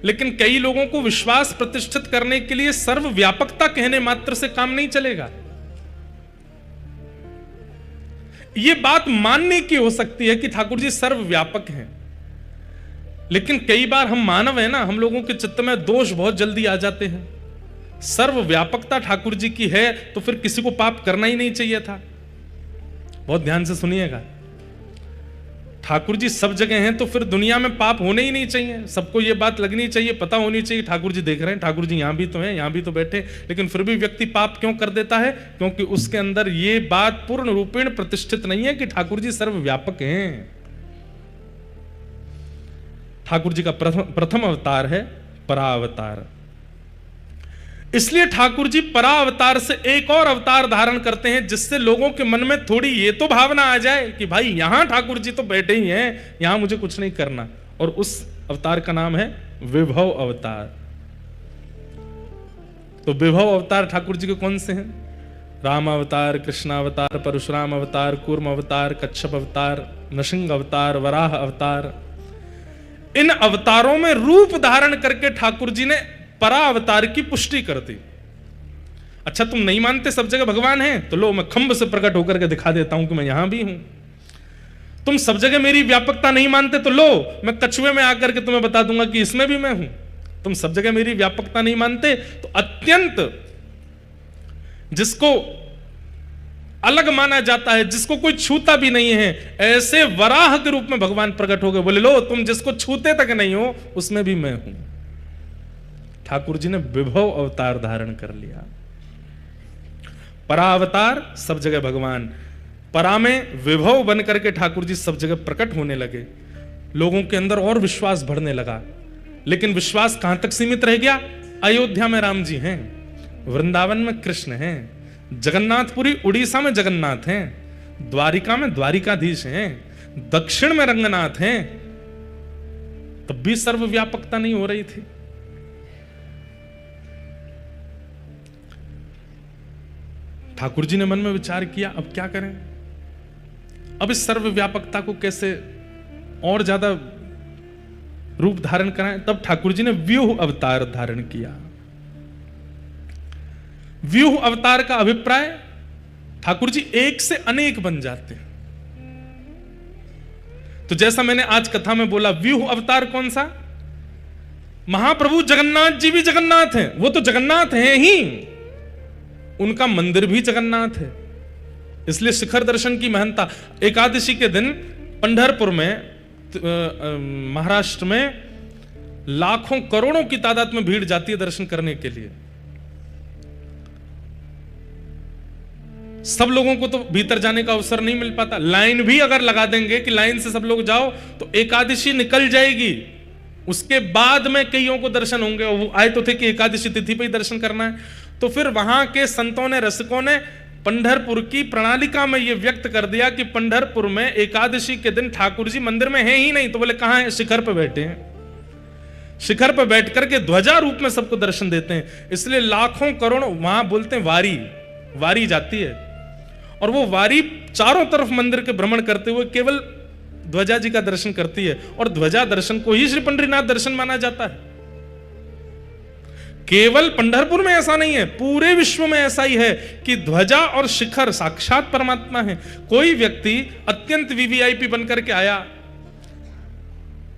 लेकिन कई लोगों को विश्वास प्रतिष्ठित करने के लिए सर्वव्यापकता कहने मात्र से काम नहीं चलेगा। यह बात मानने की हो सकती है कि ठाकुर जी सर्वव्यापक हैं, लेकिन कई बार हम मानव हैं ना, हम लोगों के चित्त में दोष बहुत जल्दी आ जाते हैं। सर्वव्यापकता ठाकुर जी की है तो फिर किसी को पाप करना ही नहीं चाहिए था। बहुत ध्यान से सुनिएगा, ठाकुर जी सब जगह हैं तो फिर दुनिया में पाप होने ही नहीं चाहिए। सबको यह बात लगनी चाहिए, पता होनी चाहिए ठाकुर जी देख रहे हैं, ठाकुर जी यहां भी तो हैं, यहां भी तो बैठे, लेकिन फिर भी व्यक्ति पाप क्यों कर देता है? क्योंकि उसके अंदर यह बात पूर्ण रूपेण प्रतिष्ठित नहीं है कि ठाकुर जी सर्वव्यापक हैं। ठाकुर जी का प्रथम अवतार है परावतार। इसलिए ठाकुर जी परावतार से एक और अवतार धारण करते हैं, जिससे लोगों के मन में थोड़ी ये तो भावना आ जाए कि भाई यहां ठाकुर जी तो बैठे ही हैं, यहां मुझे कुछ नहीं करना। और उस अवतार का नाम है विभव अवतार। तो विभव अवतार ठाकुर जी के कौन से हैं? राम अवतार, कृष्ण अवतार, परशुराम अवतार, कूर्म अवतार, कच्छप अवतार, नृसिंह अवतार, वराह अवतार। इन अवतारों में रूप धारण करके ठाकुर जी ने परावतार की पुष्टि कर दी। अच्छा, तुम नहीं मानते सब जगह भगवान है, तो लो मैं खंभ से प्रकट होकर के दिखा देता हूं कि मैं यहां भी हूं। तुम सब जगह मेरी व्यापकता नहीं मानते, तो लो मैं कछुए में आकर के तुम्हें बता दूंगा कि इसमें भी मैं हूं। तुम सब जगह मेरी व्यापकता नहीं मानते, तो अत्यंत जिसको अलग माना जाता है, जिसको कोई छूता भी नहीं है, ऐसे वराह के रूप में भगवान प्रकट हो गए। बोले लो तुम जिसको छूते तक नहीं हो उसमें भी मैं हूं। ठाकुर जी ने विभव अवतार धारण कर लिया। परावतार सब जगह भगवान, परा में विभव बन करके ठाकुर जी सब जगह प्रकट होने लगे। लोगों के अंदर और विश्वास बढ़ने लगा। लेकिन विश्वास कहां तक सीमित रह गया? अयोध्या में राम जी हैं, वृंदावन में कृष्ण हैं, जगन्नाथपुरी उड़ीसा में जगन्नाथ हैं, द्वारिका में द्वारिकाधीश हैं, दक्षिण में रंगनाथ हैं, तब भी सर्वव्यापकता नहीं हो रही थी। ठाकुर जी ने मन में विचार किया, अब क्या करें? अब इस सर्वव्यापकता को कैसे और ज्यादा रूप धारण कराएं? तब ठाकुर जी ने व्यूह अवतार धारण किया। व्यूह अवतार का अभिप्राय, ठाकुर जी एक से अनेक बन जाते हैं। तो जैसा मैंने आज कथा में बोला, व्यूह अवतार कौन सा? महाप्रभु जगन्नाथ जी भी जगन्नाथ हैं, वो तो जगन्नाथ हैं ही, उनका मंदिर भी जगन्नाथ है। इसलिए शिखर दर्शन की महत्ता। एकादशी के दिन पंढरपुर में, महाराष्ट्र में लाखों करोड़ों की तादाद में भीड़ जाती है दर्शन करने के लिए। सब लोगों को तो भीतर जाने का अवसर नहीं मिल पाता। लाइन भी अगर लगा देंगे कि लाइन से सब लोग जाओ, तो एकादशी निकल जाएगी, उसके बाद में कईयों को दर्शन होंगे। और वो आए तो थे कि एकादशी तिथि पे ही दर्शन करना है। तो फिर वहां के संतों ने, रसिकों ने पंढरपुर की प्रणालिका में यह व्यक्त कर दिया कि पंढरपुर में एकादशी के दिन ठाकुर जी मंदिर में हैं ही नहीं। तो बोले कहां है? शिखर पर बैठे हैं। शिखर पर बैठ करके ध्वजा रूप में सबको दर्शन देते हैं। इसलिए लाखों करोड़ों, वहां बोलते हैं वारी, वारी जाती है। और वो वारी चारों तरफ मंदिर के भ्रमण करते हुए केवल ध्वजा जी का दर्शन करती है, और ध्वजा दर्शन को ही श्री पंढरीनाथ दर्शन माना जाता है। केवल पंढरपुर में ऐसा नहीं है, पूरे विश्व में ऐसा ही है कि ध्वजा और शिखर साक्षात परमात्मा है। कोई व्यक्ति अत्यंत वीवीआईपी बनकर के आया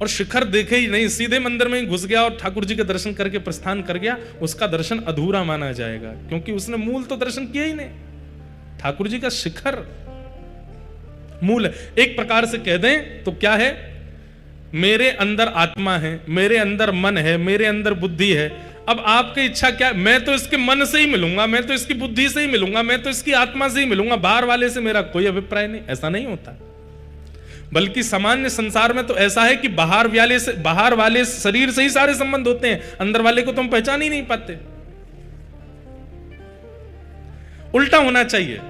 और शिखर देखे ही नहीं, सीधे मंदिर में ही घुस गया और ठाकुर जी के दर्शन करके प्रस्थान कर गया, उसका दर्शन अधूरा माना जाएगा, क्योंकि उसने मूल तो दर्शन किया ही नहीं। ठाकुर जी का शिखर मूल है। एक प्रकार से कह दें तो क्या है, मेरे अंदर आत्मा है, मेरे अंदर मन है, मेरे अंदर बुद्धि है। अब आपकी इच्छा क्या है, मैं तो इसके मन से ही मिलूंगा, मैं तो इसकी बुद्धि से ही मिलूंगा, मैं तो इसकी आत्मा से ही मिलूंगा, बाहर वाले से मेरा कोई अभिप्राय नहीं। ऐसा नहीं होता, बल्कि सामान्य संसार में तो ऐसा है कि बाहर वाले शरीर से ही सारे संबंध होते हैं, अंदर वाले को तो हम पहचान ही नहीं पाते। उल्टा होना चाहिए,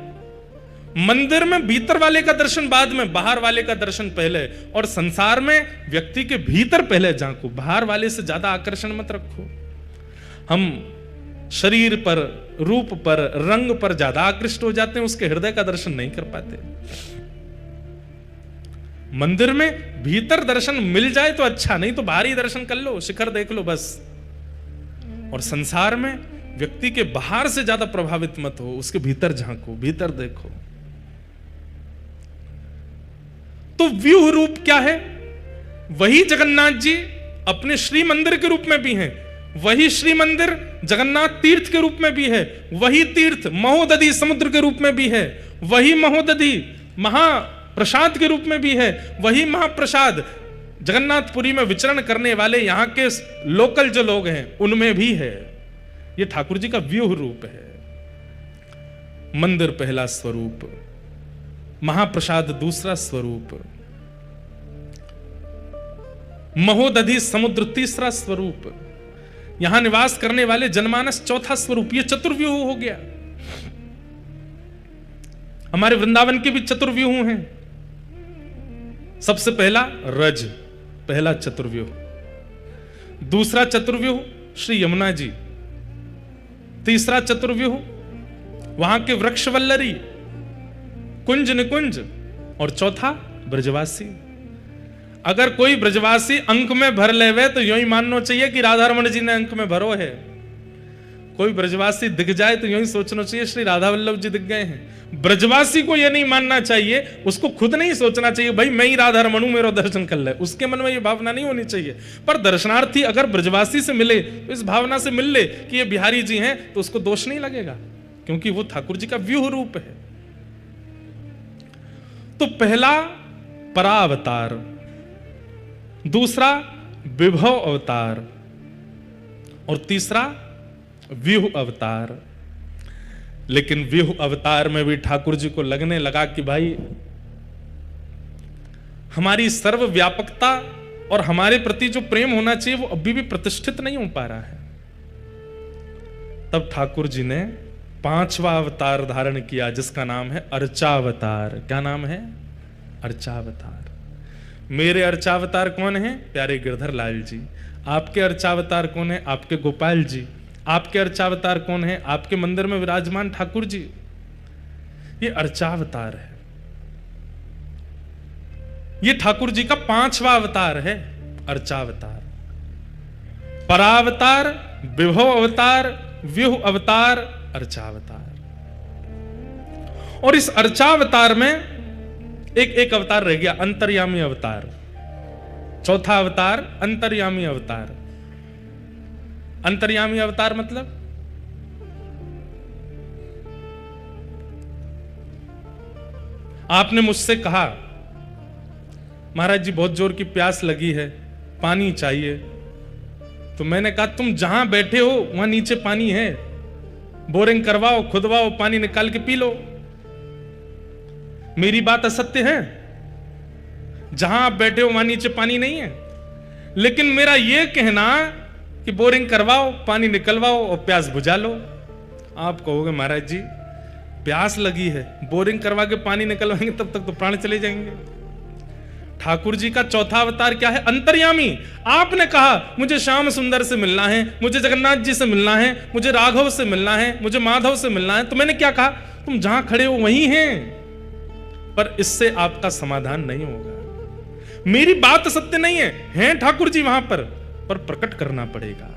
मंदिर में भीतर वाले का दर्शन बाद में, बाहर वाले का दर्शन पहले। और संसार में व्यक्ति के भीतर पहले झांको, बाहर वाले से ज्यादा आकर्षण मत रखो। हम शरीर पर, रूप पर, रंग पर ज्यादा आकृष्ट हो जाते हैं, उसके हृदय का दर्शन नहीं कर पाते। मंदिर में भीतर दर्शन मिल जाए तो अच्छा, नहीं तो बाहरी दर्शन कर लो, शिखर देख लो बस। और संसार में व्यक्ति के बाहर से ज्यादा प्रभावित मत हो, उसके भीतर झांको, भीतर देखो। तो व्यूह रूप क्या है? वही जगन्नाथ जी अपने श्री मंदिर के रूप में भी हैं, वही श्री मंदिर जगन्नाथ तीर्थ के रूप में भी है, वही तीर्थ महोदधि समुद्र के रूप में भी है, वही महोदधि महाप्रसाद के रूप में भी है, वही महाप्रसाद जगन्नाथपुरी में विचरण करने वाले यहां के लोकल जो लोग हैं उनमें भी है। यह ठाकुर जी का व्यूह रूप है। मंदिर पहला स्वरूप, महाप्रसाद दूसरा स्वरूप, महोदधि समुद्र तीसरा स्वरूप, यहां निवास करने वाले जनमानस चौथा स्वरूप। यह चतुर्व्यूह हो गया। हमारे वृंदावन के भी चतुर्व्यूह हैं। सबसे पहला रज, पहला चतुर्व्यूह। दूसरा चतुर्व्यूह श्री यमुना जी। तीसरा चतुर्व्यूह वहां के वृक्ष वल्लरी, कुंज निकुंज। और चौथा ब्रजवासी। अगर कोई ब्रजवासी अंक में भर लेवे तो यूं ही मानना चाहिए कि राधा रमण जी ने अंक में भरो है। कोई ब्रजवासी दिख जाए तो यूं ही सोचना चाहिए श्री राधा वल्लभ जी दिख गए हैं। ब्रजवासी को यह नहीं मानना चाहिए, उसको खुद नहीं सोचना चाहिए भाई मैं ही राधा रमण हूं, मेरा दर्शन कर ले। उसके मन में यह भावना नहीं होनी चाहिए। पर दर्शनार्थी अगर ब्रजवासी से मिले तो इस भावना से मिल ले कि ये बिहारी जी हैं, तो उसको दोष नहीं लगेगा, क्योंकि वो ठाकुर जी का व्यूह रूप है। तो पहला परावतार, दूसरा विभव अवतार और तीसरा व्यूह अवतार। लेकिन व्यूह अवतार में भी ठाकुर जी को लगने लगा कि भाई हमारी सर्वव्यापकता और हमारे प्रति जो प्रेम होना चाहिए वो अभी भी प्रतिष्ठित नहीं हो पा रहा है। तब ठाकुर जी ने पांचवा अवतार धारण किया, जिसका नाम है अर्चावतार। क्या नाम है? अर्चावतार। मेरे अर्चावतार कौन है? प्यारे गिरधर लाल जी। आपके अर्चावतार कौन है? आपके गोपाल जी। आपके अर्चावतार कौन है? आपके मंदिर में विराजमान ठाकुर जी। ये अर्चावतार है। ये ठाकुर जी का पांचवा अवतार है, अर्चावतार। परावतार, विभव अवतार, व्यूह अवतार, अर्चावतार। और इस अर्चावतार में एक अवतार रह गया, अंतर्यामी अवतार। चौथा अवतार अंतर्यामी अवतार। अंतर्यामी अवतार मतलब आपने मुझसे कहा महाराज जी बहुत जोर की प्यास लगी है, पानी चाहिए। तो मैंने कहा तुम जहां बैठे हो वहां नीचे पानी है, बोरिंग करवाओ, खुदवाओ, पानी निकाल के पी लो। मेरी बात असत्य है? जहां आप बैठे हो वहां नीचे पानी नहीं है, लेकिन मेरा यह कहना कि बोरिंग करवाओ, पानी निकलवाओ और प्यास बुझा लो। आप कहोगे महाराज जी प्यास लगी है, बोरिंग करवा के पानी निकलवाएंगे तब तक तो प्राण चले जाएंगे। ठाकुर जी का चौथा अवतार क्या है? अंतर्यामी। आपने कहा मुझे श्याम सुंदर से मिलना है, मुझे जगन्नाथ जी से मिलना है, मुझे राघव से मिलना है, मुझे माधव से मिलना है। तो मैंने क्या कहा? तुम जहां खड़े हो वहीं हैं, पर इससे आपका समाधान नहीं होगा। मेरी बात सत्य नहीं है, हैं ठाकुर जी वहां पर प्रकट करना पड़ेगा।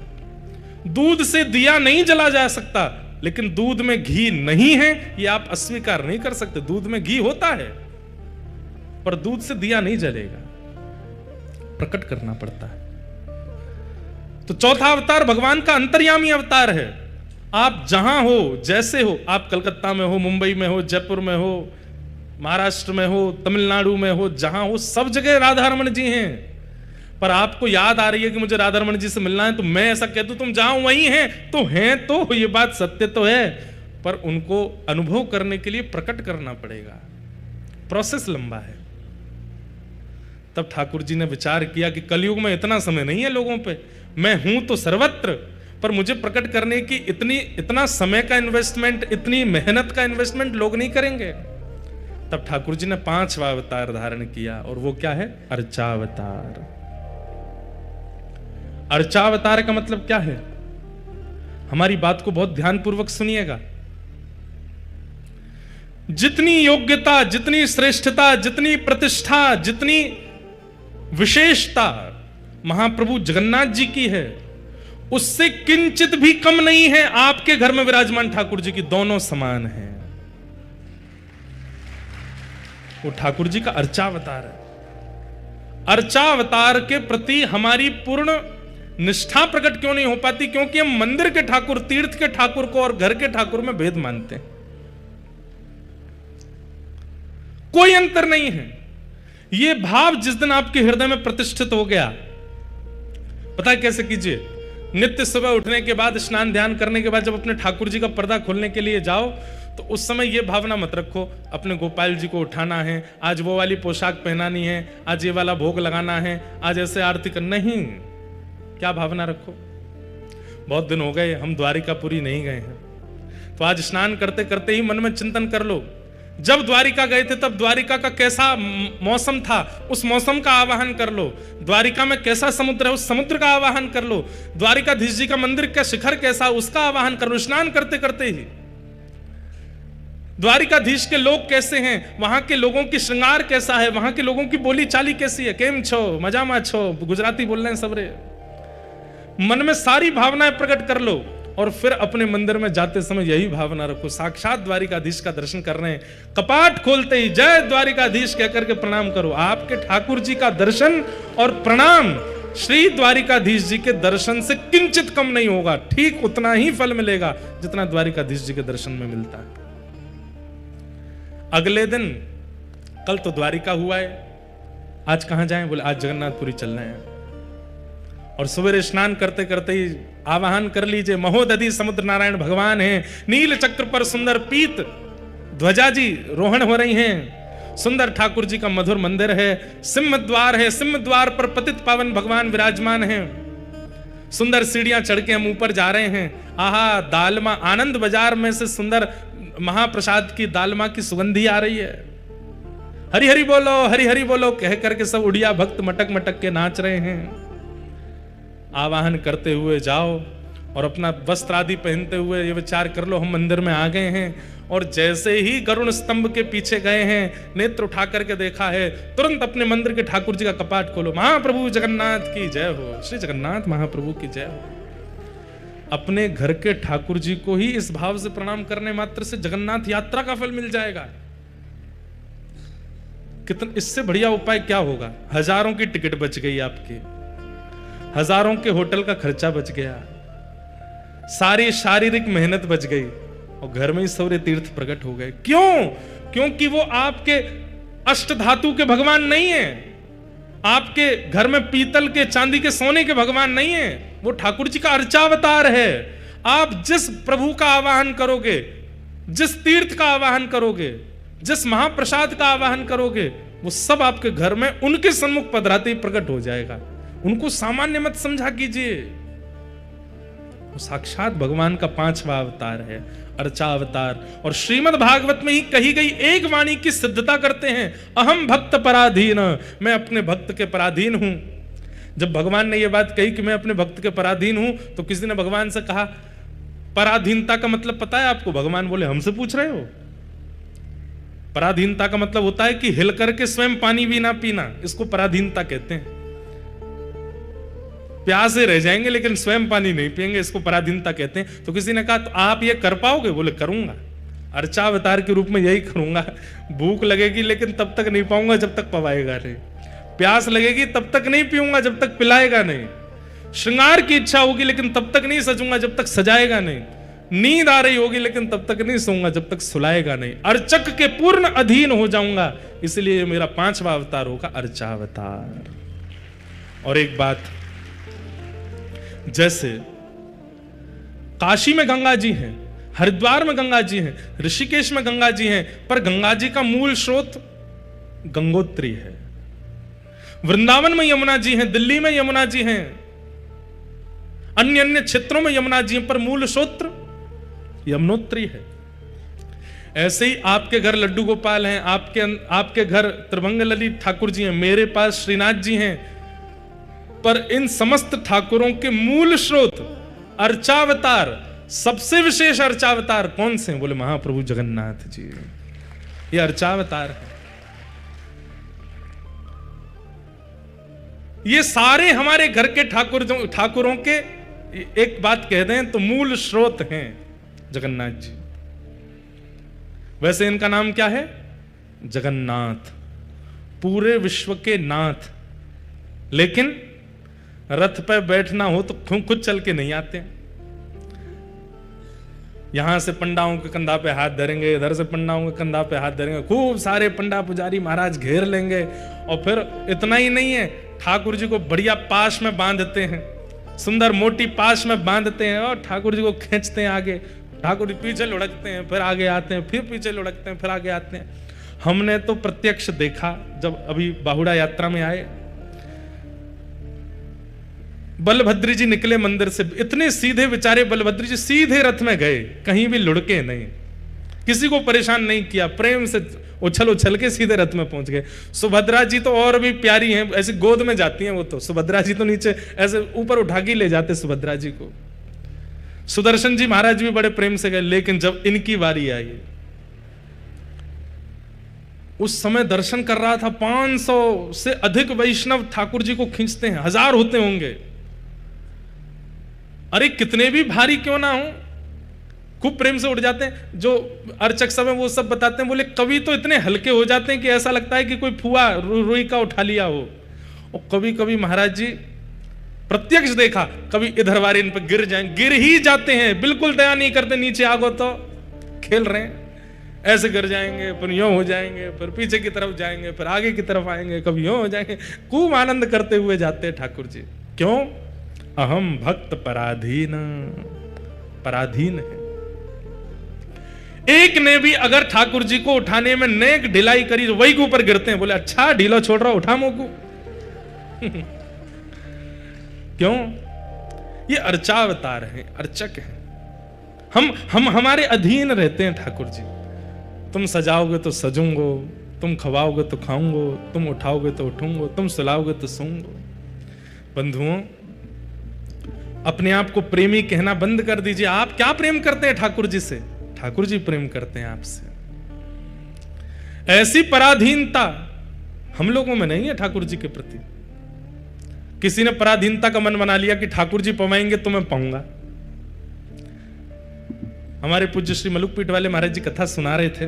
दूध से दिया नहीं जला जा सकता, लेकिन दूध में घी नहीं है ये आप अस्वीकार नहीं कर सकते। दूध में घी होता है, पर दूध से दिया नहीं जलेगा, प्रकट करना पड़ता है। तो चौथा अवतार भगवान का अंतर्यामी अवतार है। आप जहां हो, जैसे हो, आप कलकत्ता में हो, मुंबई में हो, जयपुर में हो, महाराष्ट्र में हो, तमिलनाडु में हो, जहां हो, सब जगह राधा रमन जी हैं। पर आपको याद आ रही है कि मुझे राधा रमन जी से मिलना है, तो मैं ऐसा कह दूं तुम जहां वहीं हैं, तो हैं, तो ये बात सत्य तो है, पर उनको अनुभव करने के लिए प्रकट करना पड़ेगा। प्रोसेस लंबा है। तब ठाकुर जी ने विचार किया कि कलयुग में इतना समय नहीं है लोगों पे, मैं हूं तो सर्वत्र, पर मुझे प्रकट करने की इतना समय का इन्वेस्टमेंट, इतनी मेहनत का इन्वेस्टमेंट लोग नहीं करेंगे। तब ठाकुर जी ने 5वां अवतार धारण किया, और वो क्या है? अर्चावतार। अर्चावतार का मतलब क्या है? हमारी बात को बहुत ध्यानपूर्वक सुनिएगा। जितनी योग्यता, जितनी श्रेष्ठता, जितनी प्रतिष्ठा, जितनी विशेषता महाप्रभु जगन्नाथ जी की है, उससे किंचित भी कम नहीं है आपके घर में विराजमान ठाकुर जी की। दोनों समान हैं। वो ठाकुर जी का अर्चावतार है। अर्चावतार के प्रति हमारी पूर्ण निष्ठा प्रकट क्यों नहीं हो पाती? क्योंकि हम मंदिर के ठाकुर, तीर्थ के ठाकुर को और घर के ठाकुर में भेद मानते हैं। कोई अंतर नहीं है। यह भाव जिस दिन आपके हृदय में प्रतिष्ठित हो गया, पता है कैसे कीजिए? नित्य सुबह उठने के बाद, स्नान ध्यान करने के बाद जब अपने ठाकुर जी का पर्दा खोलने के लिए जाओ, तो उस समय यह भावना मत रखो अपने गोपाल जी को उठाना है, आज वो वाली पोशाक पहनानी है, आज ये वाला भोग लगाना है, आज ऐसे आरती करना। नहीं, क्या भावना रखो? बहुत दिन हो गए हम द्वारिकापुरी नहीं गए हैं, तो आज स्नान करते करते ही मन में चिंतन कर लो, जब द्वारिका गए थे तब द्वारिका का कैसा मौसम था, उस मौसम का आवाहन कर लो। द्वारिका में कैसा समुद्र है, उस समुद्र का आवाहन कर लो। द्वारिकाधीश जी का मंदिर का शिखर कैसा, उसका आवाहन कर लो। स्नान करते करते ही द्वारिकाधीश के लोग कैसे हैं, वहां के लोगों की श्रृंगार कैसा है, वहां के लोगों की बोली चाली कैसी है, केम छो, मजामा छो, गुजराती बोल रहे हैं सबरे। मन में सारी भावनाएं प्रकट कर लो, और फिर अपने मंदिर में जाते समय यही भावना रखो, साक्षात द्वारिकाधीश का दर्शन कर रहे हैं, कपाट खोलते ही जय द्वारिकाधीश कहकर के प्रणाम करो। आपके ठाकुर जी का दर्शन और प्रणाम श्री द्वारिकाधीश जी के दर्शन से किंचित कम नहीं होगा। ठीक उतना ही फल मिलेगा जितना द्वारिकाधीश जी के दर्शन में मिलता है। अगले दिन, कल तो द्वारिका हुआ है, आज कहां जाएं? बोले आज जगन्नाथपुरी चलना है। और सवेरे स्नान करते करते ही आवाहन कर लीजिए, महोदधि समुद्र नारायण भगवान हैं, नील चक्र पर सुंदर पीत ध्वजा जी रोहण हो रही हैं, सुंदर ठाकुर जी का मधुर मंदिर है, सिंह द्वार है, सिंह द्वार पर पतित पावन भगवान विराजमान हैं, सुंदर सीढ़ियां चढ़ के हम ऊपर जा रहे हैं। आहा, दालमा, आनंद बाजार में से सुंदर महाप्रसाद की दालमा की सुगंधी आ रही है। हरि हरि बोलो, हरि हरि बोलो कह करके सब उड़िया भक्त मटक मटक के नाच रहे हैं। आवाहन करते हुए जाओ और अपना वस्त्र आदि पहनते हुए ये विचार कर लो, हम मंदिर में आ गए हैं। और जैसे ही गरुण स्तंभ के पीछे गए हैं, नेत्र उठा करके देखा है, तुरंत अपने मंदिर के ठाकुर जी का कपाट खोलो, महाप्रभु जगन्नाथ की जय हो, श्री जगन्नाथ महाप्रभु की जय हो। अपने घर के ठाकुर जी को ही इस भाव से प्रणाम करने मात्र से जगन्नाथ यात्रा का फल मिल जाएगा। कितना इससे बढ़िया उपाय क्या होगा? हजारों की टिकट बच गई आपकी, हजारों के होटल का खर्चा बच गया, सारी शारीरिक मेहनत बच गई, और घर में ही सौर्य तीर्थ प्रकट हो गए। क्यों? क्योंकि वो आपके अष्ट धातु के भगवान नहीं है, आपके घर में पीतल के, चांदी के, सोने के भगवान नहीं है, वो ठाकुर जी का अर्चावतार है। आप जिस प्रभु का आवाहन करोगे, जिस तीर्थ का आवाहन करोगे, जिस महाप्रसाद का आवाहन करोगे, वो सब आपके घर में उनके सन्मुख पधराते ही प्रकट हो जाएगा। उनको सामान्य मत समझा कीजिए, वो साक्षात भगवान का 5वां अवतार है, अर्चावतार। और श्रीमद् भागवत में ही कही गई एक वाणी की सिद्धता करते हैं, अहम भक्त पराधीन, मैं अपने भक्त के पराधीन हूं। जब भगवान ने यह बात कही कि मैं अपने भक्त के पराधीन हूं, तो किसी ने भगवान से कहा, पराधीनता का मतलब पता है आपको? भगवान बोले, हमसे पूछ रहे हो? पराधीनता का मतलब होता है कि हिल करके स्वयं पानी भी ना पीना, इसको पराधीनता कहते हैं। प्यासे रह जाएंगे लेकिन स्वयं पानी नहीं पिएंगे, इसको पराधीनता कहते हैं। तो किसी ने कहा तो आप ये कर पाओगे? बोले करूंगा, अर्चावतार के रूप में यही करूंगा। भूख लगेगी लेकिन तब तक नहीं पाऊंगा जब तक पवाएगा नहीं, प्यास लगेगी तब तक नहीं पीऊंगा जब तक पिलाएगा नहीं, श्रृंगार की इच्छा होगी लेकिन तब तक नहीं सजूंगा जब तक सजाएगा नहीं, नींद आ रही होगी लेकिन तब तक नहीं सोऊंगा जब तक सुलाएगा नहीं, अर्चक के पूर्ण अधीन हो जाऊंगा, इसलिए मेरा 5वां अवतार होगा अर्चावतार। और एक बात, जैसे काशी में गंगा जी हैं, हरिद्वार में गंगा जी हैं, ऋषिकेश में गंगा जी हैं, पर गंगा जी का मूल स्रोत गंगोत्री है। वृंदावन में यमुना जी हैं, दिल्ली में यमुना जी हैं, अन्य अन्य क्षेत्रों में यमुना जी हैं, पर मूल स्रोत यमुनोत्री है। ऐसे ही आपके घर लड्डू गोपाल हैं, आपके घर त्रिभंग ललित ठाकुर जी हैं, मेरे पास श्रीनाथ जी हैं, पर इन समस्त ठाकुरों के मूल स्रोत अर्चावतार, सबसे विशेष अर्चावतार कौन से हैं? बोले महाप्रभु जगन्नाथ जी, ये अर्चावतार है। ये सारे हमारे घर के ठाकुरों के एक बात कह दें तो मूल स्रोत हैं जगन्नाथ जी। वैसे इनका नाम क्या है? जगन्नाथ, पूरे विश्व के नाथ। लेकिन रथ पे बैठना हो तो खुद चल के नहीं आते। यहां से पंडाओं के कंधा पे हाथ धरेंगे, इधर से पंडाओं के कंधा पे हाथ धरेंगे, खूब सारे पंडा पुजारी महाराज घेर लेंगे। और फिर इतना ही नहीं है, ठाकुर जी को बढ़िया पाश में बांधते हैं, सुंदर मोटी पाश में बांधते हैं और ठाकुर जी को खींचते हैं आगे। ठाकुर जी पीछे लुढ़कते हैं, फिर आगे आते हैं, फिर पीछे लुढ़कते हैं, फिर आगे आते हैं। हमने तो प्रत्यक्ष देखा जब अभी बाहुड़ा यात्रा में आए, बलभद्र जी निकले मंदिर से, इतने सीधे बेचारे बलभद्र जी सीधे रथ में गए, कहीं भी लुढ़के नहीं, किसी को परेशान नहीं किया, प्रेम से उछल उछल के सीधे रथ में पहुंच गए। सुभद्रा जी तो और भी प्यारी हैं, ऐसी गोद में जाती हैं वो तो। सुभद्रा जी तो नीचे ऐसे ऊपर उठा के ले जाते सुभद्रा जी को। सुदर्शन जी महाराज भी बड़े प्रेम से गए। लेकिन जब इनकी बारी आई, उस समय दर्शन कर रहा था, 500 से अधिक वैष्णव ठाकुर जी को खींचते हैं, 1000 होते होंगे। अरे कितने भी भारी क्यों ना हो, खूब प्रेम से उठ जाते हैं। जो अर्चक सब है वो सब बताते हैं, बोले कभी तो इतने हल्के हो जाते हैं कि ऐसा लगता है कि कोई फुआ रुई का उठा लिया हो। और कभी कभी महाराज जी प्रत्यक्ष देखा, कभी इधर वाले इन पर गिर ही जाते हैं, बिल्कुल दया नहीं करते, नीचे आगो तो खेल रहे हैं, ऐसे गिर जाएंगे, फिर यूं हो जाएंगे, फिर पीछे की तरफ जाएंगे, फिर आगे की तरफ आएंगे, कभी यूं हो जाएंगे। खूब आनंद करते हुए जाते हैं ठाकुर जी। क्यों? अहम भक्त पराधीन, पराधीन है। एक ने भी अगर ठाकुर जी को उठाने में नेक ढिलाई करी तो वही के ऊपर गिरते हैं। बोले अच्छा ढीला छोड़ रहा, उठा मोकू। क्यों? ये अर्चावतार है, अर्चक है। हम हमारे अधीन रहते हैं ठाकुर जी। तुम सजाओगे तो सजूंगो, तुम खवाओगे तो खाऊंगो, तुम उठाओगे तो उठूंगो, तुम सुलाओगे तो सोऊंगो। बंधुओं, अपने आप को प्रेमी कहना बंद कर दीजिए। आप क्या प्रेम करते हैं ठाकुर जी से? ठाकुर जी प्रेम करते हैं आपसे। ऐसी पराधीनता हम लोगों में नहीं है ठाकुर जी के प्रति। किसी ने पराधीनता का मन बना लिया कि ठाकुर जी पवाएंगे तो मैं पाऊंगा। हमारे पूज्य श्री मलुकपीठ वाले महाराज जी कथा सुना रहे थे।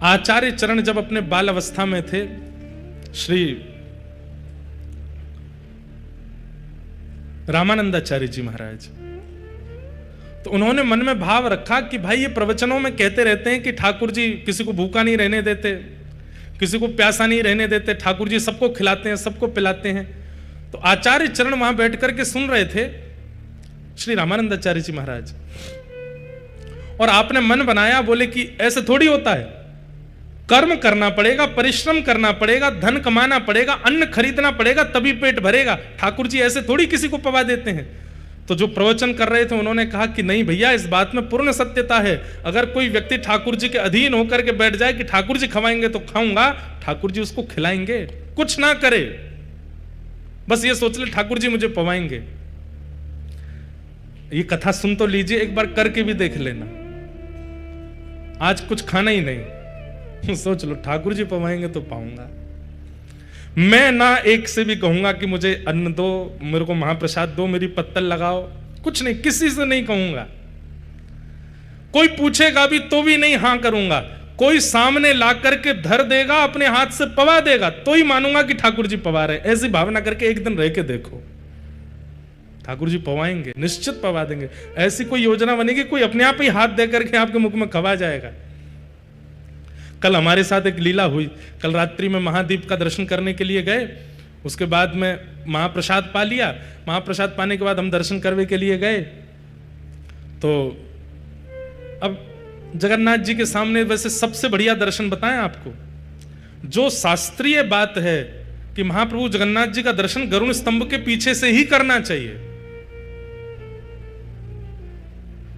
आचार्य चरण जब अपने बाल अवस्था में थे, श्री रामानंदाचार्य जी महाराज, तो उन्होंने मन में भाव रखा कि भाई ये प्रवचनों में कहते रहते हैं कि ठाकुर जी किसी को भूखा नहीं रहने देते, किसी को प्यासा नहीं रहने देते, ठाकुर जी सबको खिलाते हैं, सबको पिलाते हैं। तो आचार्य चरण वहां बैठ करके सुन रहे थे श्री रामानंदाचार्य जी महाराज, और आपने मन बनाया, बोले कि ऐसे थोड़ी होता है, कर्म करना पड़ेगा, परिश्रम करना पड़ेगा, धन कमाना पड़ेगा, अन्न खरीदना पड़ेगा, तभी पेट भरेगा। ठाकुर जी ऐसे थोड़ी किसी को पवा देते हैं। तो जो प्रवचन कर रहे थे उन्होंने कहा कि नहीं भैया, इस बात में पूर्ण सत्यता है। अगर कोई व्यक्ति ठाकुर जी के अधीन होकर के बैठ जाए कि ठाकुर जी खवाएंगे तो खाऊंगा, ठाकुर जी उसको खिलाएंगे, कुछ ना करे, बस ये सोच ले ठाकुर जी मुझे पवाएंगे। ये कथा सुन तो लीजिए, एक बार करके भी देख लेना। आज कुछ खाना ही नहीं। सोच लो, ठाकुर जी पवाएंगे तो पाऊंगा। मैं ना एक से भी कहूंगा कि मुझे अन्न दो, मेरे को महाप्रसाद दो, मेरी पत्तल लगाओ, कुछ नहीं, किसी से नहीं कहूंगा। कोई पूछेगा भी तो भी नहीं हां करूंगा। कोई सामने ला करके धर देगा, अपने हाथ से पवा देगा, तो ही मानूंगा कि ठाकुर जी पवा रहे। ऐसी भावना करके एक दिन रह के देखो, ठाकुर जी पवाएंगे, निश्चित पवा देंगे। ऐसी कोई योजना बनेगी, कोई अपने आप ही हाथ दे करके आपके मुख में खवा जाएगा। कल हमारे साथ एक लीला हुई। कल रात्रि में महादीप का दर्शन करने के लिए गए, उसके बाद में महाप्रसाद पा लिया। महाप्रसाद पाने के बाद हम दर्शन करने के लिए गए, तो अब जगन्नाथ जी के सामने वैसे सबसे बढ़िया दर्शन बताएं आपको, जो शास्त्रीय बात है कि महाप्रभु जगन्नाथ जी का दर्शन गरुड़ स्तंभ के पीछे से ही करना चाहिए,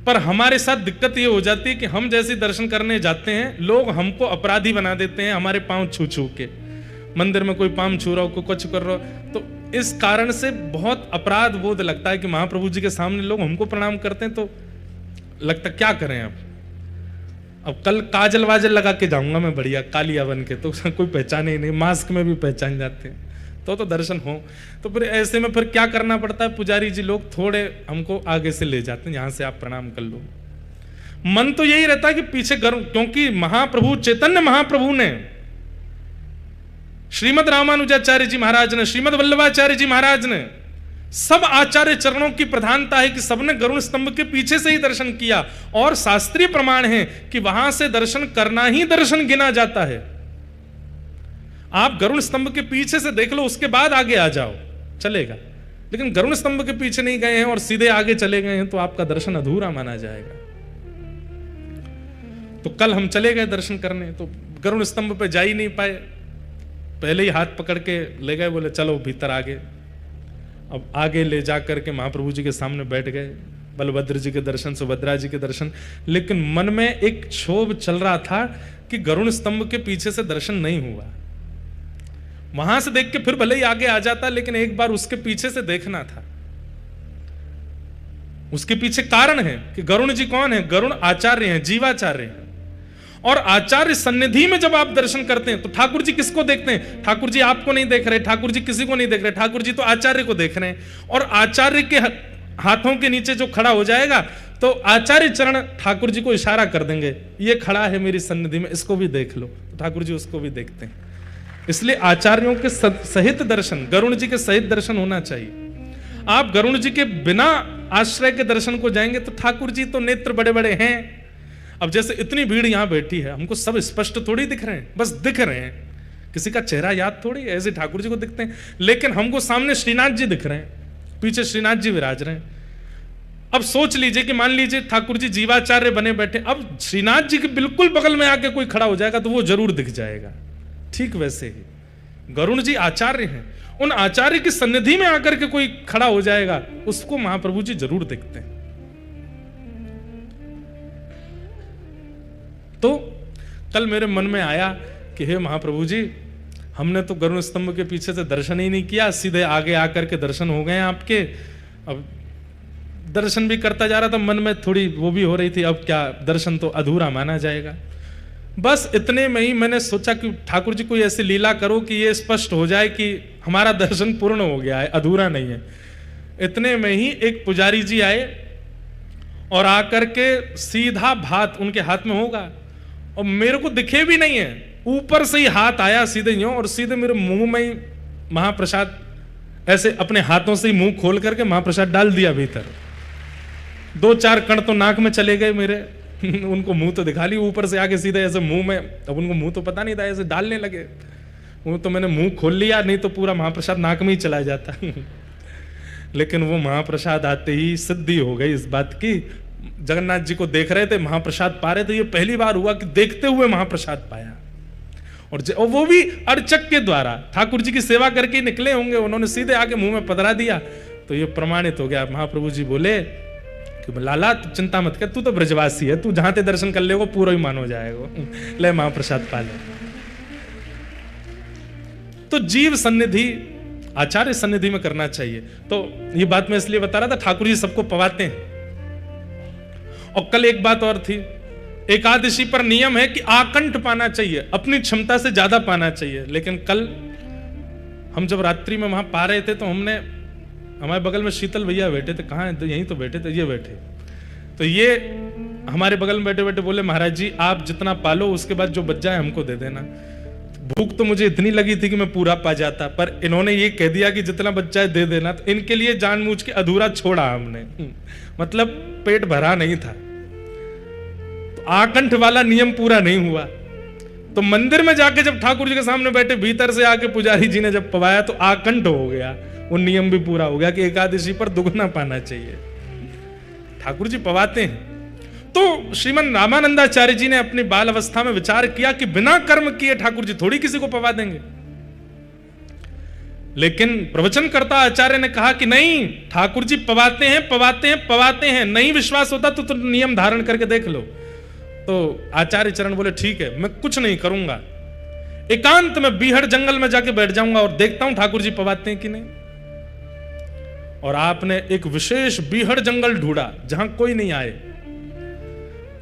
पर हमारे साथ दिक्कत ये हो जाती है कि हम जैसे दर्शन करने जाते हैं, लोग हमको अपराधी बना देते हैं, हमारे पांव छू छू के। मंदिर में कोई पांव छू रहा हो, कोई कुछ कर रहा हो, तो इस कारण से बहुत अपराध बोध लगता है कि महाप्रभु जी के सामने लोग हमको प्रणाम करते हैं, तो लगता क्या करें। अब कल काजल वाजल लगा के जाऊंगा मैं बढ़िया कालिया बन के, तो कोई पहचाने ही नहीं, मास्क में भी पहचान जाते हैं, तो दर्शन हो। तो फिर ऐसे में फिर क्या करना पड़ता है, पुजारी जी लोग थोड़े हमको आगे से ले जाते हैं, यहां से आप प्रणाम कर लो। मन तो यही रहता है कि पीछे क्योंकि महाप्रभु चैतन्य महाप्रभु ने, श्रीमद रामानुजाचार्य जी महाराज ने, श्रीमद वल्लभाचार्य जी महाराज ने, सब आचार्य चरणों की प्रधानता है कि सबने गरुड़ स्तंभ के पीछे से ही दर्शन किया, और शास्त्रीय प्रमाण है कि वहां से दर्शन करना ही दर्शन गिना जाता है। आप गरुड़ स्तंभ के पीछे से देख लो, उसके बाद आगे आ जाओ, चलेगा। लेकिन गरुड़ स्तंभ के पीछे नहीं गए हैं और सीधे आगे चले गए हैं, तो आपका दर्शन अधूरा माना जाएगा। तो कल हम चले गए दर्शन करने, तो गरुड़ स्तंभ पे जा ही नहीं पाए, पहले ही हाथ पकड़ के ले गए, बोले चलो भीतर आगे। अब आगे ले जाकर के महाप्रभु जी के सामने बैठ गए, बलभद्र जी के दर्शन, सुभद्रा जी के दर्शन, लेकिन मन में एक क्षोभ चल रहा था कि गरुड़ स्तंभ के पीछे से दर्शन नहीं हुआ। वहां से देख के फिर भले ही आगे आ जाता, लेकिन एक बार उसके पीछे से देखना था। उसके पीछे कारण है कि गरुड़ जी कौन है, गरुड़ आचार्य हैं, जीवाचार्य हैं। और आचार्य सन्निधि में जब आप दर्शन करते हैं तो ठाकुर जी किसको देखते हैं? ठाकुर जी आपको नहीं देख रहे, ठाकुर जी किसी को नहीं देख रहे, ठाकुर जी तो आचार्य को देख रहे हैं। और आचार्य के हाथों के नीचे जो खड़ा हो जाएगा तो आचार्य चरण ठाकुर जी को इशारा कर देंगे, ये खड़ा है मेरी सन्निधि में, इसको भी देख लो। तो ठाकुर जी उसको भी देखते हैं। इसलिए आचार्यों के सहित दर्शन, गरुड़ जी के सहित दर्शन होना चाहिए। आप गरुड़ जी के बिना आश्रय के दर्शन को जाएंगे तो ठाकुर जी तो नेत्र बड़े बड़े हैं। अब जैसे इतनी भीड़ यहां बैठी है, हमको सब स्पष्ट थोड़ी दिख रहे हैं, बस दिख रहे हैं, किसी का चेहरा याद थोड़ी, ऐसे ठाकुर जी को दिखते हैं। लेकिन हमको सामने श्रीनाथ जी दिख रहे हैं, पीछे श्रीनाथ जी विराज रहे हैं। अब सोच लीजिए कि मान लीजिए ठाकुर जी जीवाचार्य बने बैठे, अब श्रीनाथ जी के बिल्कुल बगल में आके कोई खड़ा हो जाएगा तो वो जरूर दिख जाएगा। ठीक वैसे ही गरुड़ जी आचार्य हैं, उन आचार्य की सन्निधि में आकर के कोई खड़ा हो जाएगा, उसको महाप्रभु जी जरूर देखते हैं। तो कल मेरे मन में आया कि हे महाप्रभु जी, हमने तो गरुड़ स्तंभ के पीछे से दर्शन ही नहीं किया, सीधे आगे आकर के दर्शन हो गए आपके। अब दर्शन भी करता जा रहा था, मन में थोड़ी वो भी हो रही थी, अब क्या दर्शन तो अधूरा माना जाएगा। बस इतने में ही मैंने सोचा कि ठाकुर जी कोई ऐसी लीला करो कि ये स्पष्ट हो जाए कि हमारा दर्शन पूर्ण हो गया है, अधूरा नहीं है। इतने में ही एक पुजारी जी आए और आकर के सीधा भात उनके हाथ में होगा, और मेरे को दिखे भी नहीं है, ऊपर से ही हाथ आया सीधे यूं, और सीधे मेरे मुंह में ही महाप्रसाद, ऐसे अपने हाथों से ही मुंह खोल करके महाप्रसाद डाल दिया भीतर। 2-4 कण तो नाक में चले गए मेरे, उनको मुंह तो दिखा ली, ऊपर से आके सीधे ऐसे मुंह में। अब उनको मुंह तो पता नहीं था, ऐसे डालने लगे, वो तो मैंने मुंह खोल लिया, नहीं तो पूरा महाप्रसाद नाक में ही चला जाता। लेकिन वो महाप्रसाद आते ही सिद्धि हो गई इस बात की। जगन्नाथ जी को देख रहे थे, महाप्रसाद पा रहे थे, ये पहली बार हुआ कि देखते हुए महाप्रसाद पाया। और वो भी अर्चक के द्वारा, ठाकुर जी की सेवा करके निकले होंगे, उन्होंने सीधे आके मुंह में पधरा दिया, तो ये प्रमाणित हो गया। महाप्रभु जी बोले कि लाला तू चिंता मत कर, तू तो ब्रजवासी है, तू जहां ते दर्शन कर लेगो पूरा ही मान हो जाएगा, ले महाप्रसाद पा ले। तो जीव सन्निधि आचार्य सन्निधि में करना चाहिए। तो ये बात मैं इसलिए बता रहा था, ठाकुर जी सबको पवाते हैं। और कल एक बात और थी एकादशी पर नियम है कि आकंठ पाना चाहिए, अपनी क्षमता से ज्यादा पाना चाहिए। लेकिन कल हम जब रात्रि में वहां पा रहे थे तो हमने, हमारे बगल में शीतल भैया बैठे थे, कहाँ है, यहीं तो बैठे थे, ये बैठे, तो ये हमारे बगल में बैठे बैठे बोले महाराज जी आप जितना पालो उसके बाद जो बच जाए हमको दे देना। भूख तो मुझे इतनी लगी थी कि मैं पूरा पा जाता, पर इन्होंने ये कह दिया कि जितना बच जाए दे देना, तो इनके लिए जानबूझ के अधूरा छोड़ा हमने, मतलब पेट भरा नहीं था। तो आकंठ वाला नियम पूरा नहीं हुआ। तो मंदिर में जाके जब ठाकुर जी के सामने बैठे, भीतर से आके पुजारी जी ने जब पवाया तो आकंठ हो गया, वो नियम भी पूरा हो गया कि एकादशी पर दुगना पाना चाहिए। ठाकुर जी पवाते हैं। तो श्रीमन रामानंदाचार्य जी ने अपनी बाल अवस्था में विचार किया कि बिना कर्म किए ठाकुर जी थोड़ी किसी को पवा देंगे। लेकिन प्रवचनकर्ता आचार्य ने कहा कि नहीं, ठाकुर जी पवाते हैं, पवाते हैं, पवाते हैं। नहीं विश्वास होता तो नियम धारण करके देख लो। तो आचार्य चरण बोले ठीक है, मैं कुछ नहीं करूंगा, एकांत में बीहड़ जंगल में जाके बैठ जाऊंगा और देखता हूं ठाकुर जी पवाते हैं कि नहीं। और आपने एक विशेष बीहड़ जंगल ढूंढा जहां कोई नहीं आए।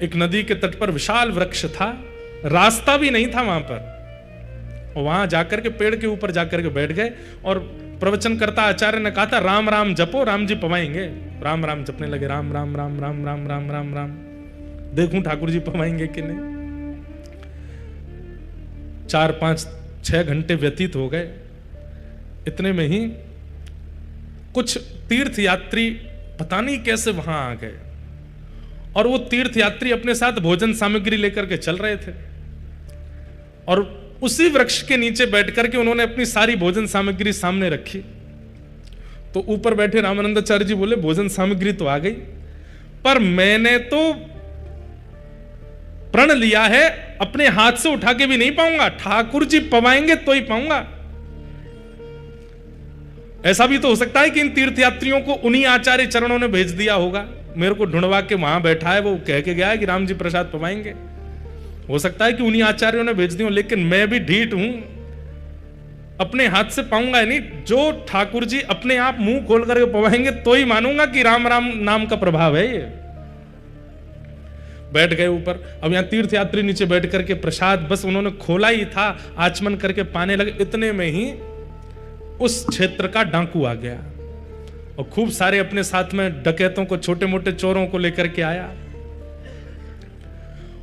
एक नदी के तट पर विशाल वृक्ष था, रास्ता भी नहीं था वहां पर, और वहां जाकर के पेड़ के ऊपर जाकर के बैठ गए। और प्रवचनकर्ता आचार्य ने कहा था राम राम जपो, राम जी पवाएंगे। राम राम जपने लगे, राम राम राम राम राम राम राम राम, देखूं ठाकुर जी पवाएंगे कि नहीं। 4, 5, 6 घंटे व्यतीत हो गए। इतने में ही कुछ तीर्थयात्री पता नहीं कैसे वहां आ गए, और वो तीर्थयात्री अपने साथ भोजन सामग्री लेकर के चल रहे थे। और उसी वृक्ष के नीचे बैठ करके उन्होंने अपनी सारी भोजन सामग्री सामने रखी। तो ऊपर बैठे रामानंदाचार्य जी बोले भोजन सामग्री तो आ गई, पर मैंने तो प्रण लिया है, अपने हाथ से उठा के भी नहीं पाऊंगा, ठाकुर जी पवाएंगे तो ही पाऊंगा। ऐसा भी तो हो सकता है कि इन तीर्थयात्रियों को उन्हीं आचार्य चरणों ने भेज दिया होगा, मेरे को ढूंढवा के वहां बैठा है, वो कह के गया है कि राम जी प्रसाद पवाएंगे। हो सकता है कि उन्हीं आचार्यों ने भेज दिया, लेकिन मैं भी ढीठ हूं, अपने हाथ से पाऊंगा नहीं। जो ठाकुर जी अपने आप मुंह खोल करके पवाएंगे तो ही मानूंगा कि राम राम नाम का प्रभाव है ये। बैठ गए ऊपर। अब यहां तीर्थयात्री नीचे बैठ करके प्रसाद बस उन्होंने खोला ही था, आचमन करके पाने लगे। इतने में ही उस क्षेत्र का डाकू आ गया और खूब सारे अपने साथ में डकैतों को, छोटे मोटे चोरों को लेकर के आया,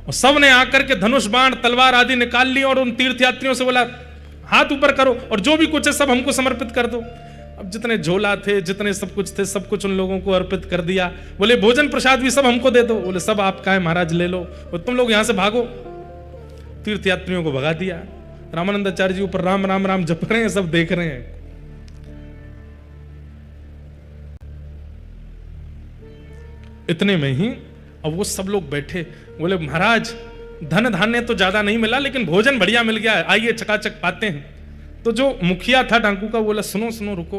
और सब ने आकर के धनुष बाण तलवार आदि निकाल ली और उन तीर्थयात्रियों से बोला हाथ ऊपर करो और जो भी कुछ है सब हमको समर्पित कर दो। अब जितने झोला थे, जितने सब कुछ थे, सब कुछ उन लोगों को अर्पित कर दिया। बोले भोजन प्रसाद भी सब हमको दे दो। बोले सब आपका है महाराज, ले लो, और तुम लोग यहां से भागो। तीर्थयात्रियों को भगा दिया। रामानंदाचार्य जी ऊपर राम राम राम जप रहे हैं, सब देख रहे हैं। इतने में ही अब वो सब लोग बैठे, बोले महाराज धन धान्य तो ज्यादा नहीं मिला लेकिन भोजन बढ़िया मिल गया है, आइए चकाचक पाते हैं। तो जो मुखिया था डाकू का बोला सुनो सुनो रुको,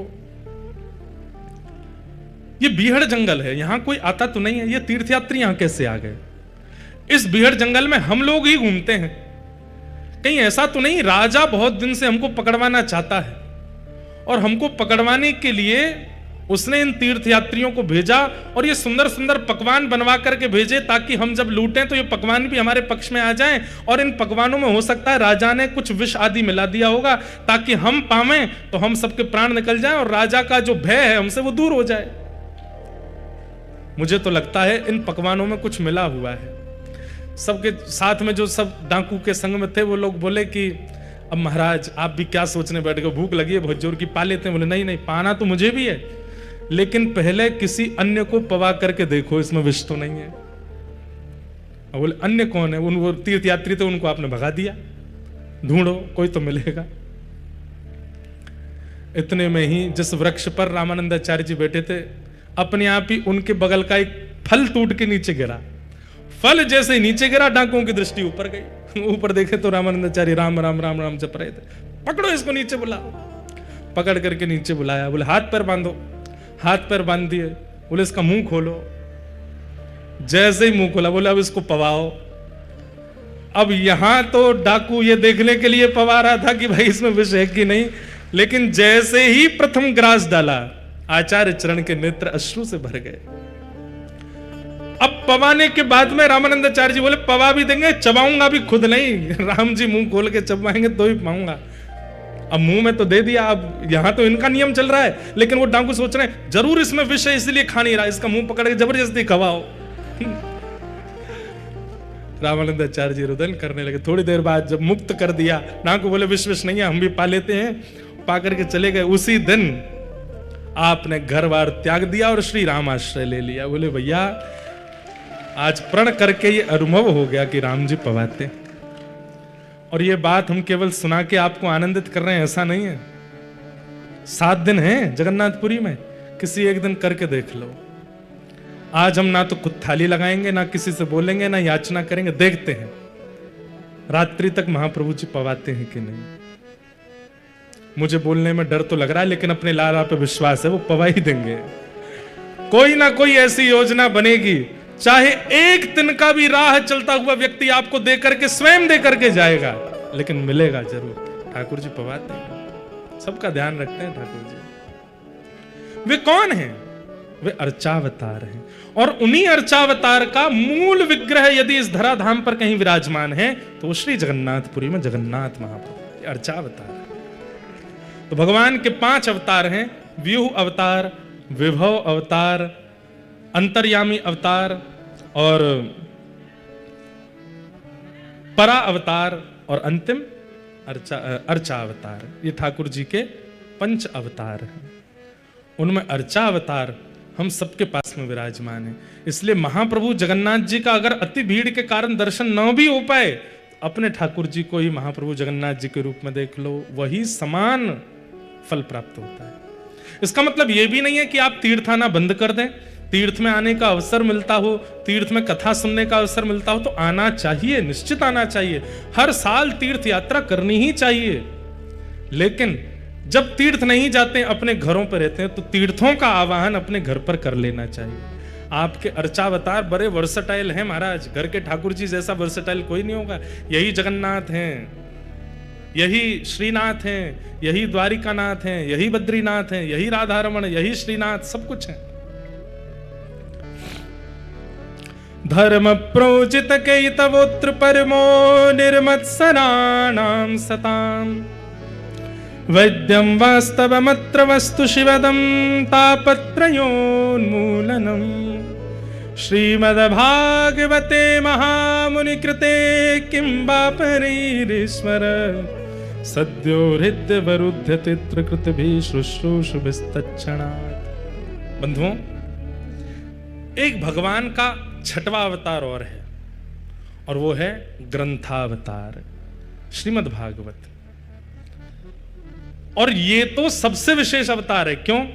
ये बीहड़ जंगल है, यहां कोई आता तो नहीं है, ये तीर्थयात्री यहां कैसे आ गए? इस बीहड़ जंगल में हम लोग ही घूमते हैं, कहीं ऐसा तो नहीं राजा बहुत दिन से हमको पकड़वाना चाहता है और हमको पकड़वाने के लिए उसने इन तीर्थयात्रियों को भेजा और ये सुंदर सुंदर पकवान बनवा करके भेजे ताकि हम जब लूटें तो ये पकवान भी हमारे पक्ष में आ जाएं। और इन पकवानों में हो सकता है राजा ने कुछ विष आदि मिला दिया होगा ताकि हम पावें तो हम सबके प्राण निकल जाएं और राजा का जो भय है हमसे वो दूर हो जाए। मुझे तो लगता है इन पकवानों में कुछ मिला हुआ है। सबके साथ में जो सब डाकू के संग में थे वो लोग बोले कि अब महाराज आप भी क्या सोचने बैठ गए, भूख लगी है बहुत जोर की, पा लेते हैं। बोले नहीं नहीं, पाना तो मुझे भी है लेकिन पहले किसी अन्य को पवा करके देखो, इसमें विष तो नहीं है। और बोले अन्य कौन है? वो तीर्थयात्री थे, उनको आपने भगा दिया, ढूंढो कोई तो मिलेगा। इतने में ही जिस वृक्ष पर रामानंदाचार्य जी बैठे थे अपने आप ही उनके बगल का एक फल टूट के नीचे गिरा। फल जैसे ही नीचे गिरा डाकुओं की दृष्टि ऊपर गई। ऊपर देखे तो रामानंदाचार्य राम राम राम राम जप रहे थे। पकड़ो इसको, नीचे बुलाओ। पकड़ करके नीचे बुलाया। बोले हाथ पैर बांधो। हाथ पैर बांध दिए। बोले इसका मुंह खोलो। जैसे ही मुंह खोला बोले अब इसको पवाओ। अब यहां तो डाकू ये देखने के लिए पवा रहा था कि भाई इसमें विष है कि नहीं, लेकिन जैसे ही प्रथम ग्रास डाला आचार्य चरण के नेत्र अश्रु से भर गए। अब पवाने के बाद में रामानंदाचार्य जी बोले पवा भी देंगे, चबाऊंगा भी खुद नहीं। राम जी मुंह खोल के चबाएंगे तो ही पाऊंगा। अब मुंह में तो दे दिया, अब यहां तो इनका नियम चल रहा है, लेकिन वो डाकू सोच रहे हैं जरूर इसमें विष है इसलिए खा नहीं रहा, इसका मुंह पकड़ के जबरदस्ती खवाओ। रामानंदाचार्य जी रुदन करने लगे। थोड़ी देर बाद जब मुक्त कर दिया, डाकू बोले विश्वास नहीं है, हम भी पा लेते हैं, पा करके चले गए। उसी दिन आपने घर बार त्याग दिया और श्री राम आश्रय ले लिया। बोले भैया आज प्रण करके ये अनुभव हो गया कि राम जी पवाते। और ये बात हम केवल सुना के आपको आनंदित कर रहे हैं ऐसा नहीं है। 7 दिन हैं जगन्नाथपुरी में, किसी एक दिन करके देख लो। आज हम ना तो कुछ थाली लगाएंगे, ना किसी से बोलेंगे, ना याचना करेंगे, देखते हैं रात्रि तक महाप्रभु जी पवाते हैं कि नहीं। मुझे बोलने में डर तो लग रहा है, लेकिन अपने लाला पे विश्वास है, वो पवा ही देंगे। कोई ना कोई ऐसी योजना बनेगी, चाहे एक दिन का भी राह चलता हुआ व्यक्ति आपको दे करके स्वयं दे करके जाएगा, लेकिन मिलेगा जरूर। ठाकुर जी पवाते हैं, सबका ध्यान रखते हैं ठाकुर जी। वे कौन हैं? वे अर्चावतार हैं। और उन्हीं अर्चावतार का मूल विग्रह यदि इस धराधाम पर कहीं विराजमान है तो श्री जगन्नाथपुरी में जगन्नाथ महाप्रभु अर्चावतार। तो भगवान के 5 अवतार हैं, व्यूह अवतार, विभव अवतार, अंतर्यामी अवतार और परा अवतार और अंतिम अर्चा अवतार। ये ठाकुर जी के 5 अवतार हैं। उनमें अर्चा अवतार हम सबके पास में विराजमान है। इसलिए महाप्रभु जगन्नाथ जी का अगर अति भीड़ के कारण दर्शन न भी हो पाए, अपने ठाकुर जी को ही महाप्रभु जगन्नाथ जी के रूप में देख लो, वही समान फल प्राप्त होता है। इसका मतलब यह भी नहीं है कि आप तीर्थ आना बंद कर दें। तीर्थ में आने का अवसर मिलता हो, तीर्थ में कथा सुनने का अवसर मिलता हो तो आना चाहिए, निश्चित आना चाहिए। हर साल तीर्थ यात्रा करनी ही चाहिए। लेकिन जब तीर्थ नहीं जाते, अपने घरों पर रहते हैं, तो तीर्थों का आवाहन अपने घर पर कर लेना चाहिए। आपके अर्चावतार बड़े वर्सटाइल हैं महाराज, घर के ठाकुर जी जैसा वर्सटाइल कोई नहीं होगा। यही जगन्नाथ हैं, यही श्रीनाथ हैं, यही द्वारिकानाथ हैं, यही बद्रीनाथ हैं, यही राधारमण, यही श्रीनाथ, सब कुछ है। धर्म प्रोचित के तवोत्र परमो निर्मत्सराणां सताम् वैद्यं वास्तवमत्र वस्तु शिवदं तापत्रयोन्मूलनम् श्रीमद्भागवते महामुनिकृते किं वा परीरीश्वर सद्यो हृद्यवरुध्य तित्रकृतभिः शुश्रूषुभिस्तच्छणात्। बंधुओं, एक भगवान का 6वां अवतार और है, और वो है ग्रंथावतार, श्रीमद् भागवत। और ये तो सबसे विशेष अवतार है। क्यों?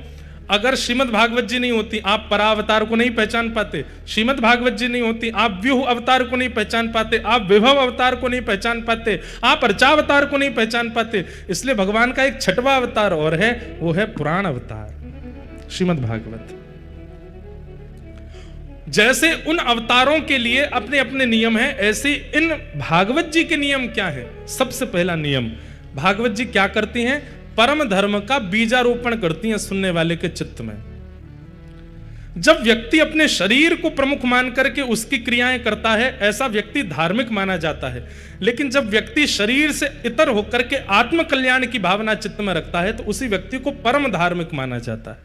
अगर श्रीमद् भागवत जी नहीं होती, आप परावतार को नहीं पहचान पाते। श्रीमद् भागवत जी नहीं होती, आप व्यूह अवतार को नहीं पहचान पाते, आप विभव अवतार को नहीं पहचान पाते, आप अर्चावतार को नहीं पहचान पाते। इसलिए भगवान का एक 6वां अवतार और है, वो है पुराण अवतार, श्रीमद् भागवत। जैसे उन अवतारों के लिए अपने अपने नियम हैं, ऐसे इन भागवत जी के नियम क्या है? सबसे पहला नियम, भागवत जी क्या करती हैं? परम धर्म का बीजारोपण करती हैं सुनने वाले के चित्त में। जब व्यक्ति अपने शरीर को प्रमुख मान करके उसकी क्रियाएं करता है, ऐसा व्यक्ति धार्मिक माना जाता है। लेकिन जब व्यक्ति शरीर से इतर होकर के आत्म कल्याण की भावना चित्त में रखता है, तो उसी व्यक्ति को परम धार्मिक माना जाता है।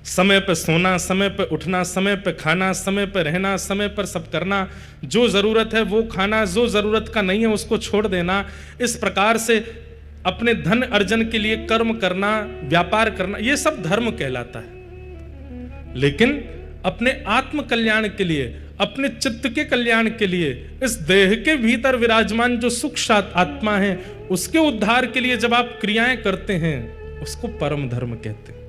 समय पर सोना, समय पर उठना, समय पर खाना, समय पर रहना, समय पर सब करना, जो जरूरत है वो खाना, जो जरूरत का नहीं है उसको छोड़ देना, इस प्रकार से अपने धन अर्जन के लिए कर्म करना, व्यापार करना, ये सब धर्म कहलाता है। लेकिन अपने आत्म कल्याण के लिए, अपने चित्त के कल्याण के लिए, इस देह के भीतर विराजमान जो सूक्ष्म आत्मा है, उसके उद्धार के लिए जब आप क्रियाएं करते हैं, उसको परम धर्म कहते हैं।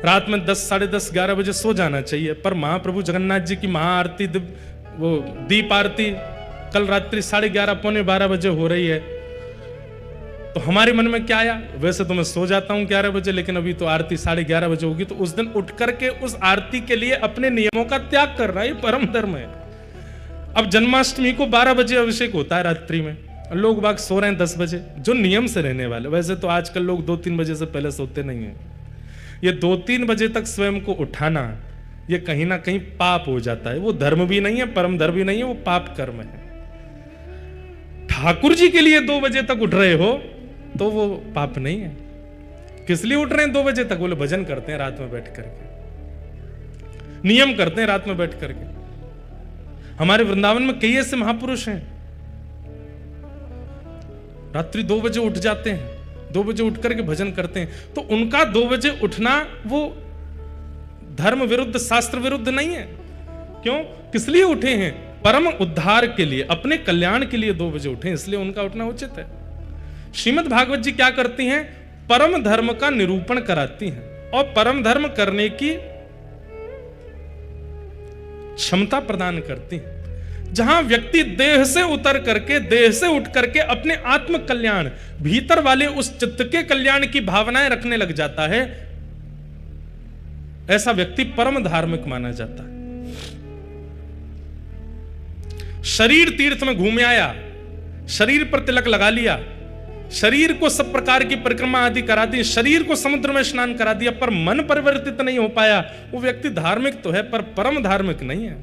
रात में 10, साढ़े 10, 11 बजे सो जाना चाहिए, पर महाप्रभु जगन्नाथ जी की महाआरती, वो दीप आरती कल रात्रि 11:30, पौने 12 बजे हो रही है। तो हमारे मन में क्या आया? वैसे तो मैं सो जाता हूं 11 बजे, लेकिन अभी तो आरती 11:30 बजे होगी, तो उस दिन उठ करके उस आरती के लिए अपने नियमों का त्याग कर रहा है, ये परम धर्म है। अब जन्माष्टमी को 12 बजे अभिषेक होता है रात्रि में, लोग बाग सो रहे हैं 10 बजे, जो नियम से रहने वाले। वैसे तो आजकल लोग 2-3 बजे से पहले सोते नहीं है, ये 2-3 बजे तक स्वयं को उठाना, ये कहीं ना कहीं पाप हो जाता है। वो धर्म भी नहीं है, परम धर्म भी नहीं है, वो पाप कर्म है। ठाकुर जी के लिए 2 बजे तक उठ रहे हो तो वो पाप नहीं है। किस लिए उठ रहे हैं 2 बजे तक? बोले भजन करते हैं रात में बैठ करके, नियम करते हैं रात में बैठ करके। हमारे वृंदावन में कई ऐसे महापुरुष हैं, रात्रि 2 बजे उठ जाते हैं, 2 बजे उठ करके भजन करते हैं। तो उनका 2 बजे उठना वो धर्म विरुद्ध, शास्त्र विरुद्ध नहीं है। क्यों? किस लिए उठे हैं? परम उद्धार के लिए, अपने कल्याण के लिए 2 बजे उठे, इसलिए उनका उठना उचित है। श्रीमद् भागवत जी क्या करती हैं? परम धर्म का निरूपण कराती हैं और परम धर्म करने की क्षमता प्रदान करती हैं। जहां व्यक्ति देह से उतर करके, देह से उठ करके अपने आत्म कल्याण, भीतर वाले उस चित्त के कल्याण की भावनाएं रखने लग जाता है, ऐसा व्यक्ति परम धार्मिक माना जाता है। शरीर तीर्थ में घूम आया, शरीर पर तिलक लगा लिया, शरीर को सब प्रकार की परिक्रमा आदि करा दी, शरीर को समुद्र में स्नान करा दिया, पर मन परिवर्तित नहीं हो पाया, वो व्यक्ति धार्मिक तो है पर परम धार्मिक नहीं है।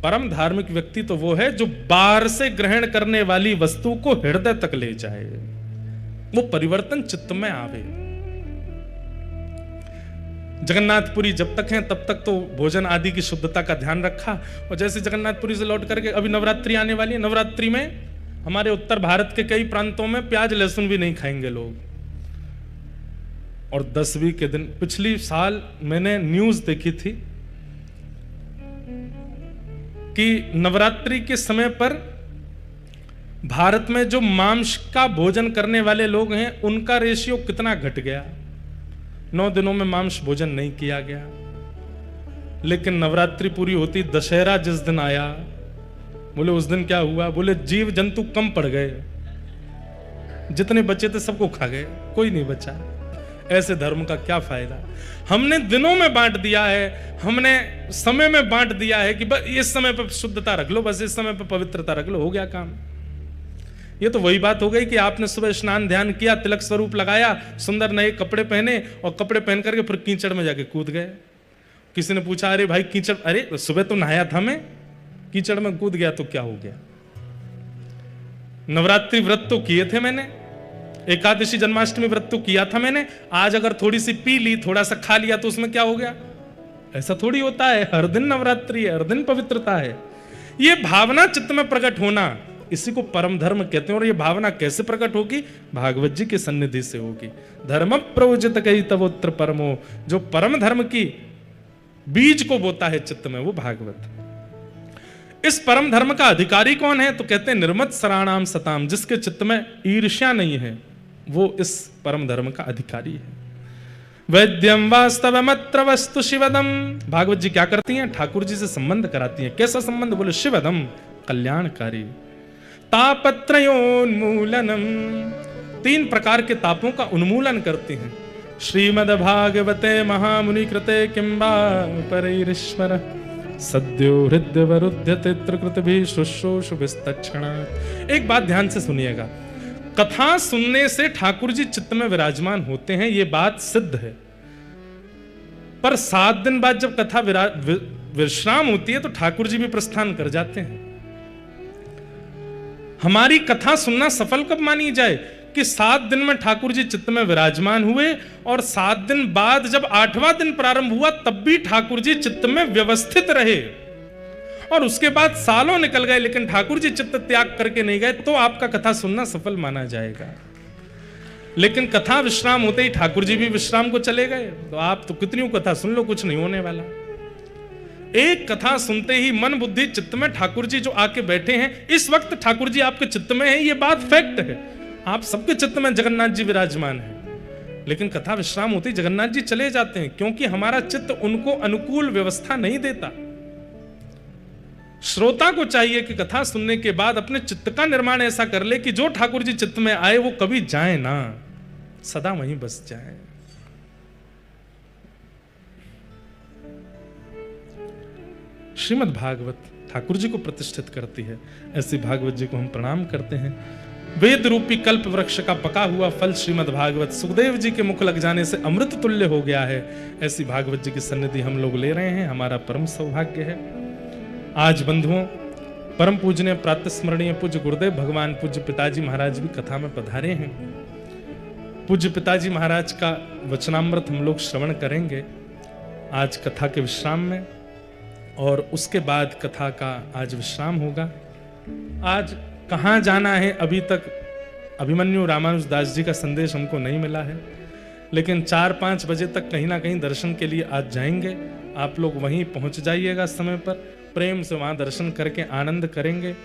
परम धार्मिक व्यक्ति तो वो है जो बाहर से ग्रहण करने वाली वस्तु को हृदय तक ले जाए, वो परिवर्तन चित्त में आवे। जगन्नाथपुरी जब तक हैं तब तक तो भोजन आदि की शुद्धता का ध्यान रखा, और जैसे जगन्नाथपुरी से लौट करके अभी नवरात्रि आने वाली है, नवरात्रि में हमारे उत्तर भारत के कई प्रांतों में प्याज लहसुन भी नहीं खाएंगे लोग। और 10वीं के दिन, पिछली साल मैंने न्यूज देखी थी कि नवरात्रि के समय पर भारत में जो मांस का भोजन करने वाले लोग हैं उनका रेशियो कितना घट गया। 9 दिनों में मांस भोजन नहीं किया गया, लेकिन नवरात्रि पूरी होती, दशहरा जिस दिन आया, बोले उस दिन क्या हुआ? बोले जीव जंतु कम पड़ गए, जितने बचे थे सबको खा गए, कोई नहीं बचा। ऐसे धर्म का क्या फायदा? हमने दिनों में बांट दिया है, हमने समय में बांट दिया है कि बस इस समय पर शुद्धता रख लो, बस इस समय पर पवित्रता रख लो, हो गया काम। ये तो वही बात हो गई कि आपने सुबह स्नान ध्यान किया, तिलक स्वरूप लगाया, सुंदर नए कपड़े पहने, और कपड़े पहन करके फिर कीचड़ में जाके कूद गए। किसी ने पूछा, अरे भाई कीचड़, अरे सुबह तो नहाया था मैं, कीचड़ में कूद गया तो क्या हो गया? नवरात्रि व्रत तो किए थे मैंने, एकादशी जन्माष्टमी व्रत तो किया था मैंने, आज अगर थोड़ी सी पी ली, थोड़ा सा खा लिया तो उसमें क्या हो गया? ऐसा थोड़ी होता है। हर दिन नवरात्रि है, हर दिन पवित्रता है। ये भावना चित्त में प्रकट होना, इसी को परम धर्म कहते हैं। और ये भावना कैसे प्रकट होगी? भागवत जी की सन्निधि से होगी। धर्म प्रवजित कही तवोत्र परमो, जो परम धर्म की बीज को बोता है चित्त में, वो भागवत। इस परम धर्म का अधिकारी कौन है? तो कहते हैं निर्मत सराणाम सताम, जिसके चित्त में ईर्ष्या नहीं है वो इस परम धर्म का अधिकारी है। वैद्यम वास्तवमत्र वस्तु शिवदम, भागवत जी क्या करती हैं? ठाकुर जी से संबंध कराती हैं। कैसा संबंध? बोले शिवदम, कल्याणकारी। तापत्रयोन्मूलनम, 3 प्रकार के तापों का उन्मूलन करती हैं। श्रीमद् भागवते महामुनि कृते किंबा परैरीश्वर सद्यो हृदय वरुध्यते त्रिकृतभिः शुश्रूषु विस्तक्षणात्। एक बात ध्यान से सुनिएगा, कथा सुनने से ठाकुर जी चित्त में विराजमान होते हैं, ये बात सिद्ध है। पर 7 दिन बाद जब कथा विश्राम होती है तो ठाकुर जी भी प्रस्थान कर जाते हैं। हमारी कथा सुनना सफल कब मानी जाए? कि 7 दिन में ठाकुर जी चित्त में विराजमान हुए, और 7 दिन बाद जब 8वां दिन प्रारंभ हुआ तब भी ठाकुर जी चित्त में व्यवस्थित रहे, और उसके बाद सालों निकल गए लेकिन ठाकुर जी चित्त त्याग करके नहीं गए, तो आपका कथा सुनना सफल माना जाएगा। लेकिन कथा विश्राम होते ही ठाकुर जी भी विश्राम को चले गए, तो आप तो कितनी कथा सुन लो, कुछ नहीं होने वाला। एक कथा सुनते ही मन बुद्धि चित्त में ठाकुर जी जो आके बैठे हैं, इस वक्त ठाकुर जी आपके चित्त में है, ये बात फैक्ट है। आप सबके चित्त में जगन्नाथ जी विराजमान है, लेकिन कथा विश्राम होती जगन्नाथ जी चले जाते हैं, क्योंकि हमारा चित्त उनको अनुकूल व्यवस्था नहीं देता। श्रोता को चाहिए कि कथा सुनने के बाद अपने चित्त का निर्माण ऐसा कर ले कि जो ठाकुर जी चित्त में आए वो कभी जाए ना, सदा वहीं बस जाए। श्रीमद् भागवत ठाकुर जी को प्रतिष्ठित करती है, ऐसी भागवत जी को हम प्रणाम करते हैं। वेद रूपी कल्प वृक्ष का पका हुआ फल श्रीमद् भागवत सुखदेव जी के मुख लग जाने से अमृत तुल्य हो गया है। ऐसी भागवत जी की सन्निधि हम लोग ले रहे हैं, हमारा परम सौभाग्य है। आज बंधुओं, परम पूजनीय प्रातः स्मरणीय पूज्य गुरुदेव भगवान पूज्य पिताजी महाराज भी कथा में पधारे हैं। पूज्य पिताजी महाराज का वचनामृत हम लोग श्रवण करेंगे आज कथा के विश्राम में, और उसके बाद कथा का आज विश्राम होगा। आज कहाँ जाना है अभी तक अभिमन्यु रामानुज दास जी का संदेश हमको नहीं मिला है, लेकिन 4-5 बजे तक कहीं ना कहीं दर्शन के लिए आज जाएंगे। आप लोग वहीं पहुंच जाइएगा समय पर, प्रेम से वहां दर्शन करके आनंद करेंगे।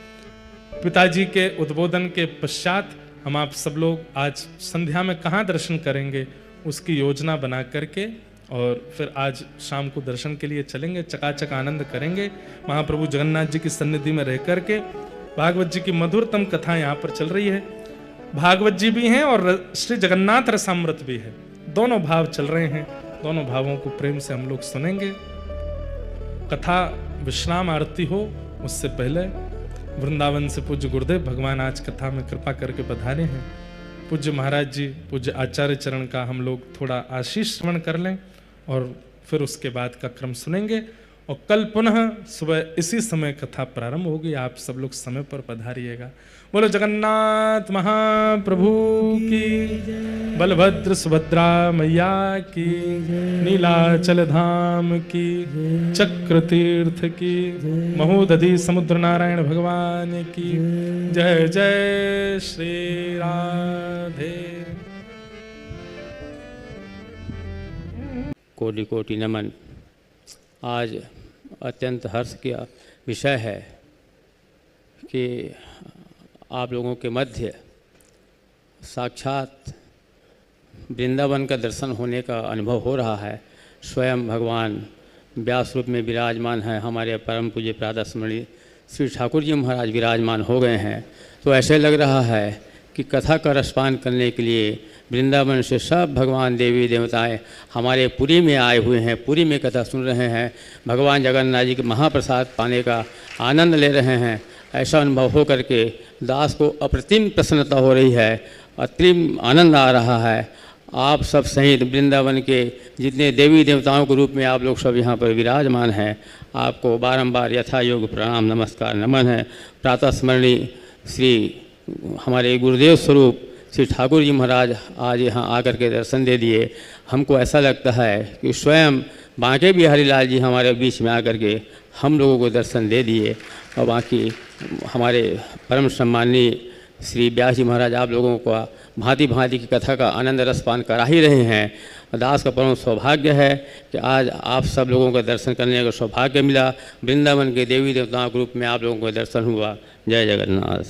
पिताजी के उद्बोधन के पश्चात हम आप सब लोग आज संध्या में कहाँ दर्शन करेंगे उसकी योजना बना करके और फिर आज शाम को दर्शन के लिए चलेंगे, चकाचक आनंद करेंगे। महाप्रभु जगन्नाथ जी की सन्निधि में रह करके भागवत जी की मधुरतम कथा यहाँ पर चल रही है। भागवत जी भी हैं और श्री जगन्नाथ रसामृत भी है, दोनों भाव चल रहे हैं। दोनों भावों को प्रेम से हम लोग सुनेंगे। कथा विश्राम आरती हो उससे पहले वृंदावन से पूज्य गुरुदेव भगवान आज कथा में कृपा करके पधारे हैं। पूज्य महाराज जी, पूज्य आचार्य चरण का हम लोग थोड़ा आशीष श्रवण कर लें और फिर उसके बाद का क्रम सुनेंगे। और कल पुनः सुबह इसी समय कथा प्रारंभ होगी, आप सब लोग समय पर पधारिएगा। बोलो जगन्नाथ महाप्रभु की, बलभद्र सुभद्रा मैया की, नीलाचल धाम की, चक्र तीर्थ की, महोदधि समुद्र नारायण भगवान की जय जय श्री राधे। कोटि कोटि नमन। आज अत्यंत हर्ष का विषय है कि आप लोगों के मध्य साक्षात वृंदावन का दर्शन होने का अनुभव हो रहा है। स्वयं भगवान व्यास रूप में विराजमान है, हमारे परम पूज्य प्रातः स्मरणीय श्री ठाकुर जी महाराज विराजमान हो गए हैं। तो ऐसे लग रहा है कि कथा का रसपान करने के लिए वृंदावन से सब भगवान देवी देवताएं हमारे पुरी में आए हुए हैं, पुरी में कथा सुन रहे हैं, भगवान जगन्नाथ जी के महाप्रसाद पाने का आनंद ले रहे हैं। ऐसा अनुभव हो करके दास को अप्रतिम प्रसन्नता हो रही है, अतिम आनंद आ रहा है। आप सब सहित वृंदावन के जितने देवी देवताओं के रूप में आप लोग सब यहाँ पर विराजमान हैं, आपको बारंबार यथा योग प्रणाम नमस्कार नमन है। प्रातः स्मरणीय श्री हमारे गुरुदेव स्वरूप श्री ठाकुर जी महाराज आज यहाँ आकर के दर्शन दे दिए। हमको ऐसा लगता है कि स्वयं बांके बिहारी लाल जी हमारे बीच में आकर के हम लोगों को दर्शन दे दिए, और बाकी हमारे परम सम्माननीय श्री व्यास जी महाराज आप लोगों को भांति भांति की कथा का आनंद रसपान करा ही रहे हैं। दास का परम सौभाग्य है कि आज आप सब लोगों का दर्शन करने का सौभाग्य मिला। वृंदावन के देवी देवताओं के रूप में आप लोगों को दर्शन हुआ। जय जगन्नाथ।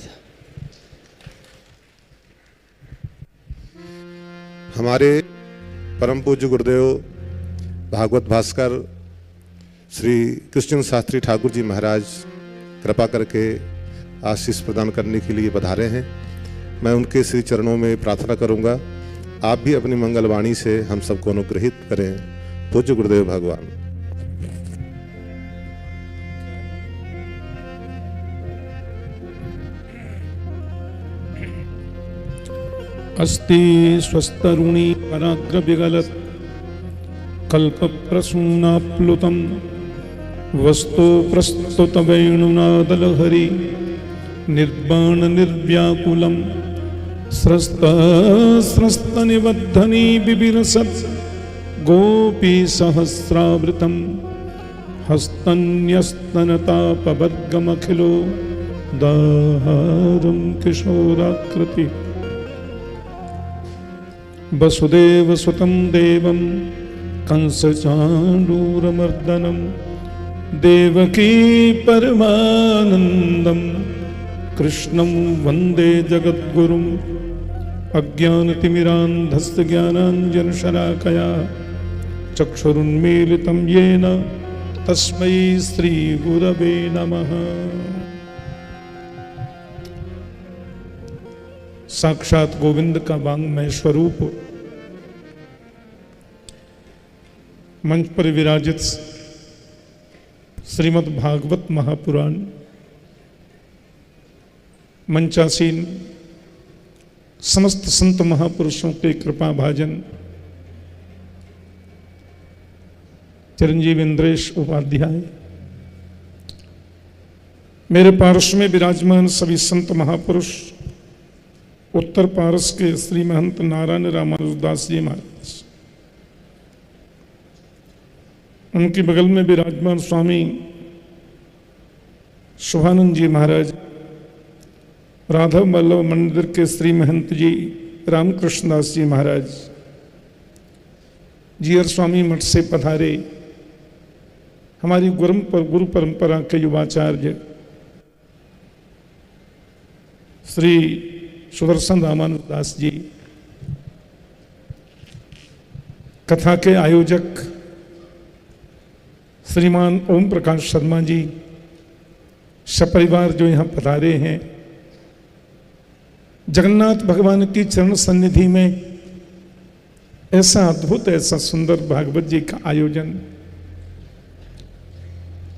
हमारे परम पूज्य गुरुदेव भागवत भास्कर श्री कृष्ण शास्त्री ठाकुर जी महाराज कृपा करके आशीष प्रदान करने के लिए पधारे हैं। मैं उनके श्री चरणों में प्रार्थना करूंगा, आप भी अपनी मंगलवाणी से हम सबको अनुग्रहित करें। पूज्य गुरुदेव भगवान। अस्ति स्वस्तरुणी पराग्रविगलत् कल्पप्रसूनाप्लुतं वस्तु प्रस्तुत वेणुनादलहरि निर्बाण निर्व्याकुलं स्रस्तनिबद्धनी बिबिरसत् गोपी सहस्रावृतं हस्तन्यस्तनतापवर्गमखिलो दाहारं किशोराकृति वसुदेवसुतं देवं कंसचाण्डूरमर्दनं देवकी परमानन्दं कृष्णं वन्दे जगद्गुरुम् अज्ञानतिमिरान्धस्य ज्ञानाञ्जनशलाकया चक्षुरुन्मीलितं येन तस्मै श्रीगुरवे नमः। साक्षात गोविंद का वांग्मय स्वरूप मंच पर विराजित श्रीमद् भागवत महापुराण मंचासीन समस्त संत महापुरुषों के कृपा भाजन चिरंजीव इंद्रेश उपाध्याय, मेरे पार्श्व में विराजमान सभी संत महापुरुष, उत्तर पारस के श्री महंत नारायण रामानुजदास जी महाराज, उनके बगल में विराजमान स्वामी शुभानंद जी महाराज, राधव वल्लभ मंदिर के श्री महंत जी रामकृष्णदास जी महाराज, जीयर स्वामी मठ से पधारे हमारी गुरु परंपरा के युवाचार्य श्री सुदर्शन रामानुजदास जी, कथा के आयोजक श्रीमान ओम प्रकाश शर्मा जी, सपरिवार जो यहाँ पधारे हैं, जगन्नाथ भगवान की चरण सन्निधि में ऐसा अद्भुत, ऐसा सुंदर भागवत जी का आयोजन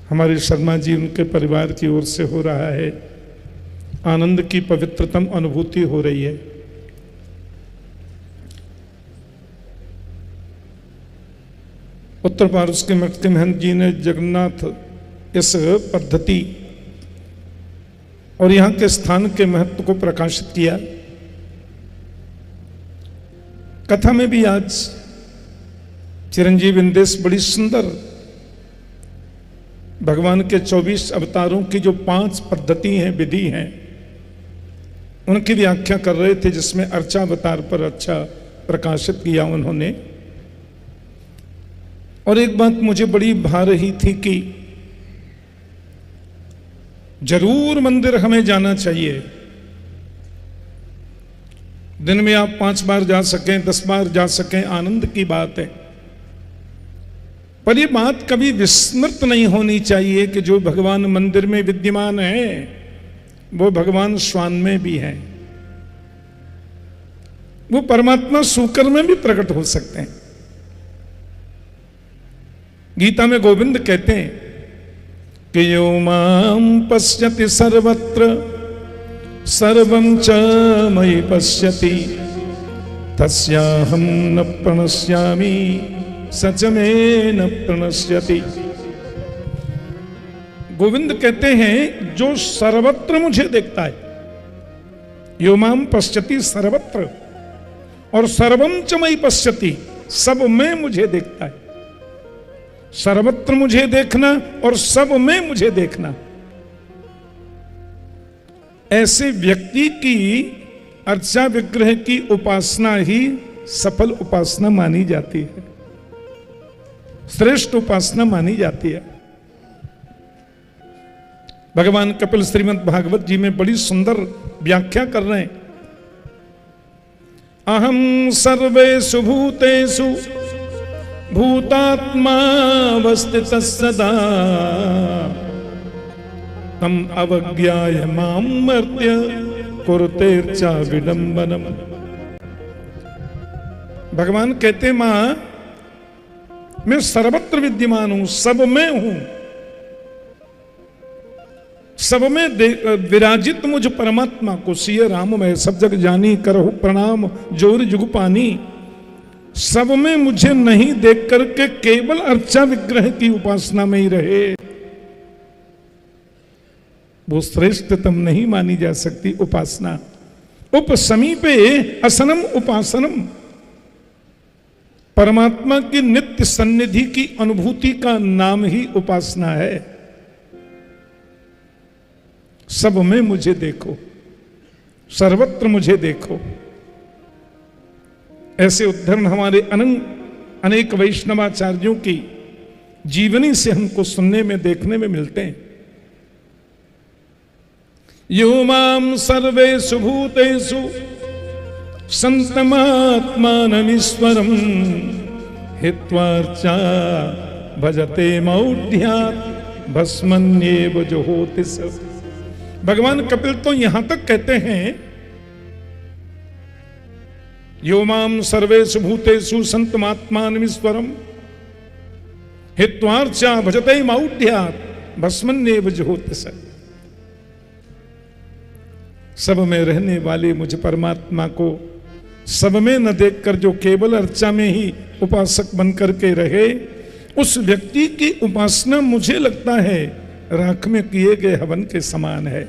हमारे शर्मा जी उनके परिवार की ओर से हो रहा है। आनंद की पवित्रतम अनुभूति हो रही है। उत्तर पारस के मठ के महंत जी ने जगन्नाथ इस पद्धति और यहाँ के स्थान के महत्व को प्रकाशित किया। कथा में भी आज चिरंजीव इंदेश बड़ी सुंदर भगवान के 24 अवतारों की जो 5 पद्धति हैं, विधि हैं, उनकी व्याख्या कर रहे थे, जिसमें अर्चावतार पर अच्छा प्रकाशित किया उन्होंने। और एक बात मुझे बड़ी भा रही थी कि जरूर मंदिर हमें जाना चाहिए। दिन में आप 5 बार जा सकें, 10 बार जा सकें, आनंद की बात है। पर यह बात कभी विस्मृत नहीं होनी चाहिए कि जो भगवान मंदिर में विद्यमान है वो भगवान श्वान में भी है, वो परमात्मा सूकर में भी प्रकट हो सकते हैं। गीता में गोविंद कहते हैं कि यो मां पश्यति सर्वत्र सर्वं च मयि पश्यति तस्याहं न प्रणश्यामि सच में न प्रणश्यति। गोविंद कहते हैं जो सर्वत्र मुझे देखता है, यो मां पश्यति सर्वत्र, और सर्वं च मयि पश्यति, सब में मुझे देखता है। सर्वत्र मुझे देखना और सब में मुझे देखना, ऐसे व्यक्ति की अर्चा विग्रह की उपासना ही सफल उपासना मानी जाती है, श्रेष्ठ उपासना मानी जाती है। भगवान कपिल श्रीमद् भागवत जी में बड़ी सुंदर व्याख्या कर रहे हैं। अहम सर्वेषु भूतेषु भूतात्मा अवस्थितः सदा तम अवज्ञाय मां मर्त्य कुरुते च विडंबनम। भगवान कहते मां मैं सर्वत्र विद्यमान हूं, सब में हूं, सब में विराजित मुझ परमात्मा को सिय राम में सब जग जानी करहु प्रणाम जोर जुग पानी। सब में मुझे नहीं देख करके केवल अर्चा विग्रह की उपासना में ही रहे, वो श्रेष्ठतम नहीं मानी जा सकती उपासना। उपसमीपे असनम उपासनम, परमात्मा की नित्य सन्निधि की अनुभूति का नाम ही उपासना है। सब में मुझे देखो, सर्वत्र मुझे देखो। ऐसे उद्धरण हमारे अनेक वैष्णवाचार्यों की जीवनी से हमको सुनने में देखने में मिलते हैं। यो मां सर्वेषु भूतेषु संतमात्मानमीश्वरम् हित्वार्चा भजते मौढ्यात् भस्मन्येव जुहोति स। भगवान कपिल तो यहां तक कहते हैं यो मां सर्वेषु भूतेषु संतमात्मानमीश्वरम् हित्वार्चा भजते मौढ्यात् भस्मन्येव जुहोति स। सब में रहने वाले मुझ परमात्मा को सब में न देखकर जो केवल अर्चा में ही उपासक बनकर के रहे, उस व्यक्ति की उपासना मुझे लगता है राख में किए गए हवन के समान है।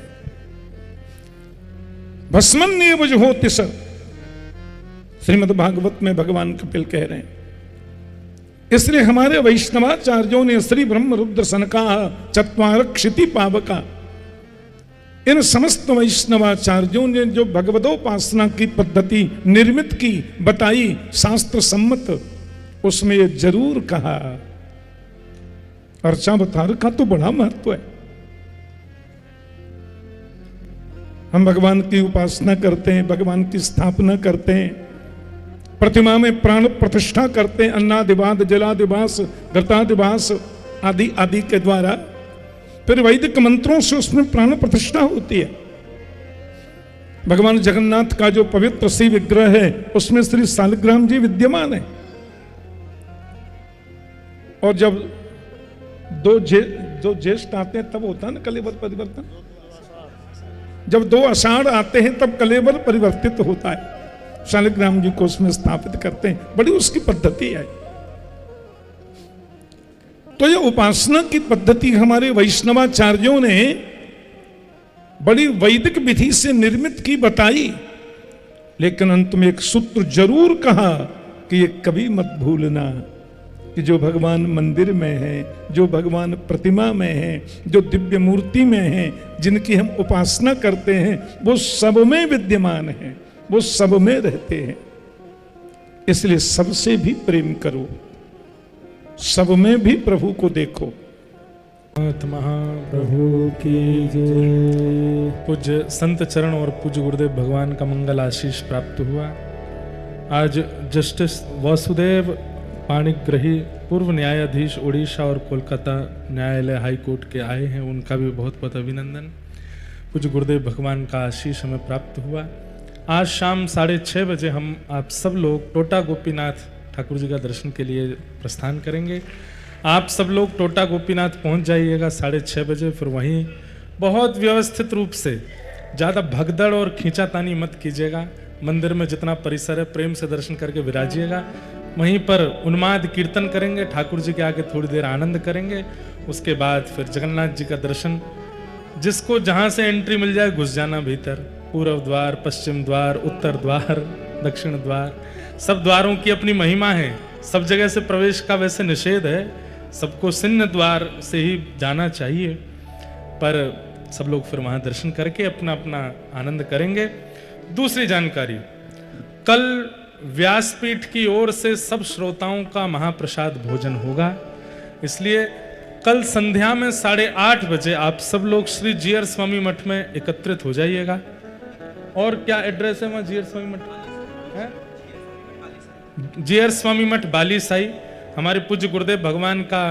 भस्मन्येव जुहोति स, श्रीमद् भागवत में भगवान कपिल कह रहे हैं। इसलिए हमारे वैष्णवाचार्यों ने श्री ब्रह्म रुद्र सनका चत्वार क्षिति पावका, इन समस्त वैष्णवाचार्यों ने जो भगवदोपासना की पद्धति निर्मित की, बताई, शास्त्र सम्मत, उसमें ये जरूर कहा अर्चावतार का तो बड़ा महत्व है। हम भगवान की उपासना करते हैं, भगवान की स्थापना करते हैं, प्रतिमा में प्राण प्रतिष्ठा करते हैं, अन्नादिवाद जलादिवास घृतादिवास आदि आदि के द्वारा, फिर वैदिक मंत्रों से उसमें प्राण प्रतिष्ठा होती है। भगवान जगन्नाथ का जो पवित्र श्री विग्रह है उसमें श्री शालिग्राम जी विद्यमान है। और जब दो ज्येष्ठ आते हैं तब होता है ना कलेवर परिवर्तन, जब 2 आषाढ़ आते हैं तब कलेवर परिवर्तित होता है। शालिग्राम जी को उसमें स्थापित करते हैं, बड़ी उसकी पद्धति है। तो ये उपासना की पद्धति हमारे वैष्णवाचार्यों ने बड़ी वैदिक विधि से निर्मित की, बताई, लेकिन अंत में एक सूत्र जरूर कहा कि ये कभी मत भूलना कि जो भगवान मंदिर में है, जो भगवान प्रतिमा में है, जो दिव्य मूर्ति में है, जिनकी हम उपासना करते हैं, वो सब में विद्यमान है, वो सब में रहते हैं। इसलिए सबसे भी प्रेम करो, सब में भी प्रभु को देखो। महाप्रभु की जय। पूज्य संत चरण और पूज्य गुरुदेव भगवान का मंगल आशीष प्राप्त हुआ। आज जस्टिस वासुदेव पाणिग्रही पूर्व न्यायाधीश उड़ीसा और कोलकाता न्यायालय हाई कोर्ट के आए हैं, उनका भी बहुत बहुत अभिनंदन। पूज्य गुरुदेव भगवान का आशीष हमें प्राप्त हुआ। आज शाम 6:30 बजे हम आप सब लोग टोटा गोपीनाथ ठाकुर जी का दर्शन के लिए प्रस्थान करेंगे। आप सब लोग टोटा गोपीनाथ पहुंच जाइएगा 6:30 बजे। फिर वहीं बहुत व्यवस्थित रूप से, ज़्यादा भगदड़ और खींचातानी मत कीजिएगा। मंदिर में जितना परिसर है प्रेम से दर्शन करके विराजिएगा। वहीं पर उन्माद कीर्तन करेंगे, ठाकुर जी के आगे थोड़ी देर आनंद करेंगे। उसके बाद फिर जगन्नाथ जी का दर्शन, जिसको जहाँ से एंट्री मिल जाए घुस जाना भीतर। पूर्व द्वार, पश्चिम द्वार, उत्तर द्वार, दक्षिण द्वार, सब द्वारों की अपनी महिमा है। सब जगह से प्रवेश का वैसे निषेध है, सबको सिन्न द्वार से ही जाना चाहिए, पर सब लोग फिर वहां दर्शन करके अपना अपना आनंद करेंगे। दूसरी जानकारी, कल व्यासपीठ की ओर से सब श्रोताओं का महाप्रसाद भोजन होगा। इसलिए कल संध्या में 8:30 बजे आप सब लोग श्री जीयर स्वामी मठ में एकत्रित हो जाइएगा। और क्या एड्रेस है वहां जीयर स्वामी मठ है? जीयर स्वामी मठ बाली साई, हमारे पूज्य गुरुदेव भगवान का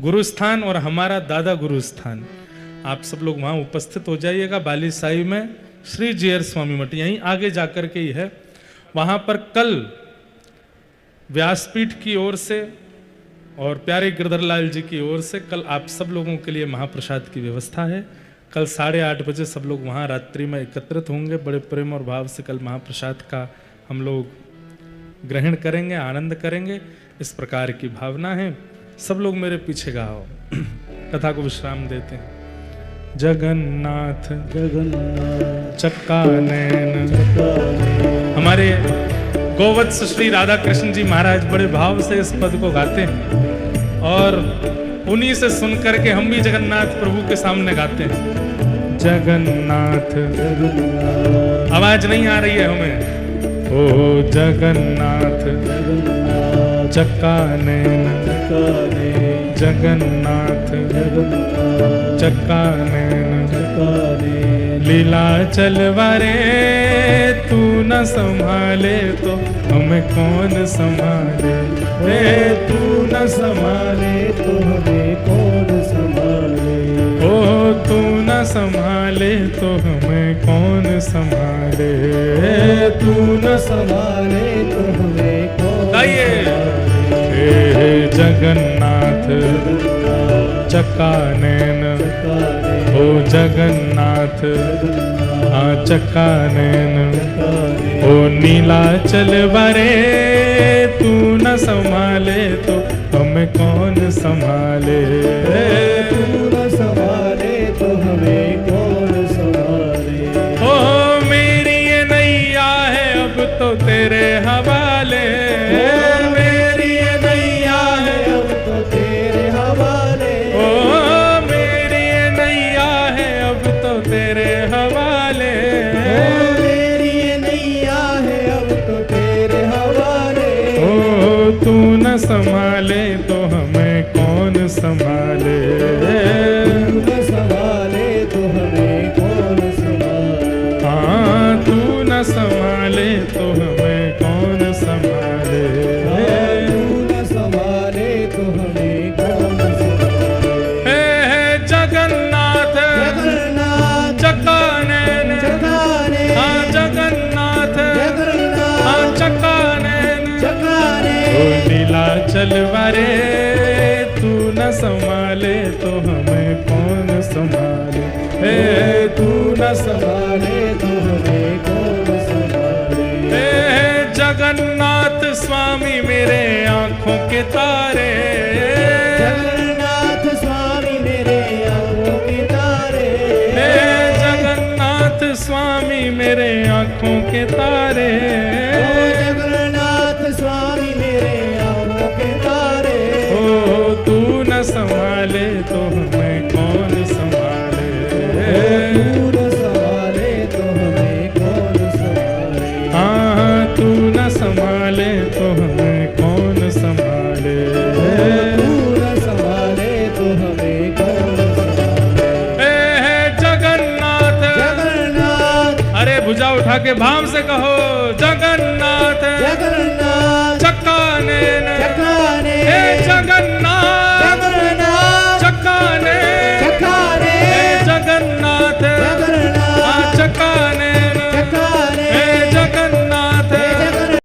गुरु स्थान और हमारा दादा गुरु स्थान। आप सब लोग वहां उपस्थित हो जाइएगा बाली साई में श्री जीयर स्वामी मठ, यहीं आगे जाकर के ही है। वहां पर कल व्यासपीठ की ओर से और प्यारे गिरधर लाल जी की ओर से कल आप सब लोगों के लिए महाप्रसाद की व्यवस्था है। कल 8:30 बजे सब लोग वहां रात्रि में एकत्रित होंगे। बड़े प्रेम और भाव से कल महाप्रसाद का हम लोग ग्रहण करेंगे, आनंद करेंगे, इस प्रकार की भावना है। सब लोग मेरे पीछे गाओ, कथा को विश्राम देते हैं। जगन्नाथ जगन्नाथ चक्का नैन, हमारे गोवत्स श्री राधा कृष्ण जी महाराज बड़े भाव से इस पद को गाते हैं और उन्हीं से सुन करके हम भी जगन्नाथ प्रभु के सामने गाते हैं। जगन्नाथ, आवाज नहीं आ रही है हमें। ओ जगन्नाथ चक्का नैन, जगन्नाथ चक्का नैन, लीला चलवारे तू न संभाले तो हमें कौन संभाले। तू न संभाले तो हमें कौन संभाले। ओ तू न संभाले तो हमें कौन संभाले। तू न संभाले तो हमें कौन संभाले। जगन्नाथ चक्का नैन, ओ जगन्नाथ चक्का नैन ओ नीलाचल बारे तू न संभाले तो हमें कौन संभाले। तू न संभाले तो हमें कौन संभाले। ओ मेरी ये नैया है अब तो तेरे हवाले। मेरी ये नैया है अब तो तेरे हवाले। ओ मेरी ये नैया है अब तो तेरे हवाले। मेरी ये नैया है अब तो तेरे हवाले। ओ तू न संभाले तो हमें कौन संभाले। तू न संभाले तो हमें कौन संभाले। हाँ तू न संभाले तो हमें कौन संभाले। तू न संभाले तो हमें कौन संभाले। हे जगन्नाथ जगन्नाथ चक्का नैन चकाने हाँ जगन्नाथ जगन्नाथ हाँ चक्का नैन चकाने। ओ नीलाचल बारे तू न संभाले तो हमें कौन संभाले। हे तू न संभाले तो हमें कौन संभाले। हे जगन्नाथ स्वामी मेरे आंखों के तारे। जगन्नाथ स्वामी मेरे आंखों के तारे। हे जगन्नाथ स्वामी मेरे आंखों के तारे। ओ जगन्नाथ स्वामी मेरे आंखों के तारे। ओ तू न संभाले तो हमें कौन संभाले। तू न संभाले तो हमें कौन संभाले। हाँ तू न संभाले तो हमें कौन संभाले। तू न संभाले तो हमें कौन संभाले। हे जगन्नाथ जगन्नाथ अरे भुजा उठा के भाव से कहो जगन्नाथ जगन्नाथ चक्का नैन चकाने हे जगन्नाथ